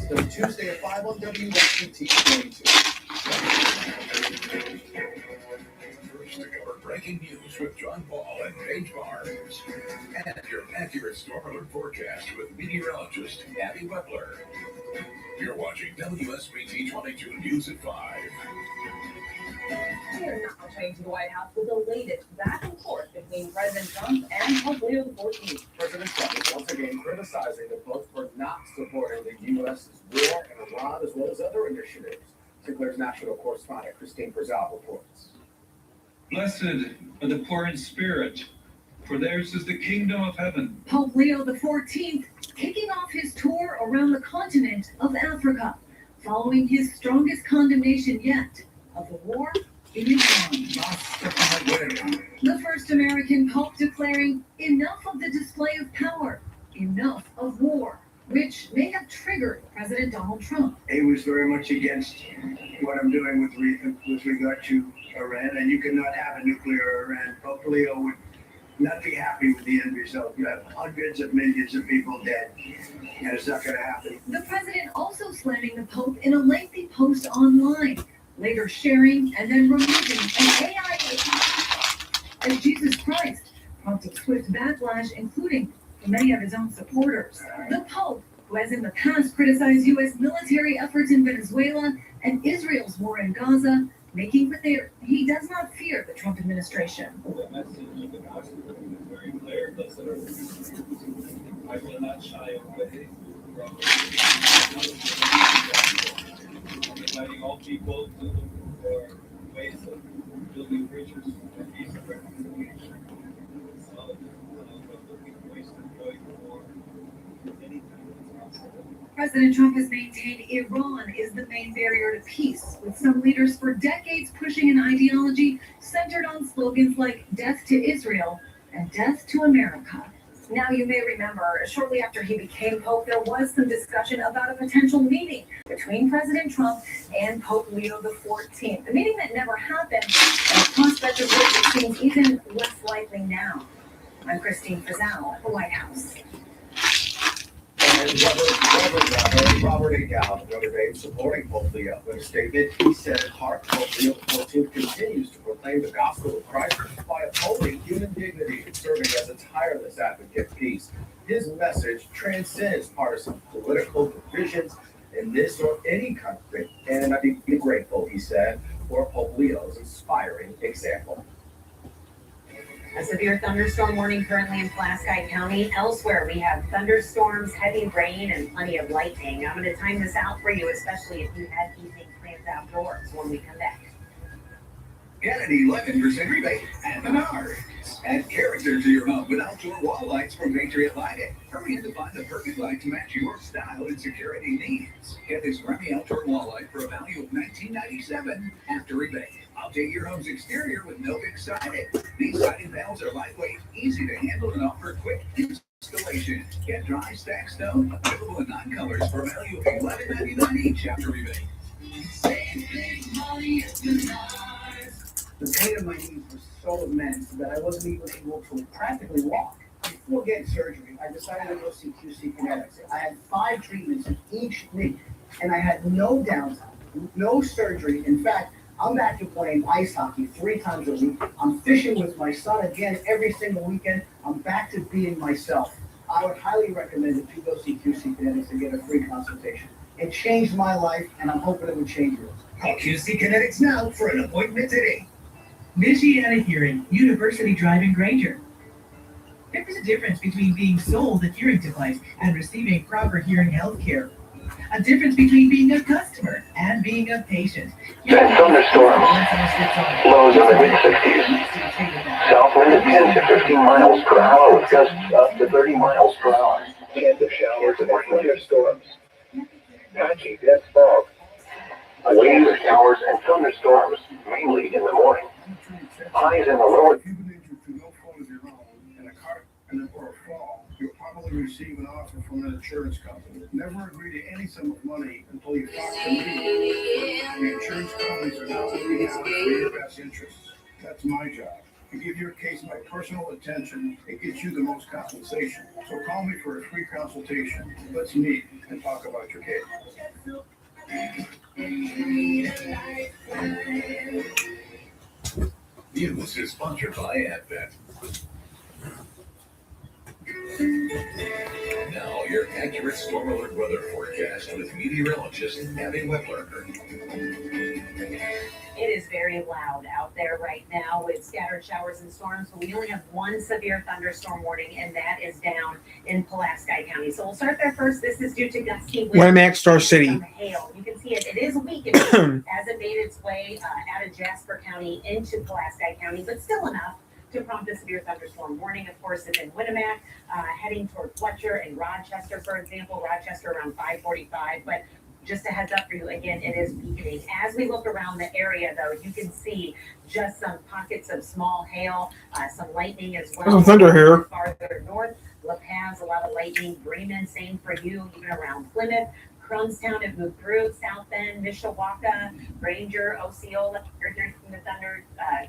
So Tuesday at 5 on WSBT 22.
To cover breaking news with John Paul and Paige Barnes. And your accurate storm alert forecast with meteorologist Abby Butler. You're watching WSBT 22 News at 5.
We are now returning to the White House with the latest back and forth between President Trump and Pope Leo XIV.
President Trump is once again criticizing the Pope for not supporting the U.S.'s war in Iran as well as other initiatives. Sinclair's national correspondent Christine Frizzell reports.
Blessed are the poor in spirit, for theirs is the kingdom of heaven.
Pope Leo XIV kicking off his tour around the continent of Africa, following his strongest condemnation yet of the war in Iran. The first American Pope declaring enough of the display of power, enough of war, which may have triggered President Donald Trump.
He was very much against what I'm doing with regard to Iran, and you cannot have a nuclear Iran. Pope Leo would not be happy with the end result. You have hundreds of millions of people dead, and it's not going to happen.
The president also slamming the Pope in a lengthy post online, later sharing and then removing an AI as Jesus Christ, prompting swift backlash, including from many of his own supporters. The Pope, who has in the past criticized U.S. military efforts in Venezuela and Israel's war in Gaza, making clear he does not fear the Trump administration.
The message of the gospel is very clear. Blessed are the I will not shy away from inviting all people to look for ways of building bridges and peace and reconciliation. Looking for ways to avoid war anytime that's possible.
President Trump has maintained Iran is the main barrier to peace, with some leaders for decades pushing an ideology centered on slogans like death to Israel and death to America. Now, you may remember, shortly after he became Pope, there was some discussion about a potential meeting between President Trump and Pope Leo XIV. A meeting that never happened, and the prospect of which it seems even less likely now.
I'm Christine Frizzell at the White House.
And Robert A. Dowd the other day supporting Pope Leo. In a statement, he said in part, Pope Leo XIV continues to proclaim the gospel of Christ by upholding human dignity and serving as a tireless advocate of peace. His message transcends partisan political divisions in this or any country, and I'd be grateful, he said, for Pope Leo's inspiring example.
A severe thunderstorm warning currently in Pulaski County. Elsewhere, we have thunderstorms, heavy rain, and plenty of lightning. I'm going to time this out for you, especially if you had evening plans outdoors when we come back.
Get an 11% rebate at Menards. Add character to your home with outdoor wall lights from Patriot Lighting. Hurry in to find the perfect light to match your style and security needs. Get this Remy outdoor wall light for a value of $19.97 after rebate. Update your home's exterior with no big siding. These siding panels are lightweight, easy to handle, and offer quick installation. Get dry stack stone available in 9 colors for a value of $11.99 each after rebate.
Save big money at Menards.
The pain of my knees was so immense that I wasn't even able to practically walk. Before getting surgery, I decided to go see QC Kinetics. I had 5 treatments in each knee, and I had no downtime, no surgery. In fact, I'm back to playing ice hockey 3 times a week. I'm fishing with my son again every single weekend. I'm back to being myself. I would highly recommend that you go see QC Kinetics and get a free consultation. It changed my life, and I'm hoping it would change yours.
Call QC Kinetics now for an appointment today.
Michiana Hearing, University Drive in Granger. There's a difference between being sold a hearing device and receiving proper hearing health care. A difference between being a customer and being a patient.
Thunderstorms. Lows in the mid-60s. South wind at 10 to 15 miles per hour with gusts up to 30 miles per hour. Chance of showers and thunderstorms. Patchy dense fog. Winds, showers, and thunderstorms, mainly in the morning. Highs in the lower.
Or a fall, you'll probably receive an offer from an insurance company. Never agree to any sum of money until you talk to me. The insurance companies are now looking out for your best interests. That's my job. To give your case my personal attention, it gets you the most compensation. So call me for a free consultation. Let's meet and talk about your case.
News is sponsored by Advent. Now, your accurate storm alert weather forecast with meteorologist Abby Webler.
It is very loud out there right now with scattered showers and storms, but we only have 1 severe thunderstorm warning, and that is down in Pulaski County. So we'll start there first. This is due to gusty winds.
Wimax Star City.
Some hail. You can see it. It is weakening as it made its way out of Jasper County into Pulaski County, but still enough to prompt a severe thunderstorm warning. Of course, it's in Winnemac, heading toward Fletcher and Rochester, for example. Rochester around 5:45, but just a heads up for you, again, it is weakening. As we look around the area, though, you can see just some pockets of small hail, some lightning as well.
Some thunder here.
Farther north, La Paz, a lot of lightning. Bremen, same for you, even around Plymouth. Crumbstown, it moved through, South Bend, Mishawaka, Granger, Osceola, you're hearing from the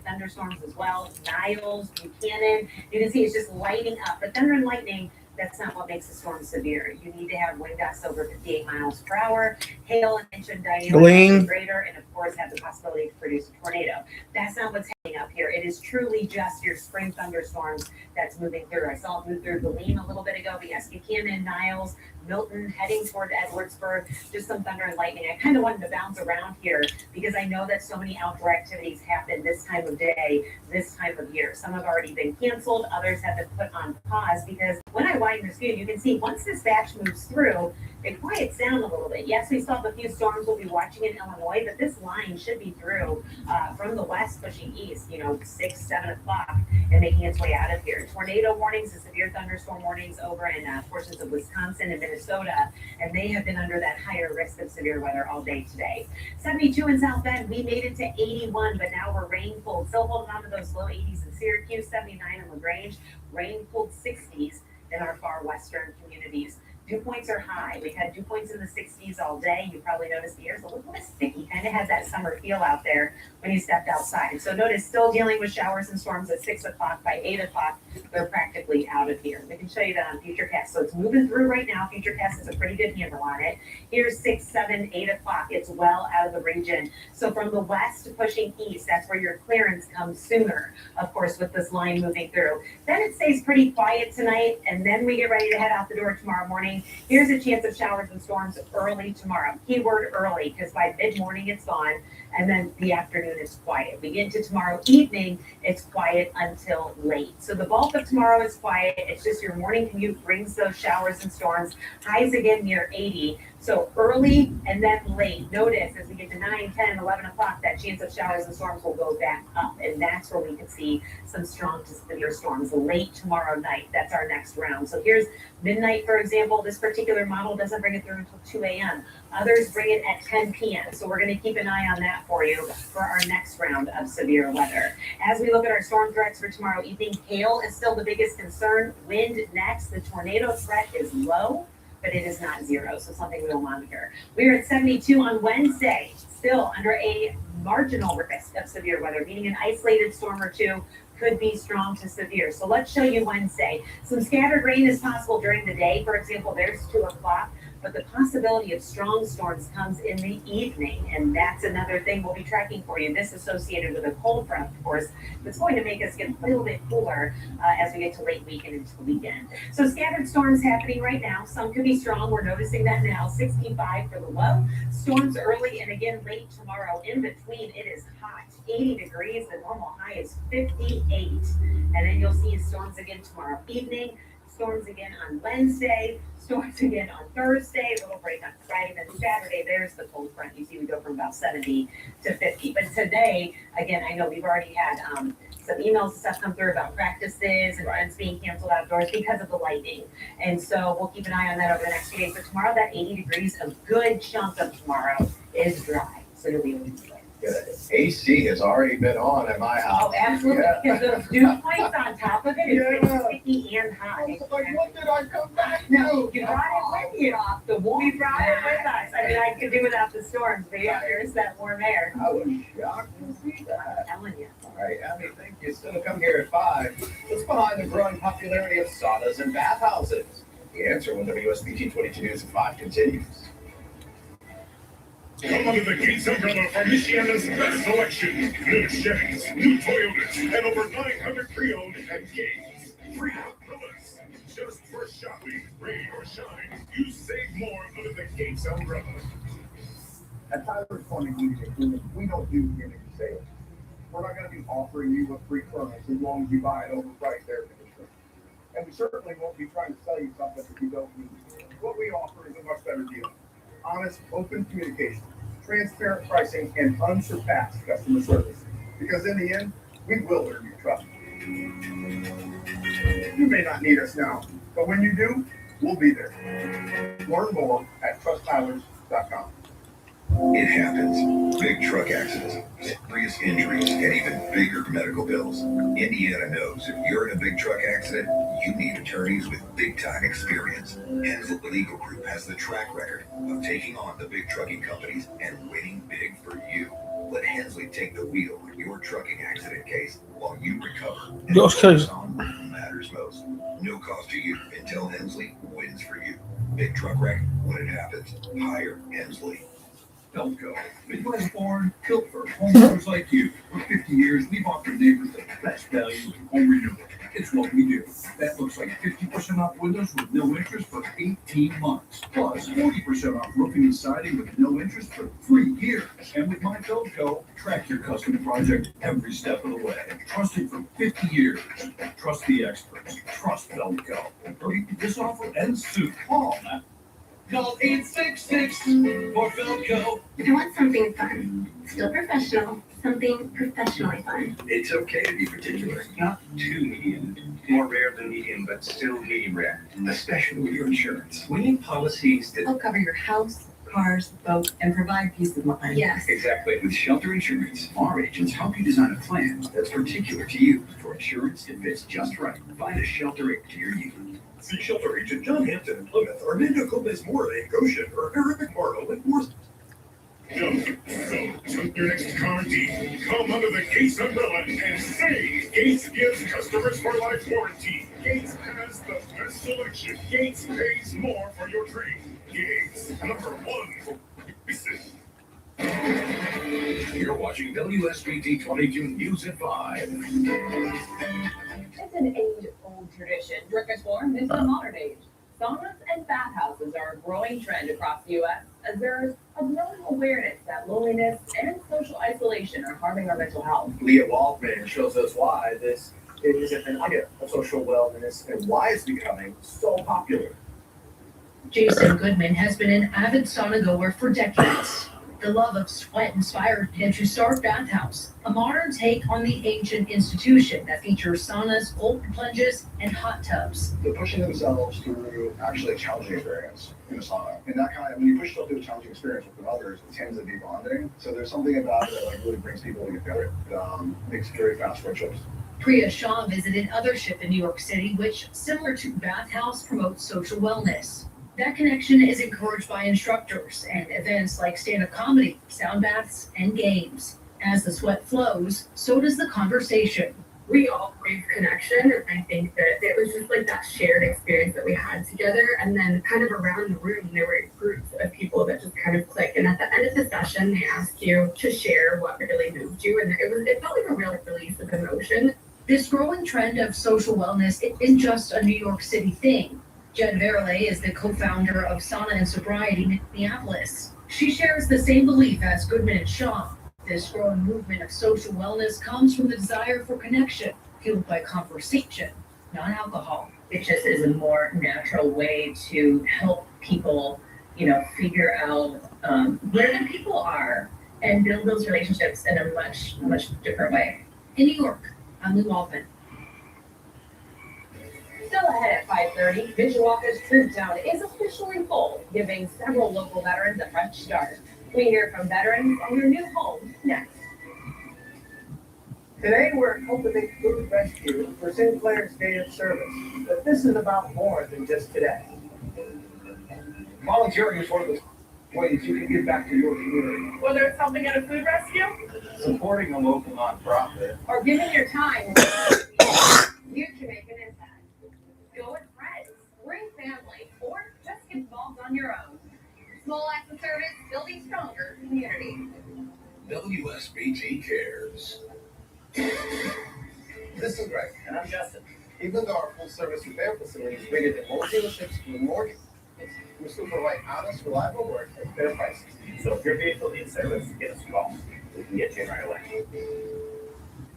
thunderstorms as well. Niles, Buchanan, you can see it's just lighting up. But thunder and lightning, that's not what makes a storm severe. You need to have wind gusts over 58 miles per hour, hail an inch in diameter greater, and of course have the possibility to produce a tornado. That's not what's happening up here. It is truly just your spring thunderstorms that's moving through. I saw it move through Galene a little bit ago, but yes, Buchanan, Niles, Milton, heading toward Edwardsburg, just some thunder and lightning. I kind of wanted to bounce around here because I know that so many outdoor activities happen this time of day, this time of year. Some have already been canceled, others have been put on pause because when I widen this view, you can see once this batch moves through, it quiets down a little bit. Yes, we still have a few storms we'll be watching in Illinois, but this line should be through from the west pushing east, 6, 7 o'clock and making its way out of here. Tornado warnings and severe thunderstorm warnings over in portions of Wisconsin and Minnesota, and they have been under that higher risk of severe weather all day today. 72 in South Bend, we made it to 81, but now we're rain-pulled. Still holding on to those low 80s in Syracuse, 79 in LaGrange, rain-pulled 60s in our far western communities. Dew points are high. We've had dew points in the 60s all day. You probably noticed the air's a little bit sticky, kind of has that summer feel out there when you stepped outside. So notice still dealing with showers and storms at 6 o'clock. By 8 o'clock, they're practically out of here. We can show you that on Futurecast. So it's moving through right now. Futurecast has a pretty good handle on it. Here's 6, 7, 8 o'clock. It's well out of the region. So from the west pushing east, that's where your clearance comes sooner, of course, with this line moving through. Then it stays pretty quiet tonight, and then we get ready to head out the door tomorrow morning. Here's a chance of showers and storms early tomorrow. Keyword early, because by mid-morning it's gone, and then the afternoon is quiet. We get into tomorrow evening, it's quiet until late. So the bulk of tomorrow is quiet. It's just your morning commute brings those showers and storms. Highs again near 80. So early and then late. Notice as we get to 9, 10, 11 o'clock, that chance of showers and storms will go back up. And that's where we can see some strong to severe storms late tomorrow night. That's our next round. So here's midnight, for example. This particular model doesn't bring it through until 2 a.m. Others bring it at 10 p.m. So we're going to keep an eye on that for you for our next round of severe weather. As we look at our storm threats for tomorrow evening, hail is still the biggest concern. Wind next. The tornado threat is low, but it is not zero, so something we'll monitor. We're at 72 on Wednesday, still under a marginal risk of severe weather, meaning an isolated storm or two could be strong to severe. So let's show you Wednesday. Some scattered rain is possible during the day. For example, there's 2 o'clock. But the possibility of strong storms comes in the evening, and that's another thing we'll be tracking for you. This associated with a cold front, of course, that's going to make us get a little bit cooler as we get to late weekend into the weekend. So scattered storms happening right now. Some could be strong. We're noticing that now. 65 for the low. Storms early and again late tomorrow. In between, it is hot. 80 degrees. The normal high is 58. And then you'll see storms again tomorrow evening. Storms again on Wednesday, storms again on Thursday, a little break on Friday, then Saturday, there's the cold front. You see we go from about 70 to 50. But today, again, I know we've already had some emails and stuff come through about practices and events being canceled outdoors because of the lightning. And so we'll keep an eye on that over the next few days. But tomorrow, that 80 degrees, a good chunk of tomorrow is dry. So you'll be able to enjoy it.
AC has already been on at my house.
Oh, absolutely. Because those dew points on top of it is pretty sticky and hot.
Like, what did I come back to?
No, you brought it with you off the wall. We brought it with us. I mean, I could do without the storms, but yeah, there's that warm air.
I was shocked to see that.
I'm telling you.
All right, Abby, thank you. Still to come here at 5. What's behind the growing popularity of saunas and bathhouses? The answer when WSBT 22 News at 5 continues.
Come under the Gates umbrella for Michiana's best selection. New Chevys, new Toyotas, and over 900 pre-owned at Gates. Free umbrellas. Just for shopping, rain or shine, you save more under the Gates umbrella.
At Tyler's Plumbing Heating and Cooling, we don't do gimmick sales. We're not going to be offering you a free furnace as long as you buy it overpriced air conditioner. And we certainly won't be trying to sell you something that you don't need. What we offer is a much better deal. Honest, open communication, transparent pricing, and unsurpassed customer service. Because in the end, we will earn your trust. You may not need us now, but when you do, we'll be there. Learn more at TrustTylers.com.
It happens. Big truck accidents, serious injuries, and even bigger medical bills. Indiana knows if you're in a big truck accident, you need attorneys with big-time experience. Hensley Legal Group has the track record of taking on the big trucking companies and winning big for you. Let Hensley take the wheel in your trucking accident case while you recover. And focus on what matters most. No cost to you until Hensley wins for you. Big truck wreck, when it happens, hire Hensley.
Belco. Midwest born, built for homeowners like you. For 50 years, we've offered neighbors the best value in home renewal. It's what we do. That looks like 50% off windows with no interest for 18 months. Plus 40% off roofing and siding with no interest for 3 years. And with My Belco, track your custom project every step of the way. Trusted for 50 years. Trust the experts. Trust Belco. Hurry, this offer ends soon. Call now. Call 866 for Belco.
If you want something fun, still professional, something professionally fun.
It's okay to be particular. Not too medium. More rare than medium, but still medium rare. Especially with your insurance. We need policies that
They'll cover your house, cars, boat, and provide peace of mind. Yes.
Exactly. With Shelter Insurance, our agents help you design a plan that's particular to you. For insurance that fits just right, find a shelter agent to your needs.
See shelter agent John Hampton in Plymouth, Armando Gomez Moore in Goshen, or Eric Marlowe in Worcester.
To your next car deal, come under the Gates umbrella and say Gates gives customers for life warranty. Gates has the best selection. Gates pays more for your trade. Gates, number one for leasing.
You're watching WSBT 22 News at 5.
It's an age-old tradition transformed into the modern age. Saunas and bathhouses are a growing trend across the U.S. as there is a growing awareness that loneliness and social isolation are harming our mental health.
Leah Waldman shows us why this is an idea of social wellness and why it's becoming so popular.
Jason Goodman has been an avid sauna goer for decades. The love of sweat inspired him to start Bathhouse, a modern take on the ancient institution that features saunas, cold plunges, and hot tubs.
They're pushing themselves through actually a challenging experience in a sauna. And that when you push yourself through a challenging experience with others, it tends to be bonding. So there's something about it that really brings people together. Makes very fast friendships.
Priya Shah visited Othership in New York City, which, similar to Bathhouse, promotes social wellness. That connection is encouraged by instructors and events like stand-up comedy, sound baths, and games. As the sweat flows, so does the conversation.
We all crave connection, and I think that it was just like that shared experience that we had together, and then kind of around the room there were groups of people that just kind of click, and at the end of the session they asked you to share what really moved you, and it felt like a real release of emotion.
This growing trend of social wellness isn't just a New York City thing. Jen Verley is the co-founder of Sauna and Sobriety in Minneapolis. She shares the same belief as Goodman and Shaw. This growing movement of social wellness comes from the desire for connection, fueled by conversation, not alcohol.
It just is a more natural way to help people, figure out where the people are and build those relationships in a much, much different way.
In New York, I'm Lou Altman.
Still ahead at 5:30, Mishawaka's Troop Town is officially full, giving several local veterans a fresh start. We hear from veterans on their new home next.
Today we're cultivating food rescue for Sinclair's Day of Service, but this is about more than just today. Volunteering is one of the ways you can give back to your community.
Whether it's helping at a food rescue
Supporting a local nonprofit.
or giving your time, you can make an impact. Go with friends, bring family, or just get involved on your own. Small acts of service, building stronger community.
WSBT cares.
This is Greg. And I'm Justin. Even though our full-service repair facility is rated at most dealerships with more, we still provide honest, reliable work at fair prices. So if your vehicle needs service, give us a call. We can get you in right away.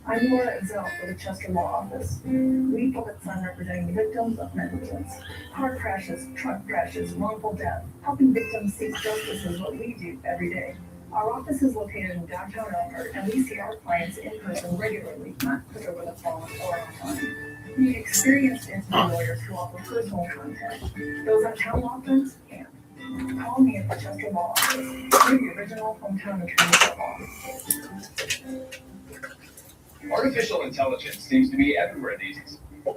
I'm Laura Ezell for the Chester Law Office. We focus on representing victims of negligence, car crashes, truck crashes, wrongful death. Helping victims seek justice is what we do every day. Our office is located in downtown Elmhurst, and we see our clients in person regularly, not just over the phone or online. We experienced incident lawyers who offer personal contact. Those on town law firms can't. Call me at the Chester Law Office. We're the original hometown attorney for law.
Artificial intelligence seems to be everywhere these days. But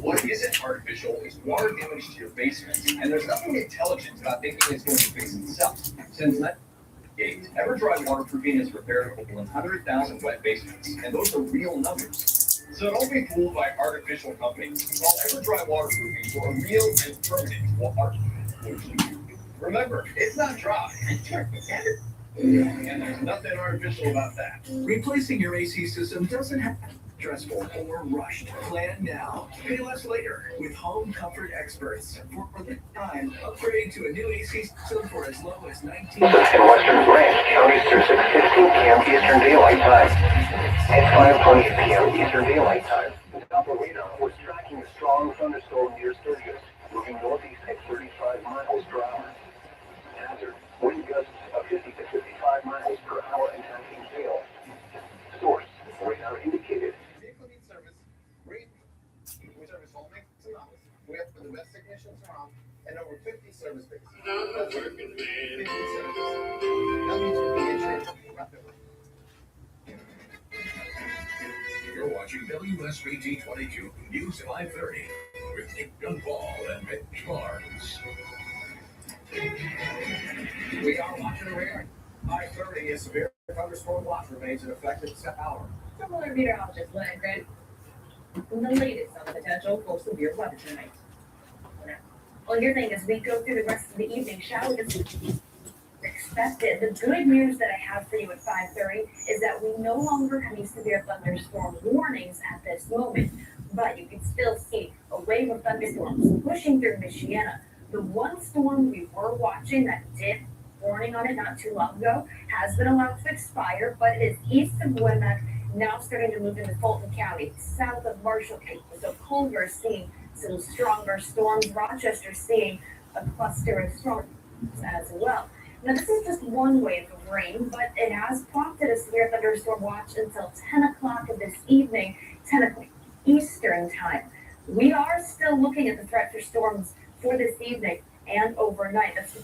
what isn't artificial is water damage to your basement, and there's nothing intelligent about thinking it's going to fix itself. Since 1998, EverDry waterproofing has repaired over 100,000 wet basements, and those are real numbers. So don't be fooled by artificial companies. Call EverDry waterproofing for a real and permanent water solution. Remember, it's not dry. And there's nothing artificial about that.
Replacing your AC system doesn't have to be stressful or rushed. Plan now, pay less later with Home Comfort Experts. For the time, upgrade to a new AC system for as low as $19.
In Western Branch, counties through 6:15 p.m. Eastern Daylight Time and 5:20 p.m. Eastern Daylight Time. Alberino was tracking a strong thunderstorm near Sturgis, moving northeast at 35 miles per hour. Hazard, wind gusts of 50 to 55 miles per hour and attacking hail. Source, radar indicated.
Vehicle needs service. We service home makes and office. We have the best technicians around and over 50 service bays. 50 service. That means we can get you rapidly.
You're watching watching WSBT 22 News 530 with Nick Dunball and Mitch Barnes.
We are watching around 5:30. A severe thunderstorm watch remains in effect at this hour.
Similar meteorologist Glenn Grant. The latest on the potential for severe weather tonight.
Well, your thing, as we go through the rest of the evening, showers expected. The good news that I have for you at 5:30 is that we no longer have any severe thunderstorm warnings at this moment, but you can still see a wave of thunderstorms pushing through Michiana. The one storm we were watching that did warning on it not too long ago has been allowed to expire, but it is east of Wilmette, now starting to move into Fulton County, south of Marshall County. So Culver is seeing some stronger storms. Rochester seeing a cluster of storms as well. Now, this is just one wave of rain, but it has prompted a severe thunderstorm watch until 10 o'clock of this evening, 10 o'clock Eastern time. We are still looking at the threat for storms for this evening and overnight. That's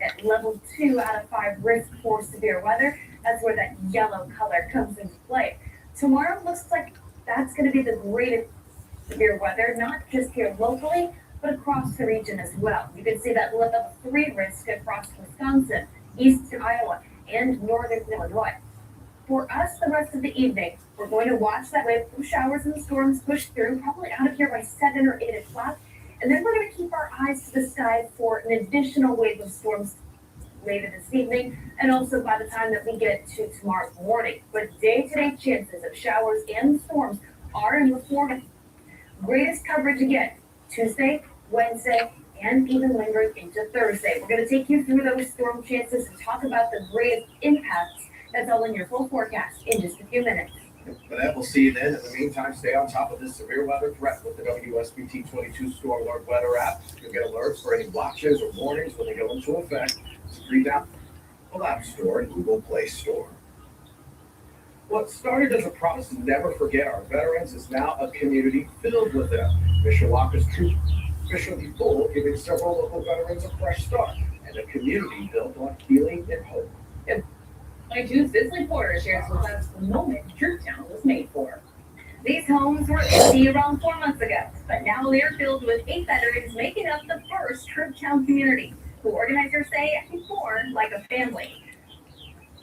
at level 2 out of 5 risk for severe weather. That's where that yellow color comes into play. Tomorrow looks like that's going to be the greatest severe weather, not just here locally, but across the region as well. You can see that level 3 risk across Wisconsin, eastern Iowa, and northern Illinois. For us, the rest of the evening, we're going to watch that wave of showers and storms push through, probably out of here by 7 or 8 o'clock. And then we're going to keep our eyes to the sky for an additional wave of storms later this evening, and also by the time that we get to tomorrow morning. But day-to-day chances of showers and storms are in the form. Greatest coverage again, Tuesday, Wednesday, and even lingering into Thursday. We're going to take you through those storm chances and talk about the greatest impacts. That's all in your full forecast in just a few minutes.
But that will see you then. In the meantime, stay on top of this severe weather threat with the WSBT 22 Storm Alert Weather app. You'll get alerts for any watches or warnings when they go into effect. Read down the App Store and Google Play Store. What started as a promise to never forget our veterans is now a community filled with them. Mishawaka's troop officially full, giving several local veterans a fresh start and a community built on healing and hope.
And 22 Sisley Porter shares with us the moment Trooptown was made for.
These homes were empty around 4 months ago, but now they're filled with 8 veterans making up the first Trooptown community, who organizers say born like a family.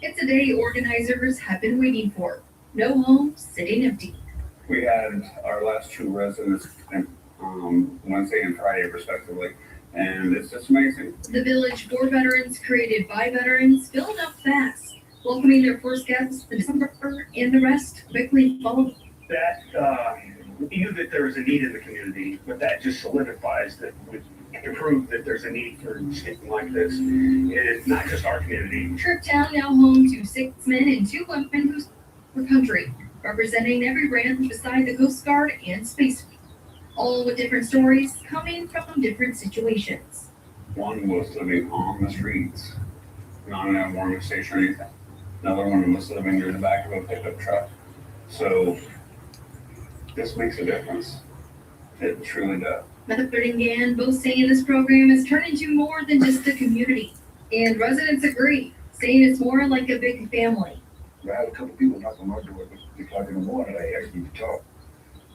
It's a day organizers have been waiting for. No home sitting empty.
We had our last 2 residents Wednesday and Friday respectively, and it's just amazing.
The village for veterans, created by veterans, filled up fast, welcoming their first guests in December, and the rest quickly followed.
That we knew that there was a need in the community, but that just solidifies that to prove that there's a need for something like this. It's not just our community.
Trooptown now home to 6 men and 2 women who serve country, representing every branch beside the Coast Guard and Space Force, all with different stories coming from different situations.
One was living on the streets, not in a warming station or anything. Another one was living near the back of a pickup truck. So this makes a difference. It truly does.
Method and Gann both saying this program has turned into more than just a community. And residents agree, saying it's more like a big family.
I had a couple people knock on my door at 3 o'clock in the morning. I asked you to talk.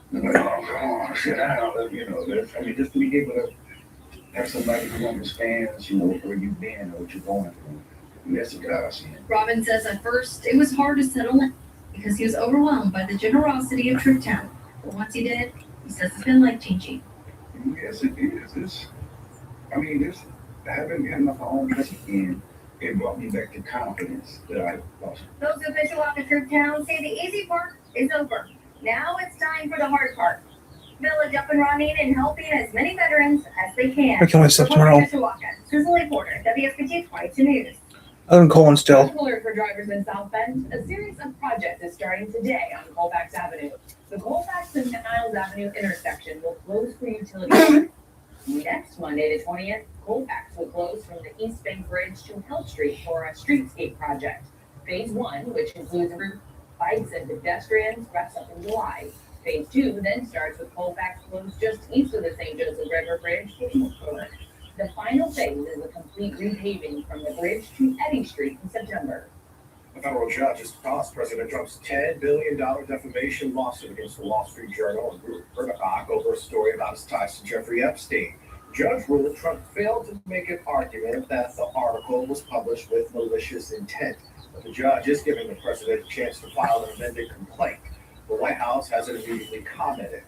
And I'm like, oh, come on, sit down. You know, just to be able to have somebody who understands, where you've been or what you're going through. And that's the guy I see.
Robin says at first it was hard to settle in because he was overwhelmed by the generosity of Trooptown. But once he did, he says it's been life-changing.
Yes, it is. Having enough home again, it brought me back to confidence that I lost.
Those of Mishawaka Trooptown say the easy part is over. Now it's time for the hard part. Village up and running and helping as many veterans as they can.
I kill myself tomorrow.
Mishawaka, Cicely Porter, WSBT 22 News.
I'm Colin still.
Alert for drivers in South Bend. A series of projects is starting today on Colfax Avenue. The Colfax and Niles Avenue intersection will close for utility. Next Monday, the 20th, Colfax will close from the East Bank Bridge to Hill Street for a streetscape project. Phase 1, which includes route, bikes, and pedestrians, wraps up in July. Phase 2 then starts with Colfax closed just east of the St. Joseph River Bridge to October. The final phase is a complete repaving from the bridge to Eddy Street in September.
A federal judge has tossed President Trump's $10 billion defamation lawsuit against the Wall Street Journal and Rupert Murdoch over a story about his ties to Jeffrey Epstein. The judge ruled Trump failed to make an argument that the article was published with malicious intent. But the judge is giving the president a chance to file an amended complaint. The White House hasn't immediately commented.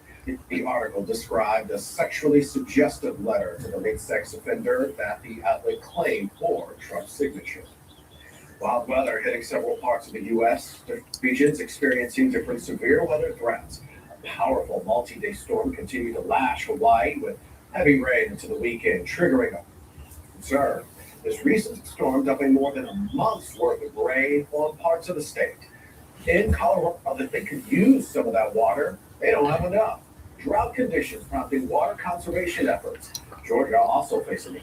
The article described a sexually suggestive letter to the late sex offender that the outlet claimed bore Trump's signature. Wild weather hitting several parts of the U.S., the regions experiencing different severe weather threats. A powerful multi-day storm continued to lash Hawaii with heavy rain into the weekend, triggering a concern. This recent storm dumping more than a month's worth of rain on parts of the state. In Colorado, they could use some of that water. They don't have enough. Drought conditions prompting water conservation efforts. Georgia also facing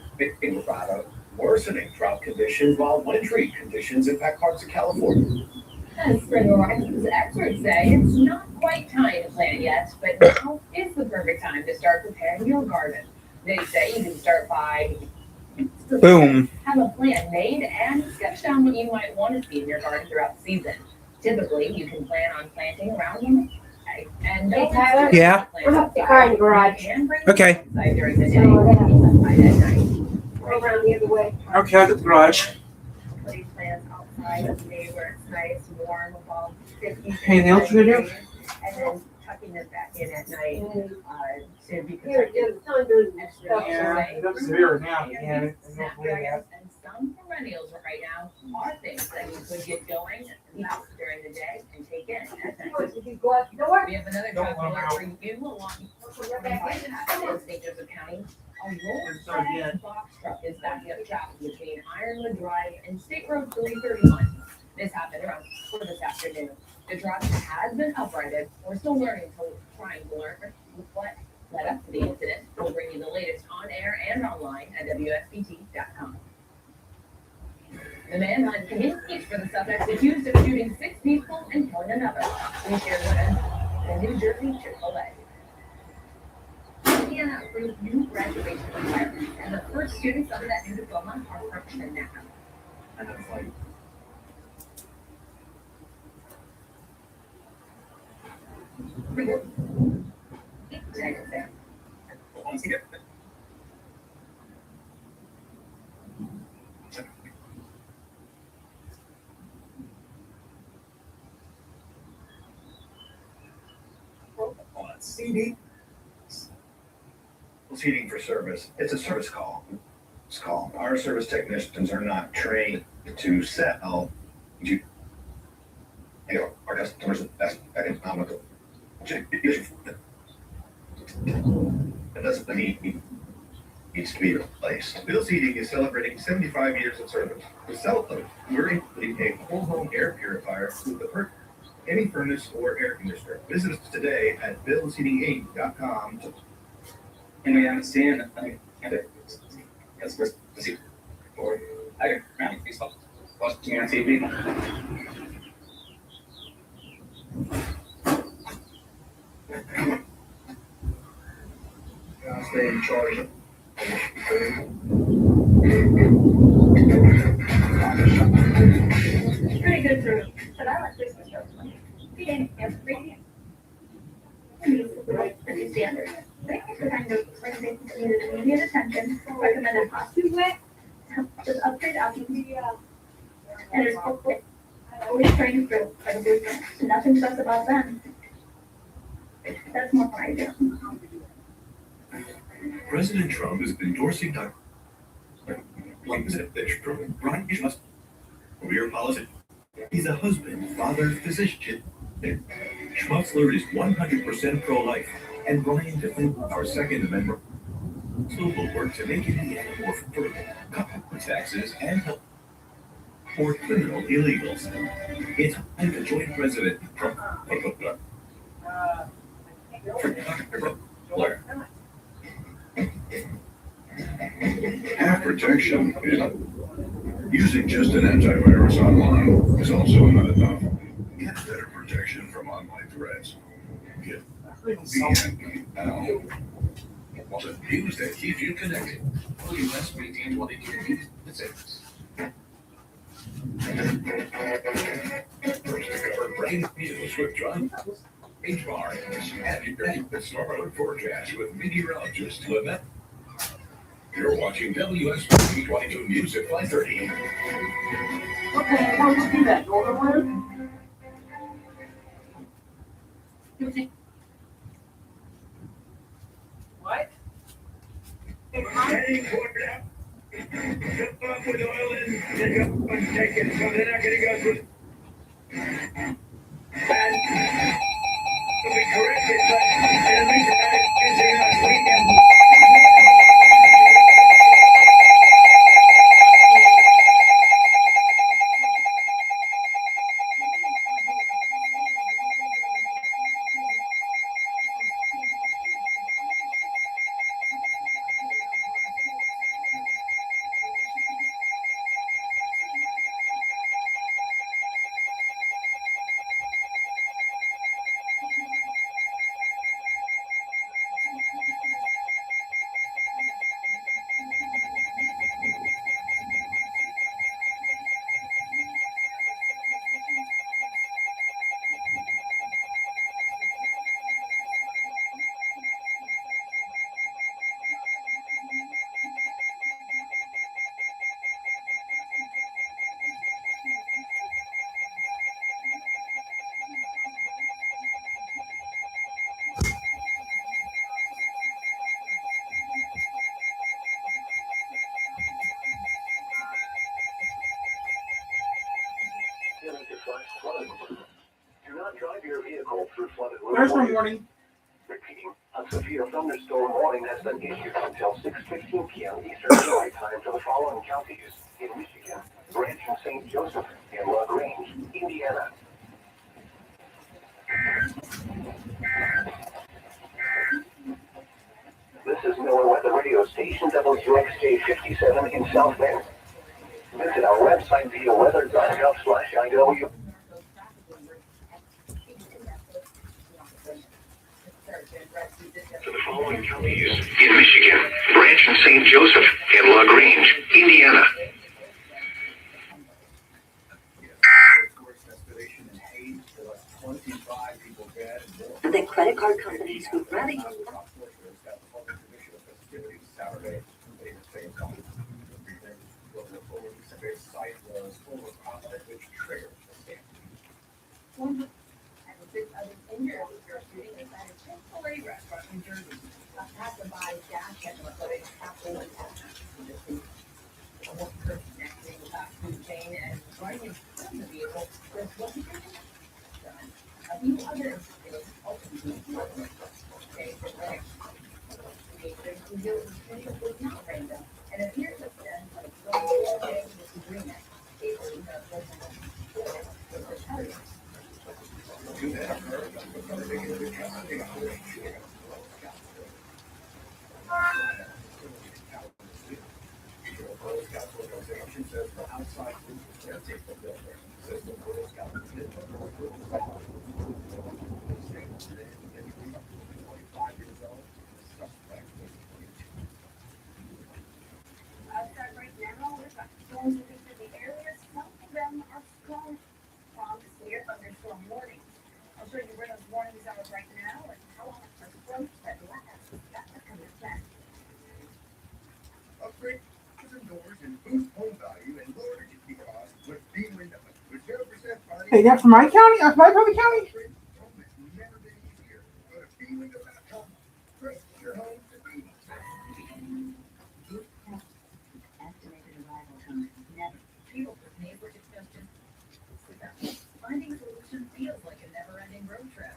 worsening drought conditions, while wintry conditions impact parts of California.
As spring arrives, experts say it's not quite time to plant yet, but now is the perfect time to start preparing your garden. They say you can start by
Boom.
have a plan made and sketch down what you might want to see in your garden throughout the season. Typically, you can plan on planting around them. And
Hey, Tyler.
Yeah.
We're up the car in the garage.
Okay.
During the day.
So we're gonna
Outside at night.
go around the other way.
Okay, at the garage.
Putting plants outside today where it's nice, warm, about 50.
Anything else you gonna do?
And then tucking it back in at night to be
Here,
protected.
the sun doing
Extra
stuff.
shade.
it's severe now. Yeah,
Snapdragons and some perennials right now are things that you could get going during the day and take in at night.
If you go out the door.
We have another
Don't
job
let 'em out.
for you along St. Joseph County. A
So
roll
again.
box truck is backing up traffic between Ironwood Drive and State Road 331. This happened around 4 this afternoon. The truck has been uprighted. We're still trying to learn what led up to the incident. We'll bring you the latest on air and online at WSBT.com. The manhunt continues for the suspect accused of shooting 6 people and killing another. We shared what the New Jersey Chick-fil-A. Indiana approved new graduation requirements, and the first students under that new diploma are freshmen now.
And it's like, CD. Seating for service. It's a service call. It's called. Our service technicians are not trained to sell you know, our customers the best economical. It doesn't mean needs to be replaced. Bill Seating is celebrating 75 years of service. To celebrate, we're including a whole home air purifier with the any furnace or air conditioner. Visit us today at billseatinginc.com.
And we understand, I mean, that's first to see. Or I can round these watching on TV.
Stay in charge.
It's pretty good food, but I like Christmas stuff. Eating every pretty standard. It's the kind of like they need immediate attention, recommended positive way, just upgrade options. And it's hopeful. Always trying to grow by the blueprint. Nothing special about them. That's more what I do.
President Trump is endorsing Dr. Brian Schmutzler, career politician. He's a husband, father, physician. Schmutzler is 100% pro-life, and Brian defends our Second Amendment. So will work to make Indiana more affordable, cut corporate taxes, and help for criminal illegals. It's time to join President Trump.
Have protection, using just an antivirus online is also not enough. Get better protection from online threats. Get VPN now.
The news that keeps you connected. US maintains what they need to use the service.
First to cover breaking news with John H. Barnes and your storm alert forecast with meteorologist Lynette. You're watching WSBT 22 News at 5:30.
Okay, how would you do that? Golden one?
What?
Heading toward that. Fill up with oil and take up and take it, so they're not gonna go through. And to be corrected, but in the meantime, it's here last weekend.
Do not drive your vehicle through flooded
There's my
roadways.
warning.
Repeating, a severe thunderstorm warning has been issued until 6:15 p.m. Eastern Daylight Time for the following counties in Michigan: Branch and St. Joseph and La Grange, Indiana. This is Miller Weather Radio Station WXJ 57 in South Bend. Visit our website via weather.gov/IW. To the following counties in Michigan: Branch and St. Joseph and La Grange, Indiana.
The credit card companies would rather you.
Upgrade kitchen doors and boost home value and lower energy costs with B-Wind with 0% financing.
Hey, that's for my county? That's my public county?
Never been easier. Go to bwindow.com. Trust your home to be.
Finding solutions feels like a never-ending road trip.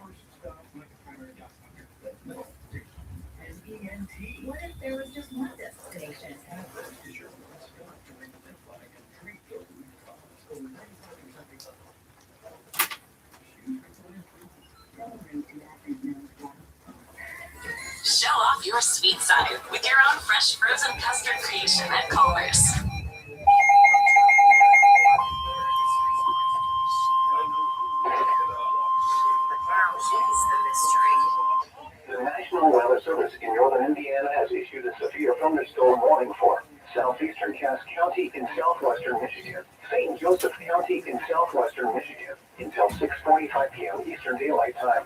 What if there was just one destination?
Show off your sweet side with your own fresh frozen custard creation at Culver's.
The National Weather Service in northern Indiana has issued a severe thunderstorm warning for Southeastern Cass County in southwestern Michigan, St. Joseph County in southwestern Michigan, until 6:45 p.m. Eastern Daylight Time.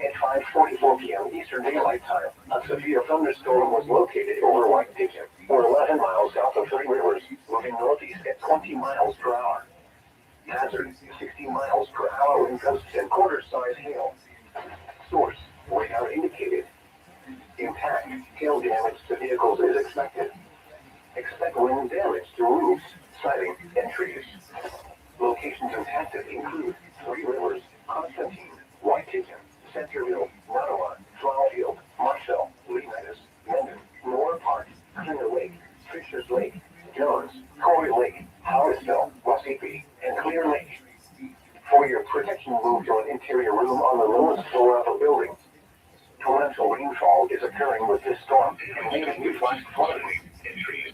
At 5:44 p.m. Eastern Daylight Time, a severe thunderstorm was located over White Pigeon, or 11 miles south of Three Rivers, moving northeast at 20 miles per hour. Hazard, 60 miles per hour wind gusts and quarter-size hail. Source, radar indicated. Impact, hail damage to vehicles is expected. Expect wind damage to roofs, siding, and trees. Locations impacted include Three Rivers, Constantine, White Pigeon, Centerville, Nottawa, Flowerfield, Marshall, Leonidas, Mendon, Moore Park, Clear Lake, Fishers Lake, Jones, Corey Lake, Howardsville, Waseepee, and Clear Lake. For your protection, move to an interior room on the lowest floor of a building. Torrential rainfall is occurring with this storm and may make you flash flooding.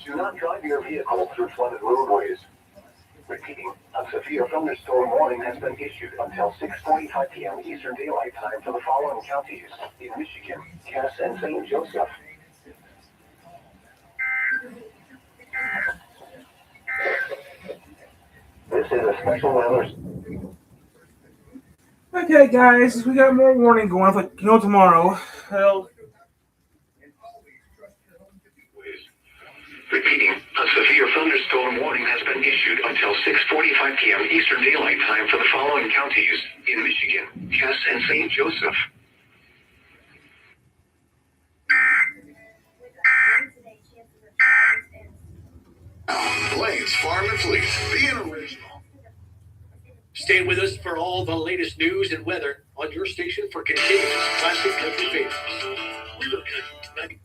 Do not drive your vehicle through flooded roadways. Repeating, a severe thunderstorm warning has been issued until 6:45 p.m. Eastern Daylight Time for the following counties in Michigan, Cass and St. Joseph. This is a special weather.
Okay, guys, we got more warning going on. Like, tomorrow. Hell.
Repeating, a severe thunderstorm warning has been issued until 6:45 p.m. Eastern Daylight Time for the following counties in Michigan, Cass and St. Joseph.
Blaine's Farm and Fleet, the original.
Stay with us for all the latest news and weather on your station for continuous classic country favorites. River Country 90.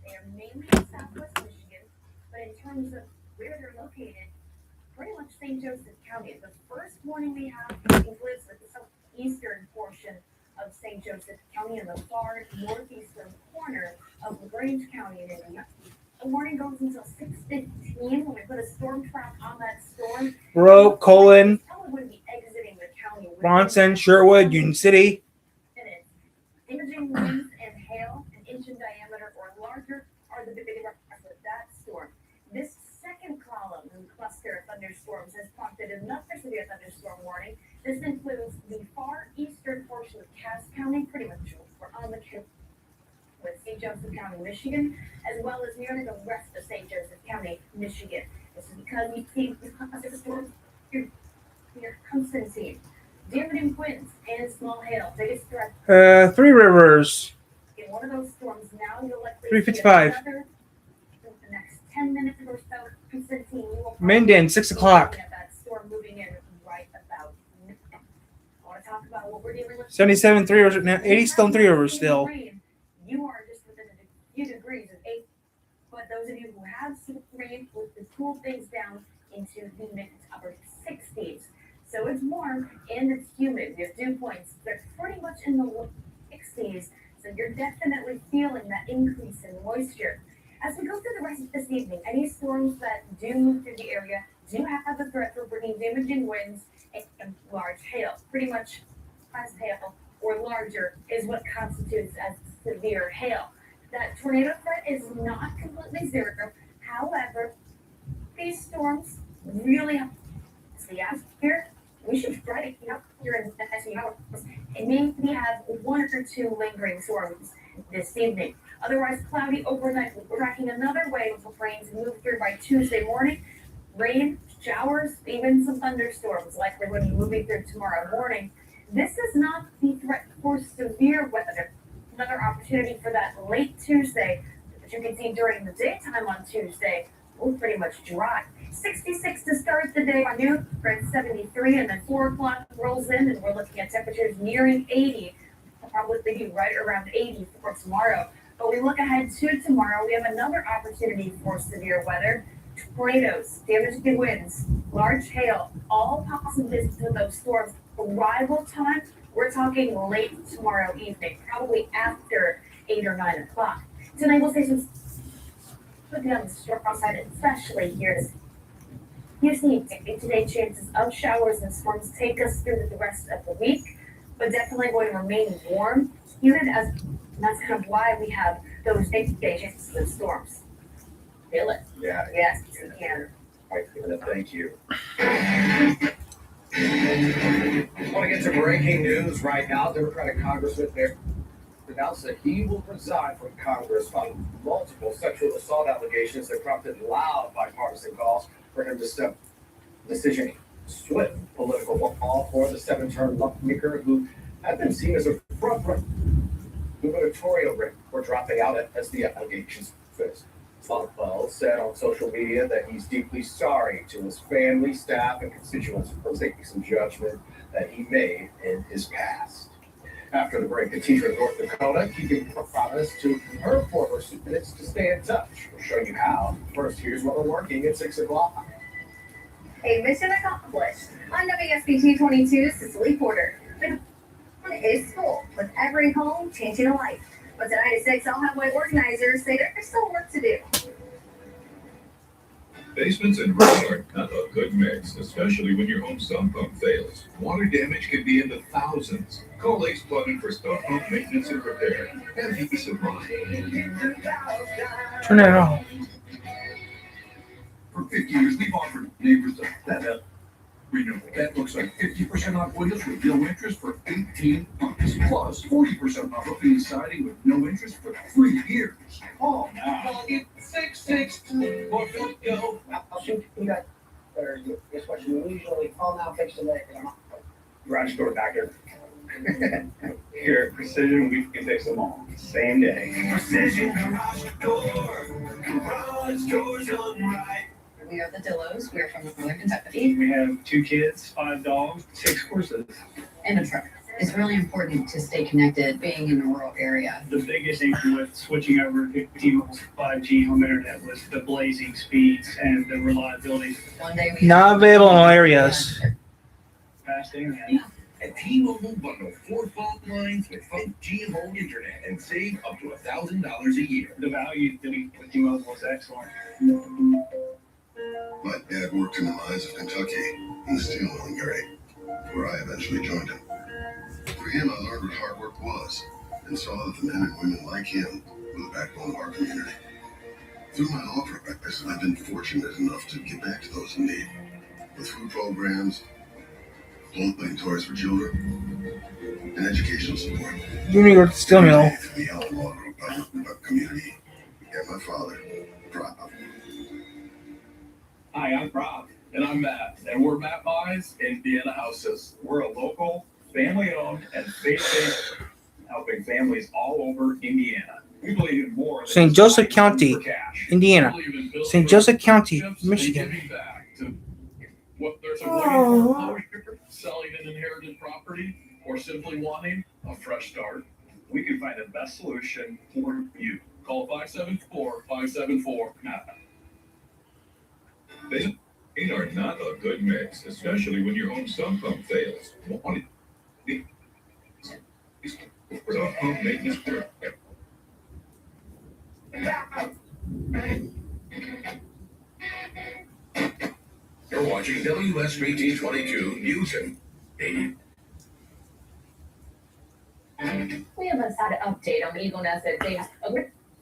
They are mainly in southwest Michigan, but in terms of where they're located, pretty much St. Joseph County. The first warning we have includes the southeastern portion of St. Joseph County and the far northeastern corner of LaGrange County in Indiana. The warning goes until 6:15 when we put a storm trap on that storm.
Rope, Colon,
Probably wouldn't be exiting the county.
Bronson, Sherwood, Union City.
Imaging winds and hail, an inch in diameter or larger, are the big reference of that storm. This second column in the cluster of thunderstorms has prompted another severe thunderstorm warning. This includes the far eastern portion of Cass County, pretty much we're on the coast with St. Joseph County, Michigan, as well as nearly the rest of St. Joseph County, Michigan. This is because we see the storms near Constantine. Damaging winds and small hail, biggest threat.
Three Rivers.
In one of those storms now, you'll likely
3:55.
see another in the next 10 minutes or so. Constantine, you will
Minden, 6 o'clock.
that storm moving in right about now. I want to talk about what we're dealing with.
77 Three Rivers now. 80 still in Three Rivers still.
You are just within a few degrees of 8, but those of you who have some rain will cool things down into the mid to upper 60s. So it's warm and it's humid. Your dew points, they're pretty much in the low 60s. So you're definitely feeling that increase in moisture. As we go through the rest of this evening, any storms that do move through the area do have a threat for bringing damaging winds and large hail. Pretty much class hail or larger is what constitutes as severe hail. That tornado threat is not completely zero. However, these storms really have the atmosphere. We should try to get out here in the next few hours and maybe have 1 or 2 lingering storms this evening. Otherwise, cloudy overnight. We're tracking another wave of rain to move through by Tuesday morning. Rain, showers, even some thunderstorms likely when you're moving through tomorrow morning. This is not the threat for severe weather. Another opportunity for that late Tuesday, but you can see during the daytime on Tuesday, we're pretty much dry. 66 to start the day by noon, we're at 73, and then 4 o'clock rolls in, and we're looking at temperatures nearing 80. I'll probably be right around 80 for tomorrow. But we look ahead to tomorrow, we have another opportunity for severe weather. Tornadoes, damaging winds, large hail, all possibilities of those storms. Arrival time, we're talking late tomorrow evening, probably after 8 or 9 o'clock. Tonight we'll see some putting on the strong side, especially here. You see day-to-day chances of showers and storms take us through the rest of the week.
but definitely going to remain warm, even as, that's kind of why we have those big changes and storms.
Feel it.
Yeah,
Yes, we can.
thank you. Want to get to breaking news right now. Democratic Congressman there announced that he will resign from Congress on multiple sexual assault allegations that prompted loud bipartisan calls for him to step decision swift political wall for the 7-term lawmaker who had been seen as a front-runner gubernatorial race for dropping out as the allegations fist. Bell said on social media that he's deeply sorry to his family, staff, and constituents for taking some judgment that he made in his past. After the break, a teacher in North Dakota keeping a promise to her former students to stay in touch. We'll show you how. First, here's what we're working at 6 o'clock.
A mission accomplished. On WSBT 22, Cicely Porter. The is full, with every home changing a life. But tonight at 6, I'll have my organizers say there's still work to do.
Basements and roofs are not a good mix, especially when your home sump pump fails. Water damage can be in the thousands. Call Ace Plumbing for sump pump maintenance and repair. And peace of mind.
Turn it off.
For 50 years, we've offered neighbors that renewal. That looks like 50% off windows with no interest for 18 months. Plus 40% off roofing and siding with no interest for 3 years. Call now. Call 866 or go.
I'll shoot you guys. Or guess what? You usually call now, fix the leg. Garage door back there.
Here at Precision, we can fix them all. Same day.
Precision Garage Door. Garage doors on right.
We are the Dillos. We are from Northern Kentucky.
We have 2 kids, 5 dogs, 6 horses.
And a truck. It's really important to stay connected being in a rural area.
The biggest thing with switching over to 5G home internet was the blazing speeds and the reliability.
One day we
Not available in all areas.
Fast internet.
At T-Mobile, bundle 4 phone lines with 5G home internet and save up to $1,000 a year.
The value that we with T-Mobile is excellent.
My dad worked in the mines of Kentucky in the steel milling grade, where I eventually joined him. For him, I learned what hard work was and saw that the men and women like him were the backbone of our community. Through my law practice, I've been fortunate enough to give back to those in need with food programs, home toys for children, and educational support.
Junior at the steel mill.
Through the Outlaw Group community and my father, proud.
Hi, I'm Rob. And I'm Matt. And we're Matt Buys Indiana Houses. We're a local, family-owned, and faith-based, helping families all over Indiana. We believe in more than
St. Joseph County, Indiana.
We believe in building
St. Joseph County,
relationships
Michigan.
and giving back to what there's a looking for closure, selling an inherited property, or simply wanting a fresh start. We can find the best solution for you. Call 574-574-MAP. They are not a good mix, especially when your home sump pump fails. Sump pump maintenance.
You're watching WSBT 22 News and 80.
We have had an update on the Eagle Nest at Dave's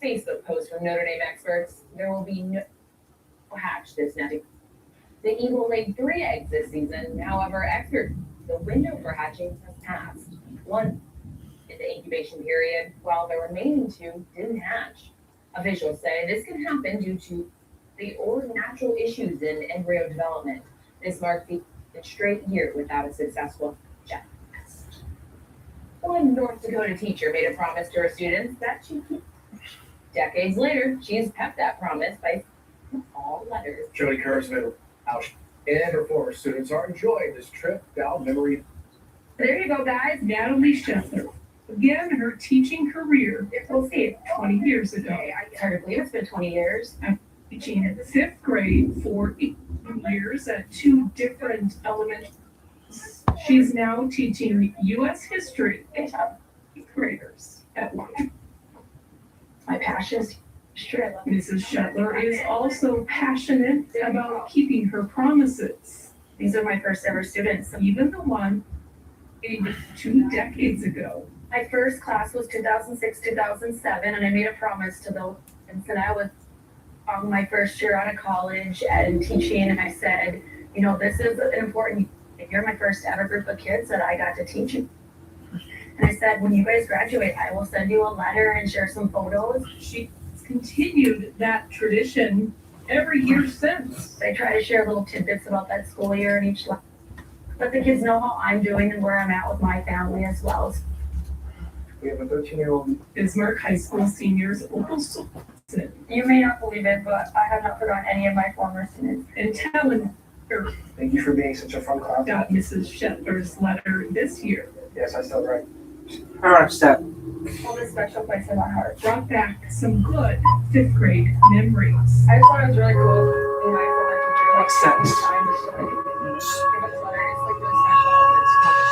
Facebook post from Notre Dame experts. There will be no hatch this nesting. The eagle laid 3 eggs this season. However, experts, the window for hatching has passed. One in the incubation period, while the remaining 2 didn't hatch. Officials say this can happen due to the old natural issues in embryo development. This marks the straight year without a successful jet test. One North Dakota teacher made a promise to her students that she'd keep. Decades later, she's kept that promise by all letters.
Jody Kurzman and her former students are enjoying this trip down memory.
There you go, guys. Natalie Scheffler began her teaching career 20 years ago.
It's hard to believe it's been 20 years.
I'm teaching in the 5th grade for 8 years at 2 different elementaries. She's now teaching U.S. history to 8th graders at 1.
My passion is
Mrs. Shetler is also passionate about keeping her promises.
These are my first ever students.
Even the one maybe 2 decades ago.
My first class was 2006, 2007, and I made a promise to those students, and I was on my first year out of college and teaching, and I said, you know, this is an important, you're my first ever group of kids that I got to teach you. And I said, when you guys graduate, I will send you a letter and share some photos.
She's continued that tradition every year since.
I try to share little tidbits about that school year in each lesson. Let the kids know how I'm doing and where I'm at with my family as well.
We have a 13-year-old.
Bismarck High School seniors Opal Solson.
You may not believe it, but I have not forgotten any of my former students.
And Talon,
Thank you for being such a fun class.
got Mrs. Shetler's letter this year.
Yes, I still write.
Her upset.
Hold a special place in my heart.
Brought back some good 5th grade memories.
I just thought it was really cool being my former teacher.
Makes sense.
Time to give us letter. It's like really special.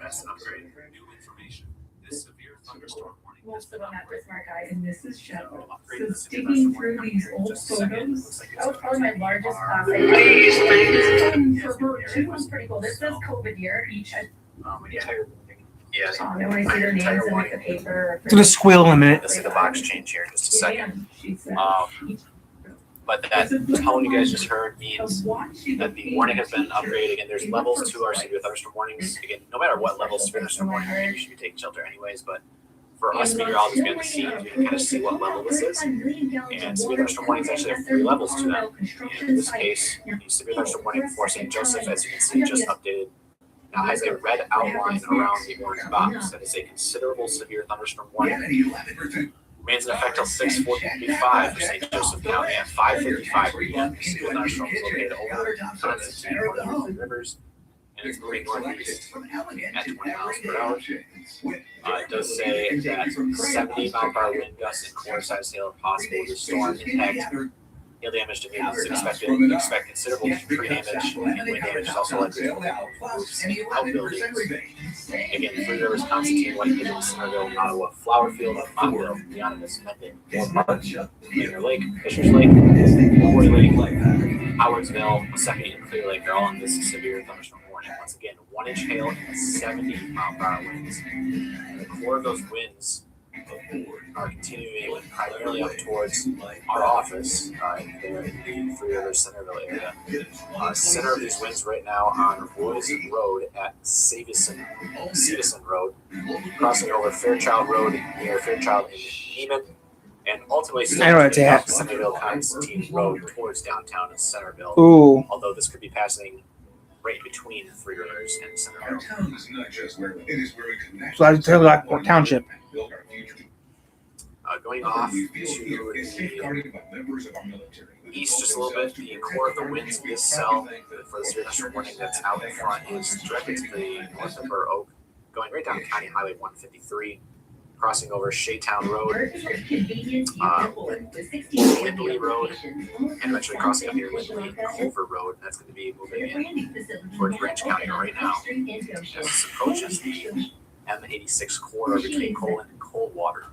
That's upgrade. New information. This severe thunderstorm warning.
Most of them at Bismarck High.
And Mrs. Shetler. So digging through these old photos,
That was probably my largest class.
it's fun for her
It
too.
was pretty cool. This is COVID year. Each,
Yes.
they want to see their names in like the paper.
It's gonna squeal in a minute.
Let's see the box change here in just a second.
She said.
But that tone you guys just heard means that the warning has been upgraded. Again, there's levels to our severe thunderstorm warnings. Again, no matter what level of severe thunderstorm warning you're in, you should be taking shelter anyways. But for us meteorologists behind the scenes, we can kind of see what level this is. And severe thunderstorm warnings actually have 3 levels to them. And in this case, the severe thunderstorm warning for St. Joseph, as you can see, just updated. Now has a red outline around the orange box. That is a considerable severe thunderstorm warning. Remains in effect till 6:45 for St. Joseph County at 5:55 p.m. The severe thunderstorm is located over Constantine, north of the Three Rivers, and it's moving northeast at 20 miles per hour. It does say that 70-mile-per-hour wind gusts and core-sized hail are possible with the storm impact. Hail damage to vehicles is expected. We expect considerable tree damage, and wind damage is also likely to roofs and outbuildings. Again, Three Rivers, Constantine, White Pigeon, Centerville, Ottawa, Flowerfield, Montville, Leonidas, Mendon, Clear Lake, Fisher's Lake, Quarry Lake, Howardsville, Wasaki, and Clear Lake are all in this severe thunderstorm warning. Once again, 1-inch hail and 70-mile-per-hour winds. And the core of those winds are continuing primarily up towards our office there in the Three Rivers Centerville area. Center of these winds right now on Roy's Road at Savison Road, crossing over Fairchild Road near Fairchild and Neiman, and ultimately
at.
Centerville Constantine Road towards downtown in Centerville.
Ooh.
Although this could be passing right between Three Rivers and Centerville.
Our town is not just where it is where we connect.
So I tell you like Port Township.
Build our future.
Going off to
is safeguarded by members of our military.
east just a little bit, the core of the winds of this cell for the severe thunderstorm warning that's out in front is directly to the north of Burr Oak, going right down County Highway 153, crossing over Shaytown Road, Lindley Road, and eventually crossing up near Lindley and Culver Road. And that's going to be moving in towards Branch County right now as this approaches the M86 corridor between Colin and Coldwater.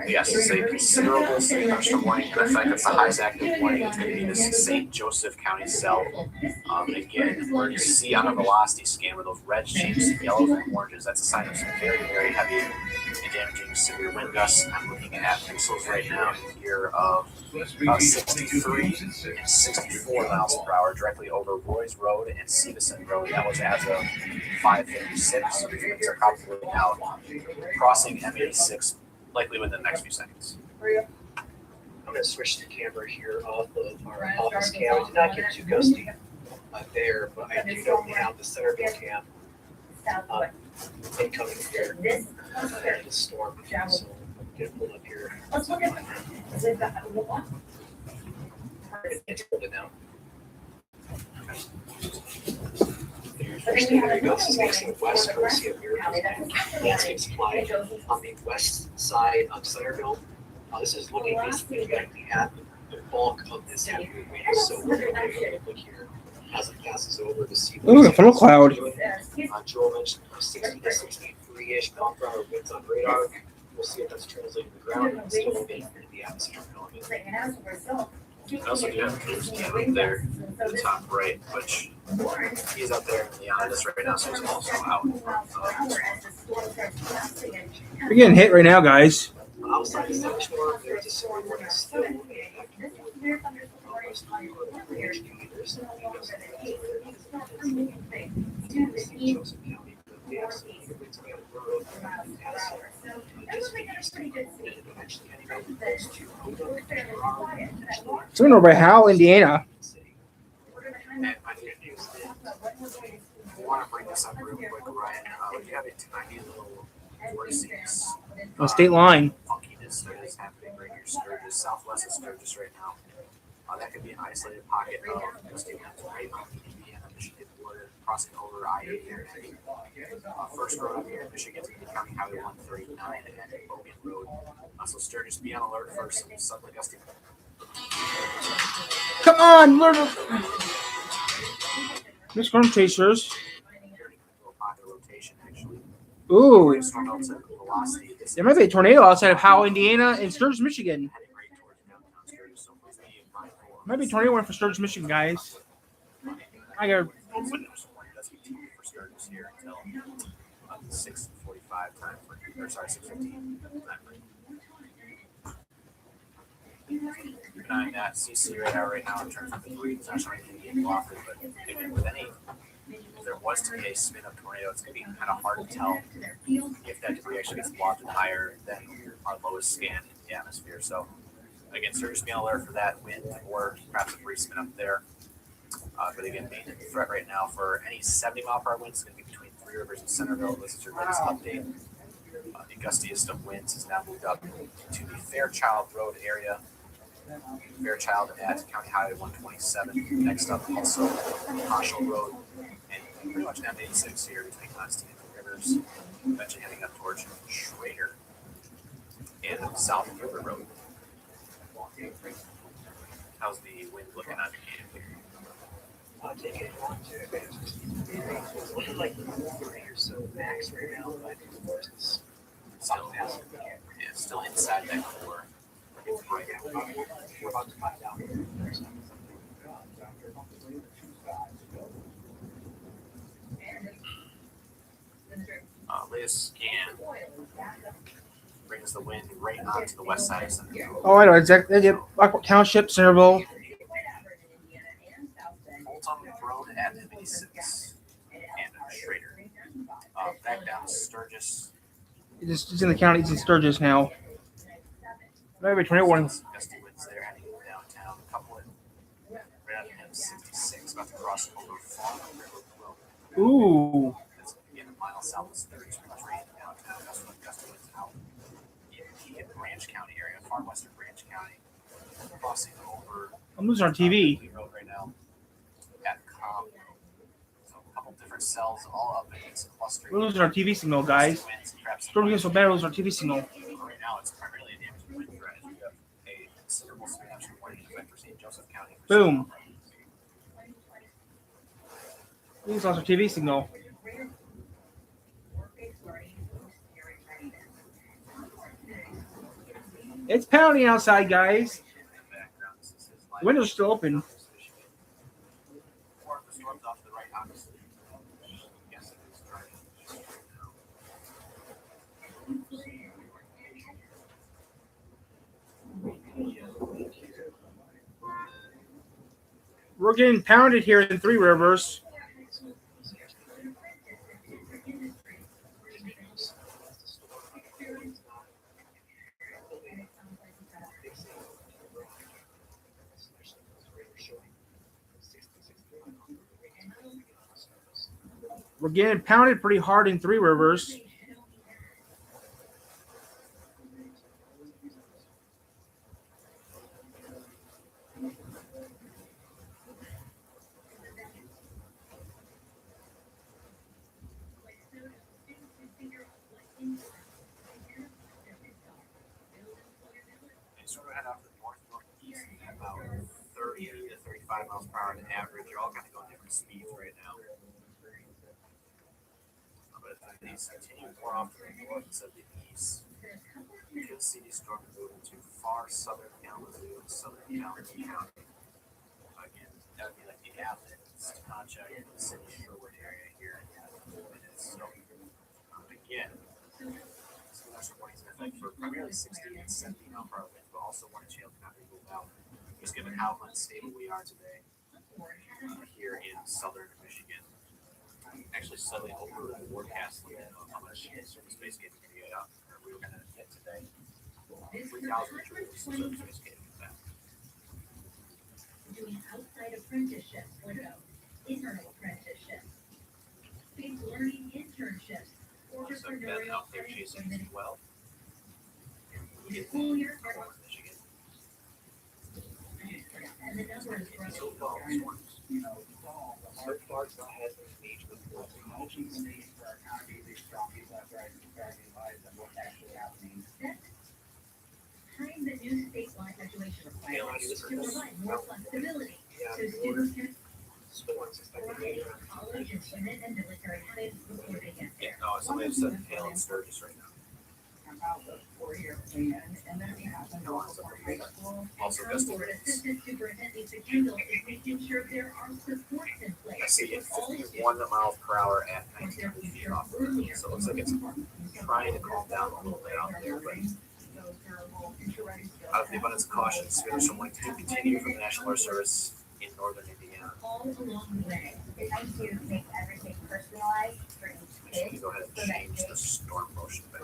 Yes, it's a considerable severe thunderstorm warning. In fact, it's the highest active warning. It's going to be this St. Joseph County cell. Again, where you see on a velocity scan where those reds change to yellows and oranges, that's a sign of some very, very heavy and damaging severe wind gusts. I'm looking at pixels right now here of 63 and 64 miles per hour directly over Roy's Road and Stevenson Road. That was as of 5:56. So these winds are probably now crossing M86. Likely within the next few seconds.
I'm going to switch the camera here off of our office cam. We did not get too gusty there, but I do know we have the Centerville cam incoming here. The storm. So I'm going to pull up here.
Let's look at what?
It's holding now.
I think we have
There you go.
a
This is facing the west coast here. Landscape supply on the west side of Centerville. This is looking basically at the bulk of this heavy wind. So we're going to take a look here as it passes over to see.
Ooh, a funnel cloud.
Joel mentioned 60 to 63-ish mile per hour winds on radar. We'll see if that's translated to the ground and still in the atmosphere element.
I also do have Kirsten up there in the top right, which he's up there in the honest right now, so he's also out.
We're getting hit right now, guys.
Outside the Central, there's a storm warning still.
Someone over by Howell, Indiana.
And my good news is, I want to bring this up real quick, Ryan. We have a tiny little vortex.
On state line.
Funkiness that is happening right here, Sturgis, southwest of Sturgis right now. That could be an isolated pocket of state winds right on Indiana, Michigan border, crossing over I-80 here. First road up here in Michigan is going to be County Highway 139 and Logan Road. So Sturgis, be on alert for some suddenly gusty.
Come on, learn. Miss Storm Chasers. Ooh. There might be a tornado outside of Howell, Indiana, and Sturgis, Michigan. Might be a tornado one for Sturgis, Michigan, guys. I got.
For Sturgis here until 6:45 time for, or sorry, 6:15 time for. Keep an eye on that CC radar right now in terms of the breeze. It's not showing anything being offered, but again, with any, if there was to be a spin up tornado, it's going to be kind of hard to tell if that debris actually gets wafted higher than our lowest scan in the atmosphere. So, again, Sturgis be on alert for that wind or perhaps a breeze spin up there. But again, main threat right now for any 70-mile-per-hour winds is going to be between Three Rivers and Centerville. This is your latest update. The gustiest of winds has now moved up to the Fairchild Road area. Fairchild at County Highway 127. Next up, also Marshall Road and pretty much M86 here between Constantine and Three Rivers. Eventually heading up towards Schrader and South River Road. How's the wind looking on you?
Taking it on to it's looking like 3 or so max right now, but of course it's
still inside that core. It's right now.
We're about to find out.
Latest scan brings the wind right onto the west side of Centerville.
Oh, I know exactly. Lockport Township, Centerville.
Road at M86 and Schrader. Back down Sturgis.
It's in the county. It's in Sturgis now. Maybe 20 warnings.
Gusty winds there heading downtown. A couple of right out of M66 about to cross over Fawn River Road.
Ooh.
That's again a mile south of Sturgis, pretty much right downtown. Gusty winds out in the Branch County area, far western Branch County, crossing over.
I'm losing our TV.
Road right now. So a couple different cells all up against a cluster.
We're losing our TV signal, guys. Storm getting so bad, we're losing our TV signal.
Right now, it's primarily a damaged wind threat. We have a considerable smash warning event for St. Joseph County.
Boom. We just lost our TV signal. It's pounding outside, guys. The windows are still open. We're getting pounded here in Three Rivers. We're getting pounded pretty hard in Three Rivers.
Sort of head off to the northeast at about 30 to 35 miles per hour on average. You're all kind of going different speeds right now. But these continue more off to the north instead of the east. Kansas City storm moving to far southern Kalamazoo and southern Kalamazoo County. Again, that would be like the Athens, Concha, the city of Sherwood area here in 4 minutes. So, again, special warnings in effect for primarily 60 and 70 mile per hour winds, but also one inch hail cannot be ruled out. Just given how unstable we are today here in southern Michigan. Actually, suddenly over the forecast limit of how much surface space getting we were going to get today. 3,000 joules surface space getting that.
Doing outside apprenticeships, internal apprenticeships, space learning internships,
So Ben out there chasing as well.
school year Michigan. And the number is growing.
So far, it's not had an age before.
Behind the new statewide graduation requirements to provide more flexibility so students can college and women and military kids before they get there.
No, somebody said hail and Sturgis right now.
About the 4-year plan, and then we have them also for high school.
Also,
Our board assistant superintendent Lisa Kendall is making sure there are supports in place.
I see it 51 miles per hour at 19 feet off the road. So it looks like it's trying to calm down a little bit out there, but out of the abundance of caution, Swedish will like to continue from the National Weather Service in northern Indiana.
All along the way. They like to make everything personalized for each kid.
Go ahead and change the storm motion back.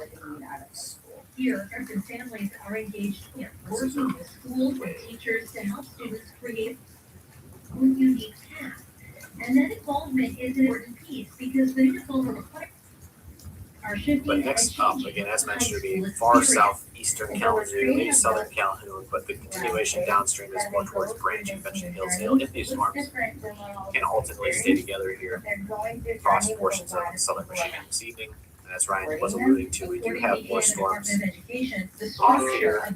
Here, parents families are engaged in working with schools and teachers to help students create unique paths. And that involvement is an important piece because the new goals require are shifting.
But next up, again, as mentioned, would be far southeastern Kalamazoo, maybe southern Calhoun, but the continuation downstream is more towards Branch and Benton Hills Hill. If these storms can ultimately stay together here across portions of southern Michigan this evening, and as Ryan was alluding to, we do have more storms off here to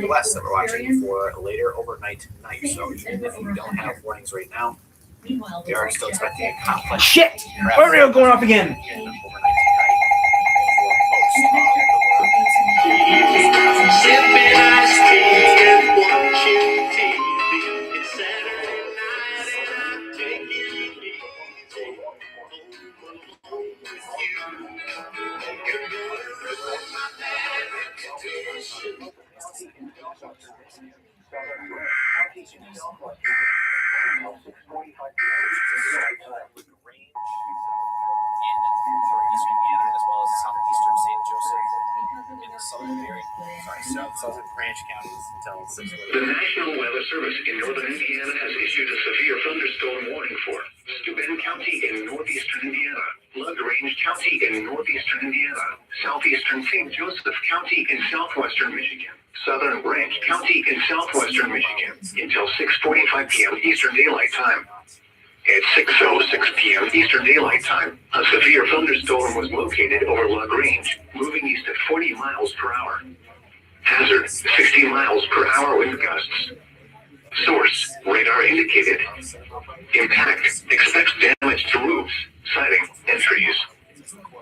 the west that we're watching for later overnight tonight. So even if you don't have warnings right now, we are still expecting a complex.
Shit! Oreo going off again!
Sipping iced tea and watching TV. It's Saturday night and I'm taking it easy. Home alone with you. You're gonna ruin my bad reputation.
Southern Branch counties until 6
The National Weather Service in northern Indiana has issued a severe thunderstorm warning for Steuben County in northeastern Indiana, LaGrange County in northeastern Indiana, southeastern St. Joseph County in southwestern Michigan, southern Branch County in southwestern Michigan until 6:45 p.m. Eastern Daylight Time. At 6:06 p.m. Eastern Daylight Time, a severe thunderstorm was located over LaGrange, moving east at 40 miles per hour. Hazard, 60 miles per hour wind gusts. Source, radar indicated. Impact, expects damage to roofs, siding, and trees.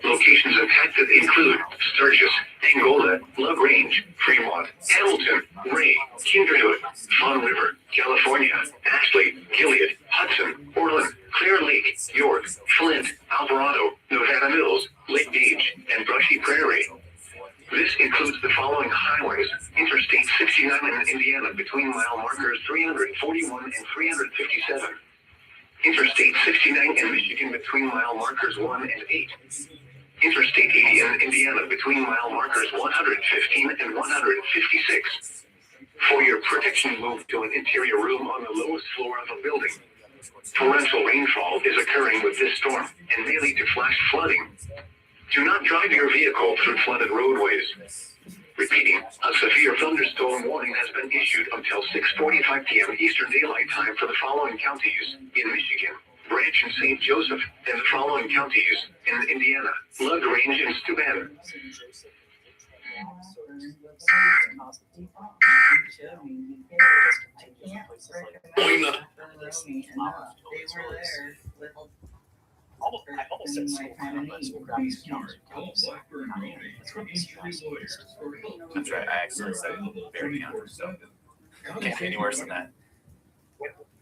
Locations impacted include Sturgis, Angola, LaGrange, Fremont, Hamilton, Ray, Kinderhook, Fawn River, California, Ashley, Gilead, Hudson, Orland, Clear Lake, York, Flint, Alvarado, Nevada Mills, Lake Gage, and Brushy Prairie. This includes the following highways: Interstate 69 in Indiana between mile markers 341 and 357. Interstate 69 in Michigan between mile markers 1 and 8. Interstate 80 in Indiana between mile markers 115 and 156. For your protection, move to an interior room on the lowest floor of a building. Torrential rainfall is occurring with this storm and may lead to flash flooding. Do not drive your vehicle through flooded roadways. Repeating, a severe thunderstorm warning has been issued until 6:45 p.m. Eastern Daylight Time for the following counties in Michigan, Branch and St. Joseph, and the following counties in Indiana, LaGrange and Steuben.
I almost said Schoolcraft, but Schoolcraft is counted.
Blackburn County, injury lawyers for help.
That's right. I actually said Barry County, so can't be any worse than that.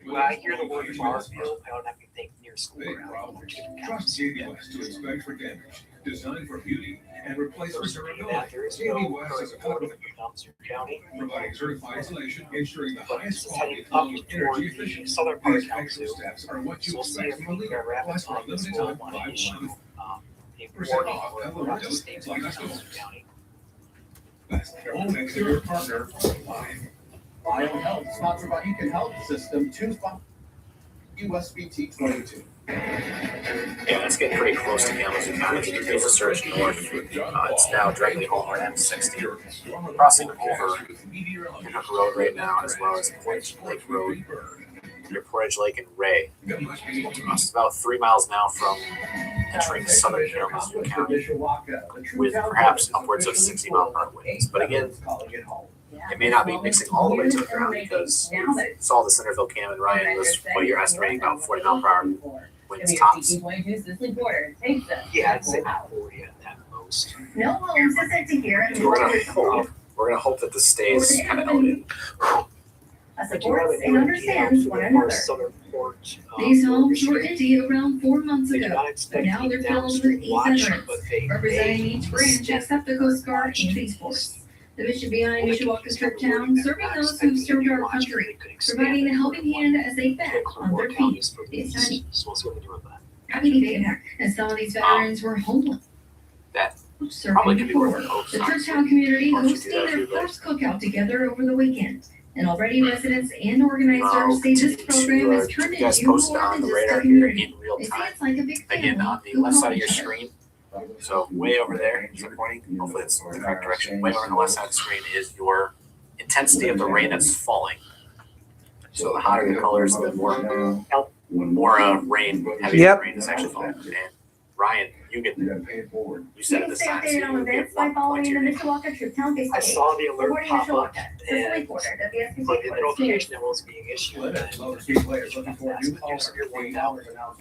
When I hear the word Barfield, I automatically think near school.
Big problem. Trust JD West to inspect for damage, designed for beauty, and replace for durability. JD West is a company providing certified installation, ensuring the highest quality of energy efficient.
Southern part of
These extra steps are what you expect from a leader. Plus, for a limited time, buy one. Percent off at Lorenzo's
County.
Best home exterior partner, Bio Health, sponsored by Econ Health System 2 USBT 22.
Yeah, it's getting pretty close to Kalamazoo County. There's a surge north. It's now directly over M60, crossing over Pinhook Road right now, as well as Portage Lake Road, near Portage Lake and Ray. It's about 3 miles now from entering southern Kalamazoo County, with perhaps upwards of 60-mile-per-hour winds. But again, it may not be mixing all the way to the ground because saw the Centerville Cam and Ryan was what you're estimating about 40-mile-per-hour winds tops.
Yeah, I'd say 40 at that most.
No homes are set to hear and
We're gonna hope that this stays kind of elevated.
supports and understands one another.
These homes were empty around 4 months ago, but now they're filled with East veterans, representing each branch except the Coast Guard and Peace Force. The mission behind Mishawaka Strip Town, serving those who've served our country, providing a helping hand as they beg on their feet. It's tiny. Big impact, as some of these veterans were homeless.
That
Serving before, the Churchtown community hosting their first cookout together over the weekend. And already residents and organizers say this program has turned into more than just a community. They say it's like a big family.
Again, on the left side of your screen, so way over there is the pointing. Hopefully it's the correct direction. Way over on the left side of the screen is your intensity of the rain that's falling. So the hotter the colors, the more rain, heavier rain is actually falling. And Ryan, you said it this time. So
Stay on events by following the Mishawaka Trip Town Facebook
I
page.
saw the alert
Supporting
pop up
Mishawaka. The
and
Slate Quarter, WSBC
put in the
Sports
notification that was being issued.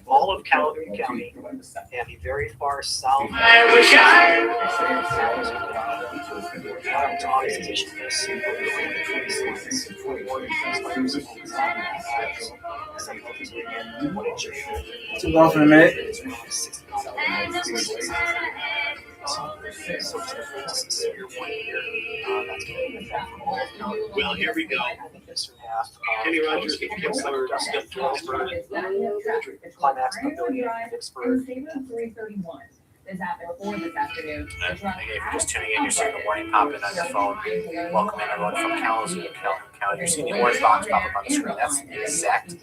All of Caledonia County and the very far south.
I wish
Took off in a minute.
Well, here we go. Kenny Rogers, Kessler, Dustin Galsburg.
Climax
Drive in State Road 331. This happened before this afternoon.
And again, if you're just tuning in, you're seeing the warning pop in on your phone. Welcome in everyone from Kalamazoo and Calhoun County. You're seeing the orange box pop up on the screen. That's the exact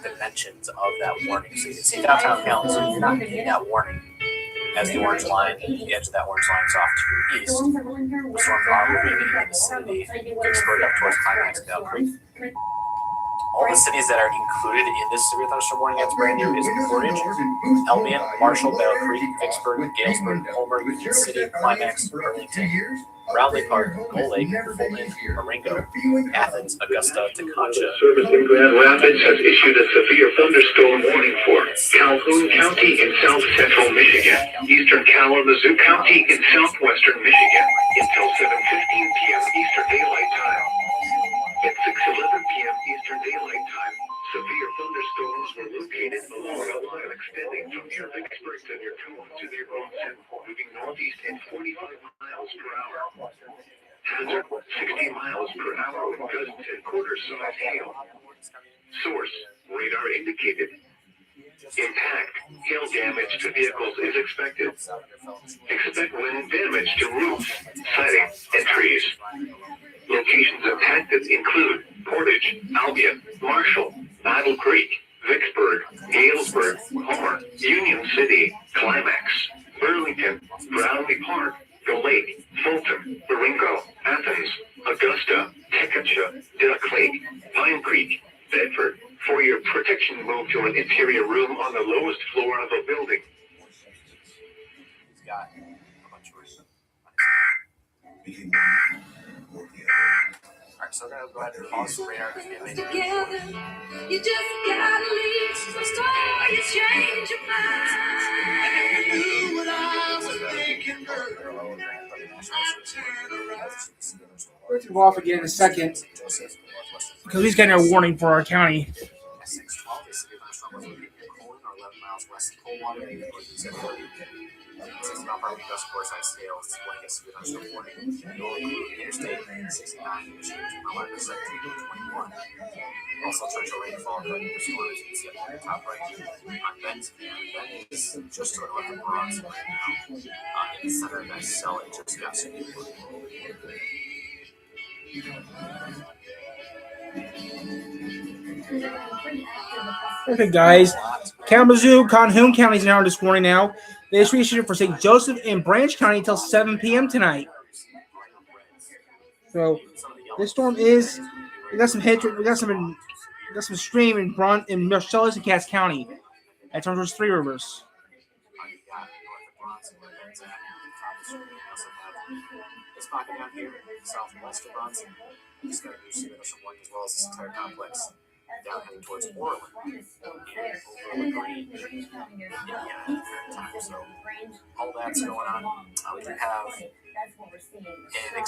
dimensions of that warning. So you can see downtown Kalamazoo, you're not getting that warning as the orange line, the edge of that orange line is off to your east. The storms are moving in the vicinity, Vicksburg up towards Climax, Bell Creek. All the cities that are included in this severe thunderstorm warning that's brand new is Portage, Albion, Marshall, Battle Creek, Vicksburg, Galesburg, Homer, Union City, Climax, Burlington, Roundley Park, Gull Lake, Fulton, Marengo, Athens, Augusta, Teconcha.
Service in Grand Rapids has issued a severe thunderstorm warning for Calhoun County in south central Michigan, eastern Kalamazoo County in southwestern Michigan until 7:15 p.m. Eastern Daylight Time. At 6:11 p.m. Eastern Daylight Time, severe thunderstorms were located along a line extending from near Vicksburg to near Tacoma to near Bronson, moving northeast at 45 miles per hour. Hazard 60 miles per hour with gusts and quarter-size hail. Source, radar indicated. Impact, hail damage to vehicles is expected. Expect wind damage to roofs, siding, and trees. Locations impacted include Portage, Albion, Marshall, Battle Creek, Vicksburg, Galesburg, Homer, Union City, Climax, Burlington, Brownlee Park, Gull Lake, Fulton, Marengo, Athens, Augusta, Teconcha, Duck Lake, Pine Creek, Bedford. For your protection, move to an interior room on the lowest floor of a building.
He's got a bunch of reasons. Alright, so we're gonna go ahead and pause the radar because we have
Together, you just gotta leave before you change your mind. You knew what I was thinking, girl.
We're going to go off again in a second because he's getting a warning for our county.
S612 is given us from Colon or 11 miles west of Coldwater. 60 mile per hour gust force high scale is going to get severe thunderstorm warning. You'll include Interstate 69, Michigan, Mile 21. Also, torrential rainfall during the storm, as you can see up at the top right on Bend. Bend is just to the north of Bronx right now. In the center of that cell, it just got some
Okay, guys. Kalamazoo, Calhoun counties are this morning now. They just reissued for St. Joseph and Branch County until 7 p.m. tonight. So this storm is. We got some hits. We got some stream in Marcellus and Cass County. At times, 3 rivers.
This pocket down here, southwest of Bronson, is going to do severe thunderstorm warning as well as this entire complex. Down heading towards Orland and over LaGrange, Indiana. So all that's going on. We do have an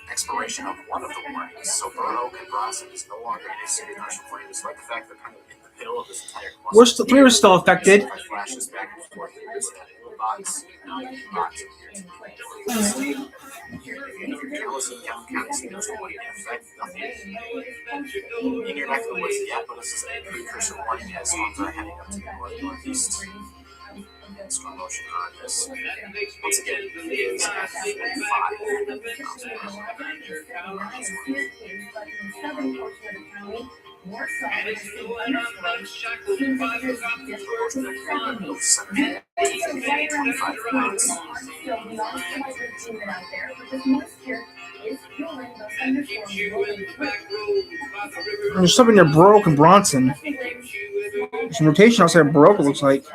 expiration of one of the warnings. So Burn Oak and Bronson is no longer in a severe thunderstorm warning, despite the fact they're kind of in the middle of this entire cluster.
We were still affected.
Flashes back and forth. There's that little box, box in here. Kalamazoo County signals are warning in effect. Nothing in your neck of the woods yet, but this is a precursor warning as storms are heading up to the northeast. Storm motion on this. Once again, it is at 5.
There's something near Baroque and Bronson. There's some rotation outside of Baroque, it looks like.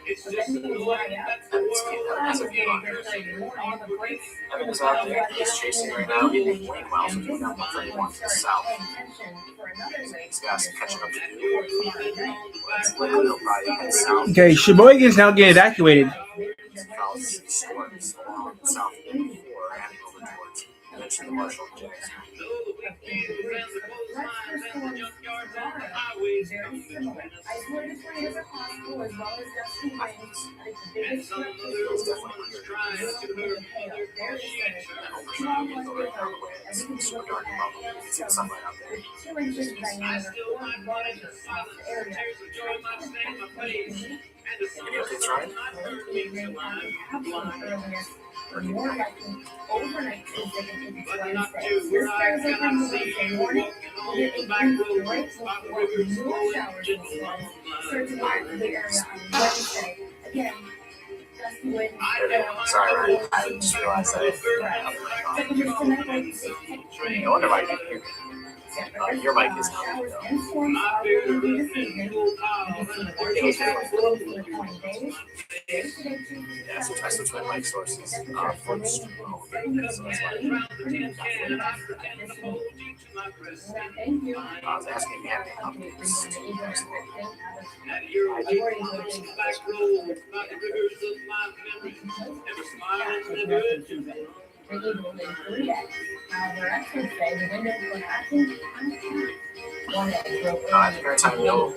It's just Evan is out there. He's chasing right now. Lane Miles is going down 131 to the south. These guys are catching up to the
Okay, Sheboygan is now getting evacuated.
Storms along south 4 heading over towards eventually Marshall and Jackson. Any updates, Ryan?
More likely overnight Tuesday into Wednesday. This Thursday and Wednesday morning will get a great more showers and storms surging over the area on Wednesday. Again, gusty winds.
Sorry, Ryan. I just realized that. No wonder why I didn't hear you. Your mic is not. Yeah, so I switched my mic sources for the stream. So that's why I was asking if you had any updates to you guys.
However, experts say the windows will not change
at the current time, no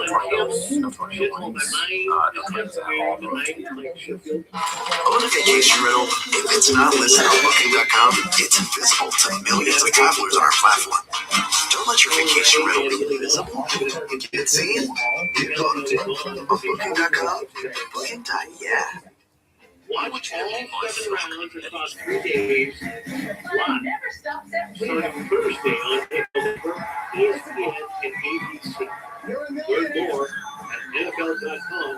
tornadoes, no tornado warnings, no claims at all.
On a vacation rental, if it's not listed on Booking.com, it's invisible to millions of travelers on our platform. Don't let your vacation rental be invisible. Get seen, get booked. On Booking.com, Booking.yeah.
Watch all 7 rounds across 3 days live.
never stops at
Starting Thursday on ESPN and ABC. Learn more at NFL.com/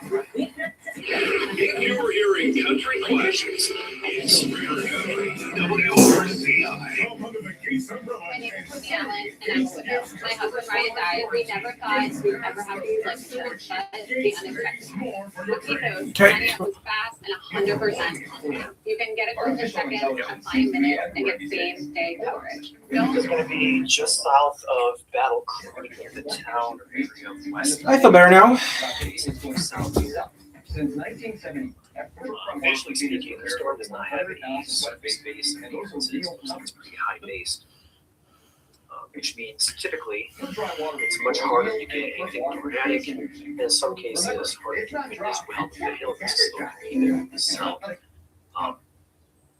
If you're hearing country classics, it's WRCI.
Come under the Gates umbrella.
My name is Cody Allen, and I'm a widow. My husband Ryan died. We never thought we'd ever have a relationship, but the unexpected. Cookie knows Ryan was fast and 100%. You can get it for 30 seconds, apply in minutes, and get same-day coverage.
It's going to be just south of Battle Creek in the town area of West.
I feel better now.
Since 1970,
Visually speaking, the storm does not have any surface base and it's pretty high base, which means typically it's much harder to get anything dramatic, and in some cases harder to wind as well. The hill is still going to be there in the south.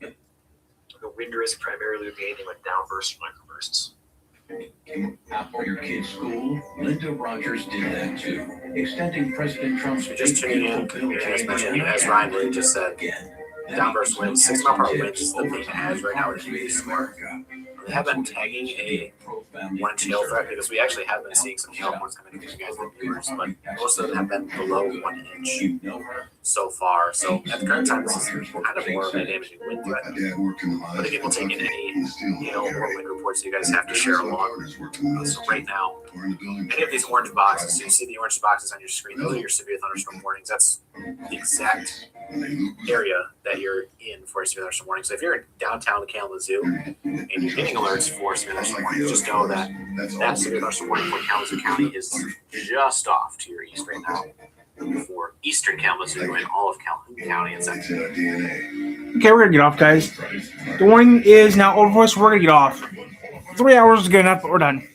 The wind risk primarily would be anything like downbursts or microbursts.
For your kids' school, Linda Rogers did that too, extending President Trump's
Just tuning in, as mentioned, as Ryan really just said, downburst winds, 6 mile per hour winds is the thing that has right now is really smart. They have been tagging a 1-inch hail threat because we actually have been seeing some hail reports coming from you guys, the viewers, but most of them have been below 1 inch so far. So at the current time, this is kind of more of a damaging wind threat. But again, we'll take in any hail or wind reports you guys have to share along. So right now, any of these orange boxes, so you see the orange boxes on your screen, those are your severe thunderstorm warnings. That's the exact area that you're in for a severe thunderstorm warning. So if you're in downtown Kalamazoo and you're getting alerts for severe thunderstorm warnings, just know that that severe thunderstorm warning for Kalamazoo County is just off to your east right now for eastern Kalamazoo and all of Calhoun County and section.
Okay, we're gonna get off, guys. The warning is now over for us. We're gonna get off. 3 hours is good enough, but we're done.